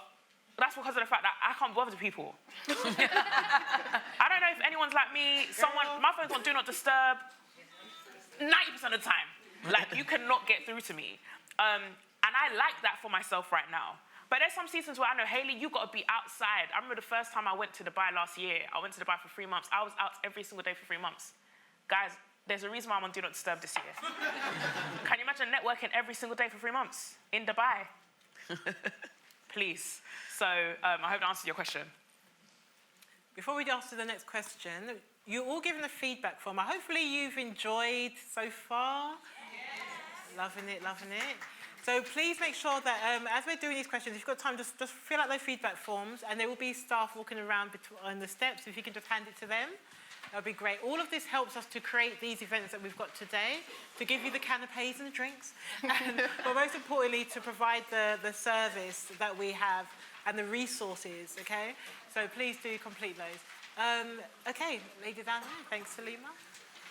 S5: that's because of the fact that I can't bother with people. I don't know if anyone's like me. My phone's on Do Not Disturb 90% of the time. You cannot get through to me. And I like that for myself right now. But there's some seasons where I know, Hayley, you got to be outside. I remember the first time I went to Dubai last year. I went to Dubai for 3 months. I was out every single day for 3 months. Guys, there's a reason why I'm on Do Not Disturb this year. Can you imagine networking every single day for 3 months in Dubai? Please. So I hope that answers your question.
S2: Before we answer the next question, you're all giving the feedback form. Hopefully you've enjoyed so far. Yes. Loving it. So please make sure that as we're doing these questions, if you've got time, just fill out those feedback forms, and there will be staff walking around on the steps. If you can just hand it to them, that would be great. All of this helps us to create these events that we've got today, to give you the canapes and the drinks, but most importantly, to provide the service that we have and the resources, okay? So please do complete those. Okay, lady down here. Thanks, Salima.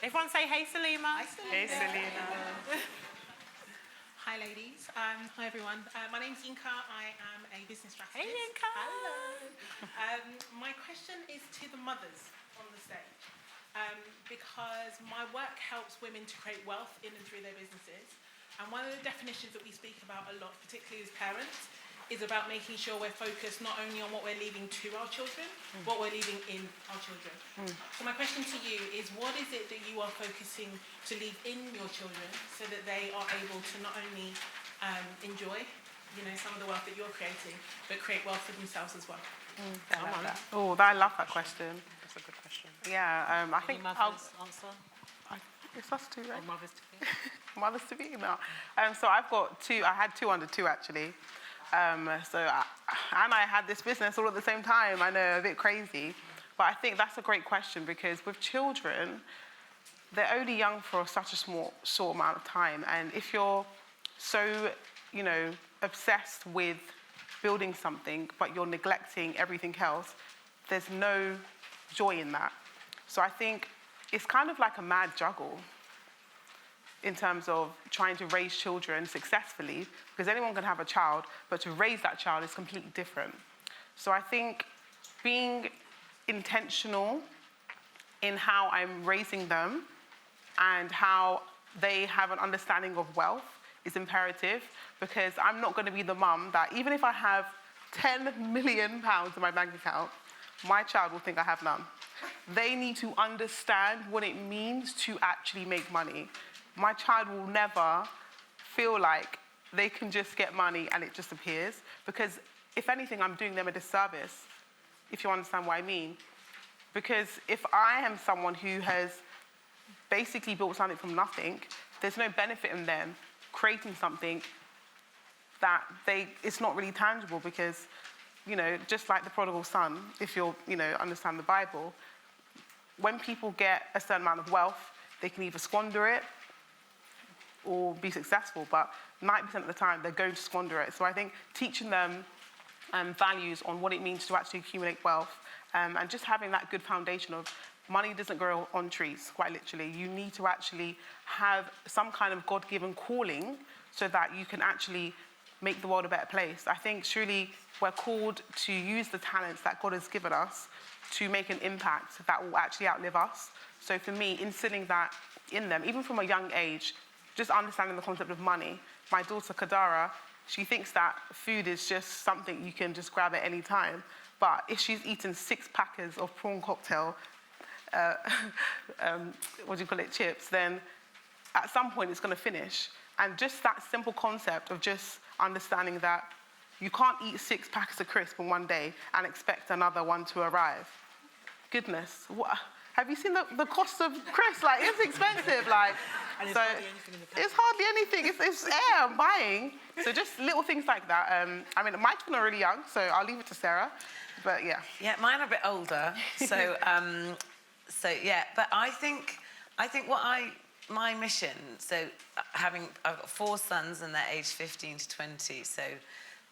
S2: Everyone say, hey, Salima.
S10: Hi, Salima.
S5: Hey, Salima.
S10: Hi, ladies. Hi, everyone. My name's Yinka. I am a business strategist.
S2: Hey, Yinka.
S10: Hello. My question is to the mothers on the stage, because my work helps women to create wealth in and through their businesses. And one of the definitions that we speak about a lot, particularly as parents, is about making sure we're focused not only on what we're leaving to our children, but what we're leaving in our children. So my question to you is, what is it that you are focusing to leave in your children so that they are able to not only enjoy, some of the wealth that you're creating, but create wealth for themselves as well?
S3: Oh, I love that question.
S5: That's a good question.
S3: Yeah, I think
S11: mothers answer?
S3: it's us two, right?
S11: Or mothers to be?
S3: Mothers to be? No. So I've got two. I had two under two, actually. And I had this business all at the same time. I know, a bit crazy. But I think that's a great question, because with children, they're only young for such a short amount of time. And if you're so, obsessed with building something, but you're neglecting everything else, there's no joy in that. So I think it's kind of like a mad juggle in terms of trying to raise children successfully, because anyone can have a child, but to raise that child is completely different. So I think being intentional in how I'm raising them and how they have an understanding of wealth is imperative, because I'm not going to be the mum that, even if I have £10 million in my bank account, my child will think I have none. They need to understand what it means to actually make money. My child will never feel like they can just get money and it just appears, because if anything, I'm doing them a disservice, if you understand what I mean. Because if I am someone who has basically built something from nothing, there's no benefit in them creating something that it's not really tangible, because, just like the prodigal son, if you'll, understand the Bible, when people get a certain amount of wealth, they can either squander it or be successful, but 90% of the time they're going to squander it. So I think teaching them values on what it means to actually accumulate wealth, and just having that good foundation of money doesn't grow on trees, quite literally. You need to actually have some kind of God-given calling so that you can actually make the world a better place. I think surely we're called to use the talents that God has given us to make an impact that will actually outlive us. So for me, instilling that in them, even from a young age, just understanding the concept of money. My daughter, Kadara, she thinks that food is just something you can just grab at any time. But if she's eaten 6 packets of prawn cocktail, chips, then at some point it's going to finish. And just that simple concept of just understanding that you can't eat 6 packets of crisps in one day and expect another one to arrive. Goodness, what? Have you seen the cost of crisps? It's expensive.
S11: And
S3: so it's hardly anything. It's air I'm buying. So just little things like that. My children are really young, so I'll leave it to Sarah. But yeah.
S7: Yeah, mine are a bit older. So, but I think my mission. So I've got 4 sons and they're aged 15 to 20. So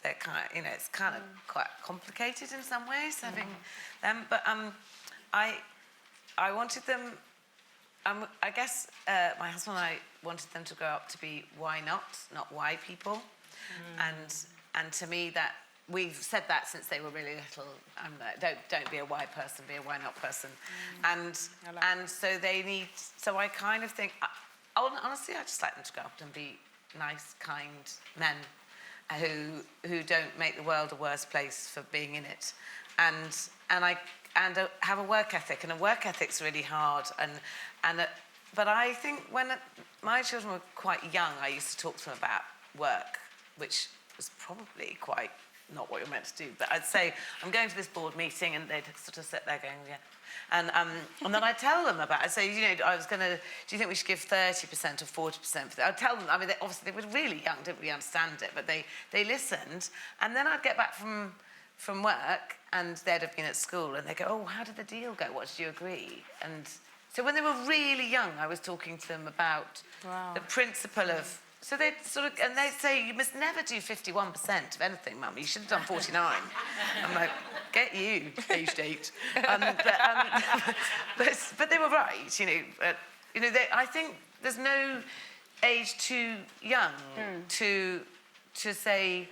S7: they're it's kind of quite complicated in some ways having them. But I wanted them. I guess my husband and I wanted them to grow up to be why not why people, and to me that we've said that since they were really little. Don't be a why person, be a why not person, and so they need. So I kind of think, honestly, I just like them to grow up and be nice, kind men who don't make the world a worse place for being in it, and have a work ethic, and a work ethic's really hard. But I think when my children were quite young, I used to talk to them about work, which was probably quite not what you're meant to do. But I'd say, I'm going to this board meeting, and they'd sort of sit there going, yeah. And then I'd tell them about it. So, I was going to, do you think we should give 30% or 40%? I'd tell them, obviously they were really young, didn't really understand it, but they listened. And then I'd get back from work, and they'd have been at school, and they'd go, oh, how did the deal go? What did you agree? And so when they were really young, I was talking to them about the principle of, so they'd and they'd say, you must never do 51% of anything, Mum. You should have done 49. I'm like, get you, aged 8. But they were right, I think there's no age too young to say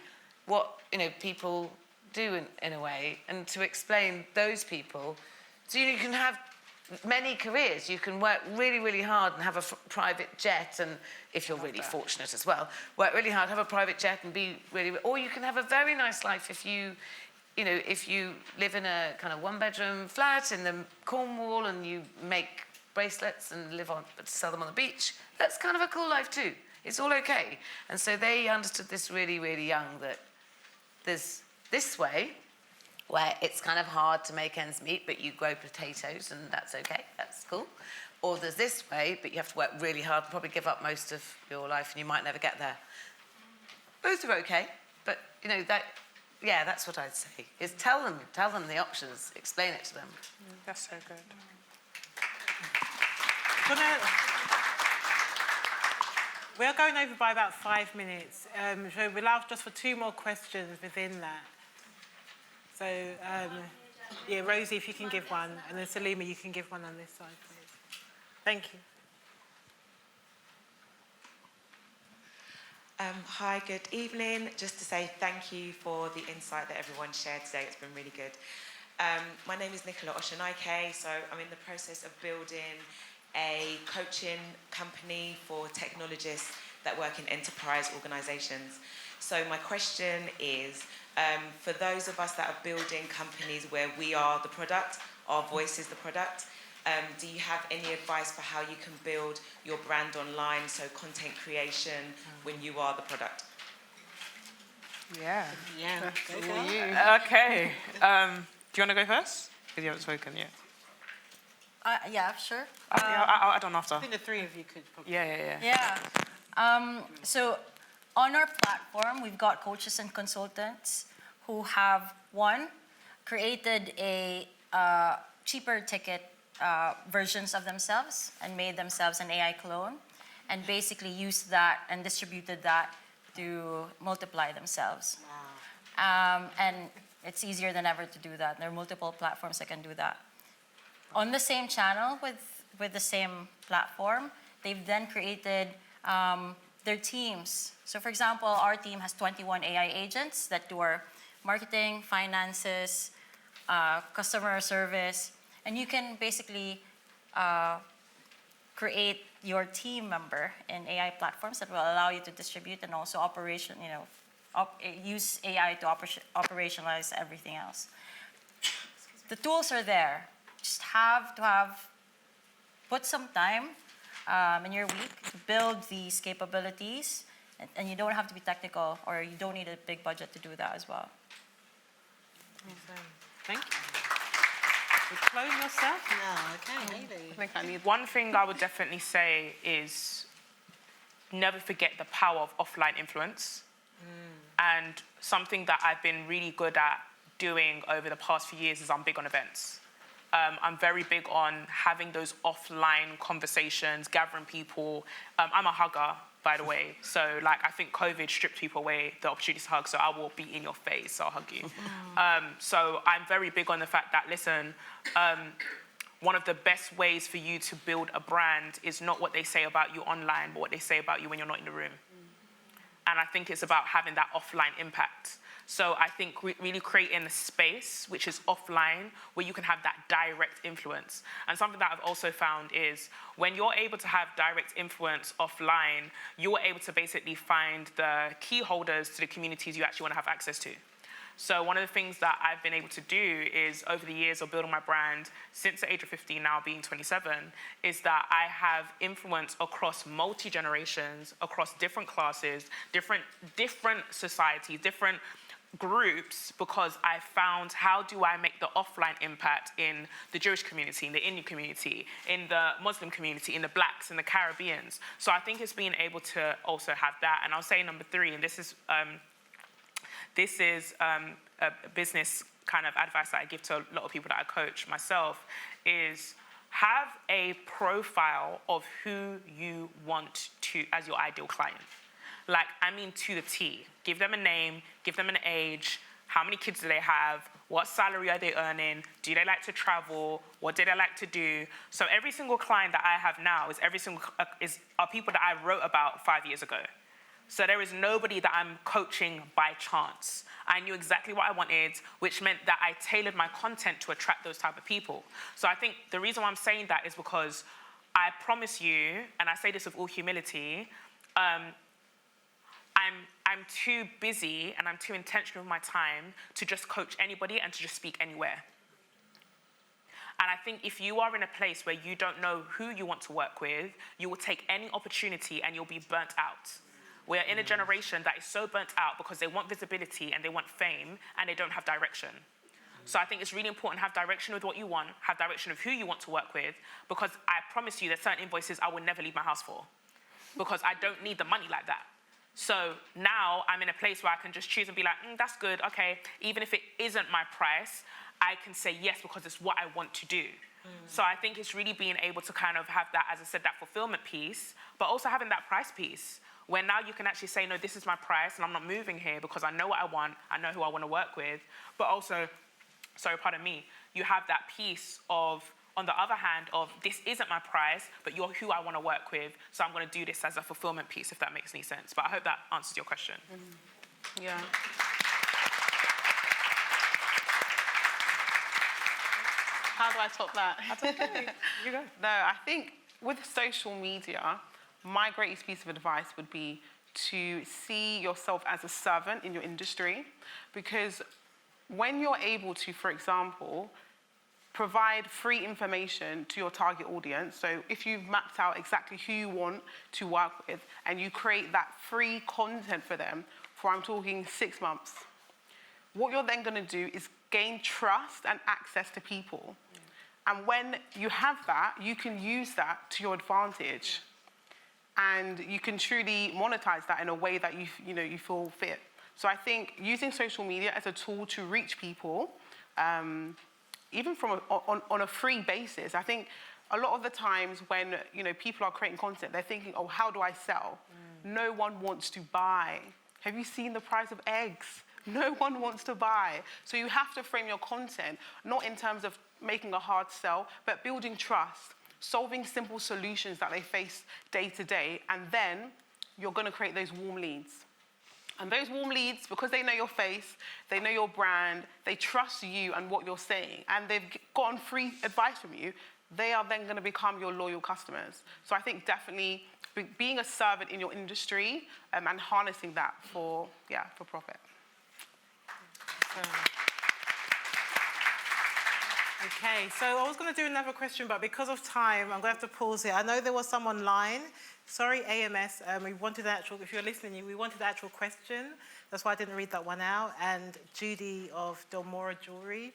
S7: what, people do in a way, and to explain those people. So you can have many careers. You can work really, really hard and have a private jet, and if you're really fortunate as well, work really hard, have a private jet and be really, or you can have a very nice life if you live in a kind of 1-bedroom flat in the Cornwall and you make bracelets and sell them on the beach. That's kind of a cool life too. It's all okay. And so they understood this really, really young, that there's this way where it's kind of hard to make ends meet, but you grow potatoes and that's okay, that's cool. Or there's this way, but you have to work really hard and probably give up most of your life and you might never get there. Both are okay, but you know, that's what I'd say, is tell them the options, explain it to them.
S5: That's so good.
S2: We're going over by about 5 minutes, so we'll allow just for 2 more questions within that. So, yeah, Rosie, if you can give one, and then Salima, you can give one on this side, please. Thank you.
S11: Hi, good evening. Just to say thank you for the insight that everyone shared today. It's been really good. My name is Nicola Oshonaike, so I'm in the process of building a coaching company for technologists that work in enterprise organizations. So my question is, for those of us that are building companies where we are the product, our voice is the product, do you have any advice for how you can build your brand online, so content creation, when you are the product?
S5: Yeah.
S2: Yeah.
S5: Okay. Do you want to go first? Because you haven't spoken yet.
S4: Yeah, sure.
S5: I'll add on after.
S2: I think the 3 of you could probably.
S5: Yeah.
S4: So on our platform, we've got coaches and consultants who have, one, created a cheaper ticket versions of themselves and made themselves an AI clone and basically used that and distributed that to multiply themselves. Wow. And it's easier than ever to do that. There are multiple platforms that can do that. On the same channel with the same platform, they've then created their teams. So for example, our team has 21 AI agents that do our marketing, finances, customer service, and you can basically create your team member in AI platforms that will allow you to distribute and also use AI to operationalize everything else. The tools are there. Just have to put some time in your week to build these capabilities, and you don't have to be technical, or you don't need a big budget to do that as well.
S2: Thank you. You clone yourself?
S7: No, okay.
S5: I think one thing I would definitely say is never forget the power of offline influence. And something that I've been really good at doing over the past few years is I'm big on events. I'm very big on having those offline conversations, gathering people. I'm a hugger, by the way. So, I think COVID stripped people away the opportunity to hug, so I will be in your face, so I'll hug you. So I'm very big on the fact that, listen, one of the best ways for you to build a brand is not what they say about you online, but what they say about you when you're not in the room. And I think it's about having that offline impact. So I think really creating a space which is offline where you can have that direct influence. And something that I've also found is when you're able to have direct influence offline, you're able to basically find the key holders to the communities you actually want to have access to. So one of the things that I've been able to do is over the years of building my brand, since the age of 15, now being 27, is that I have influence across multi-generations, across different classes, different societies, different groups, because I found how do I make the offline impact in the Jewish community, in the Indian community, in the Muslim community, in the Blacks, in the Caribbeans. So I think it's being able to also have that. And I'll say number 3, and this is a business kind of advice that I give to a lot of people that I coach myself, is have a profile of who you want to as your ideal client. To the T. Give them a name, give them an age, how many kids do they have, what salary are they earning, do they like to travel, what do they like to do. So every single client that I have now are people that I wrote about 5 years ago. So there is nobody that I'm coaching by chance. I knew exactly what I wanted, which meant that I tailored my content to attract those type of people. So I think the reason why I'm saying that is because I promise you, and I say this with all humility, I'm too busy and I'm too intentional with my time to just coach anybody and to just speak anywhere. And I think if you are in a place where you don't know who you want to work with, you will take any opportunity and you'll be burnt out. We're in a generation that is so burnt out because they want visibility and they want fame and they don't have direction. So I think it's really important to have direction with what you want, have direction of who you want to work with, because I promise you there's certain invoices I will never leave my house for because I don't need the money like that. So now I'm in a place where I can just choose and be like, that's good, okay. Even if it isn't my price, I can say yes because it's what I want to do. So I think it's really being able to kind of have that, as I said, that fulfillment piece, but also having that price piece, where now you can actually say, no, this is my price and I'm not moving here because I know what I want, I know who I want to work with, but also, sorry, pardon me, you have that piece of, on the other hand, of this isn't my price, but you're who I want to work with, so I'm going to do this as a fulfillment piece, if that makes any sense. But I hope that answers your question.
S3: Yeah. How do I top that?
S5: That's okay. You go.
S3: No, I think with social media, my greatest piece of advice would be to see yourself as a servant in your industry, because when you're able to, for example, provide free information to your target audience, so if you've mapped out exactly who you want to work with and you create that free content for them for, I'm talking 6 months, what you're then going to do is gain trust and access to people. And when you have that, you can use that to your advantage. And you can truly monetize that in a way that you feel fit. So I think using social media as a tool to reach people, even from on a free basis, I think a lot of the times when people are creating content, they're thinking, oh, how do I sell? No one wants to buy. Have you seen the price of eggs? No one wants to buy. So you have to frame your content, not in terms of making a hard sell, but building trust, solving simple solutions that they face day to day, and then you're going to create those warm leads. And those warm leads, because they know your face, they know your brand, they trust you and what you're saying, and they've gotten free advice from you, they are then going to become your loyal customers. So I think definitely being a servant in your industry and harnessing that for profit.
S2: Okay, so I was going to do another question, but because of time, I'm going to have to pause here. I know there was some online. Sorry, AMS. We wanted the actual, if you're listening, we wanted the actual question. That's why I didn't read that one out. And Judy of Delmora Jewelry.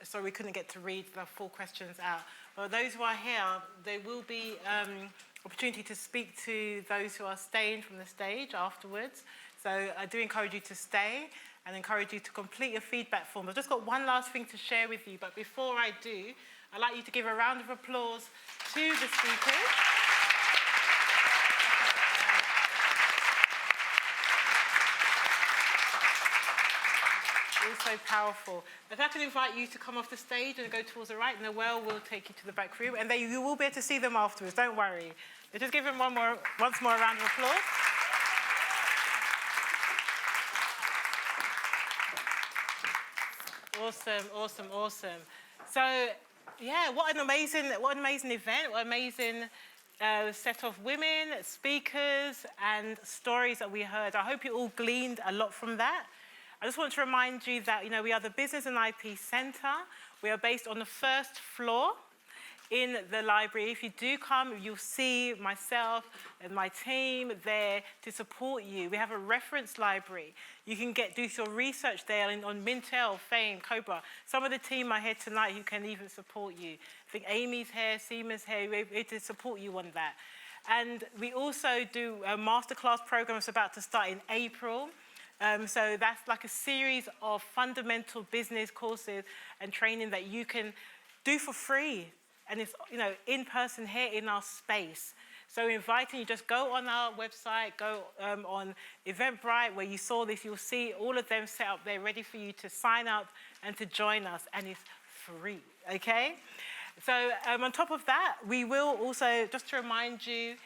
S2: Sorry, we couldn't get to read the full questions out. But those who are here, there will be opportunity to speak to those who are staying from the stage afterwards. So I do encourage you to stay and encourage you to complete your feedback form. I've just got one last thing to share with you, but before I do, I'd like you to give a round of applause to the speakers. Also powerful. If I can invite you to come off the stage and go towards the right, Noelle will take you to the back room, and then you will be able to see them afterwards, don't worry. But just give them once more a round of applause. Awesome. So, yeah, what an amazing event, what an amazing set of women, speakers, and stories that we heard. I hope you all gleaned a lot from that. I just want to remind you that, we are the Business and IP Centre. We are based on the first floor in the library. If you do come, you'll see myself and my team there to support you. We have a reference library. You can do your research there on Mintel, Fame, Cobra. Some of the team are here tonight who can even support you. I think Amy's here, Seema's here. We're here to support you on that. And we also do a masterclass program that's about to start in April. So that's like a series of fundamental business courses and training that you can do for free. And it's, in person here in our space. So inviting you, just go on our website, go on Eventbrite where you saw this, you'll see all of them set up there ready for you to sign up and to join us, and it's free, okay? So on top of that, we will also, just to remind you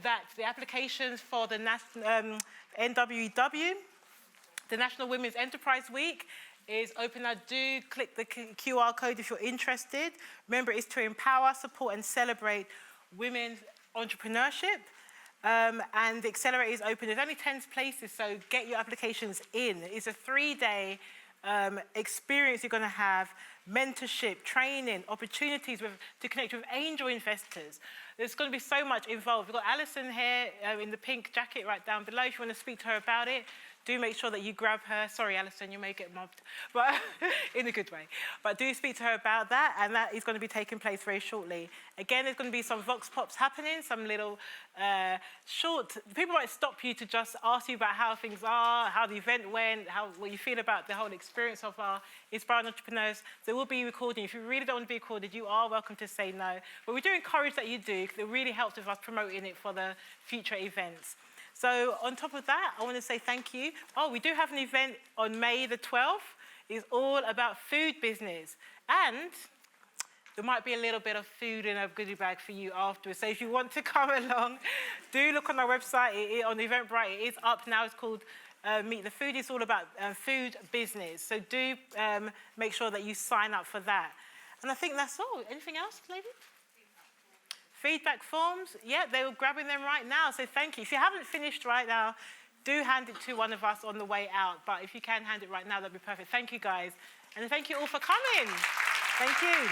S2: that the applications for the NWEW, the National Women's Enterprise Week, is open now. Do click the QR code if you're interested. Remember, it's to empower, support, and celebrate women's entrepreneurship. And the accelerator is open. There's only 10 places, so get your applications in. It's a 3-day experience you're going to have, mentorship, training, opportunities to connect with angel investors. There's going to be so much involved. We've got Alison here in the pink jacket right down below. If you want to speak to her about it, do make sure that you grab her. Sorry, Alison, you may get mobbed, but in a good way. But do speak to her about that, and that is going to be taking place very shortly. Again, there's going to be some Vox Pops happening, some little short... People might stop you to just ask you about how things are, how the event went, what you feel about the whole experience of our Inspiring Entrepreneurs. So we'll be recording. If you really don't want to be recorded, you are welcome to say no. But we do encourage that you do, because it really helps with us promoting it for the future events. So on top of that, I want to say thank you. Oh, we do have an event on May the 12th. It's all about food business. And there might be a little bit of food in a goodie bag for you afterwards. So if you want to come along, do look on our website, on the Eventbrite. It is up now. It's called Meet the Food. It's all about food business. So do make sure that you sign up for that. And I think that's all. Anything else, lady? Feedback forms, yeah, they were grabbing them right now, so thank you. If you haven't finished right now, do hand it to one of us on the way out, but if you can hand it right now, that'd be perfect. Thank you, guys, and thank you all for coming. Thank you.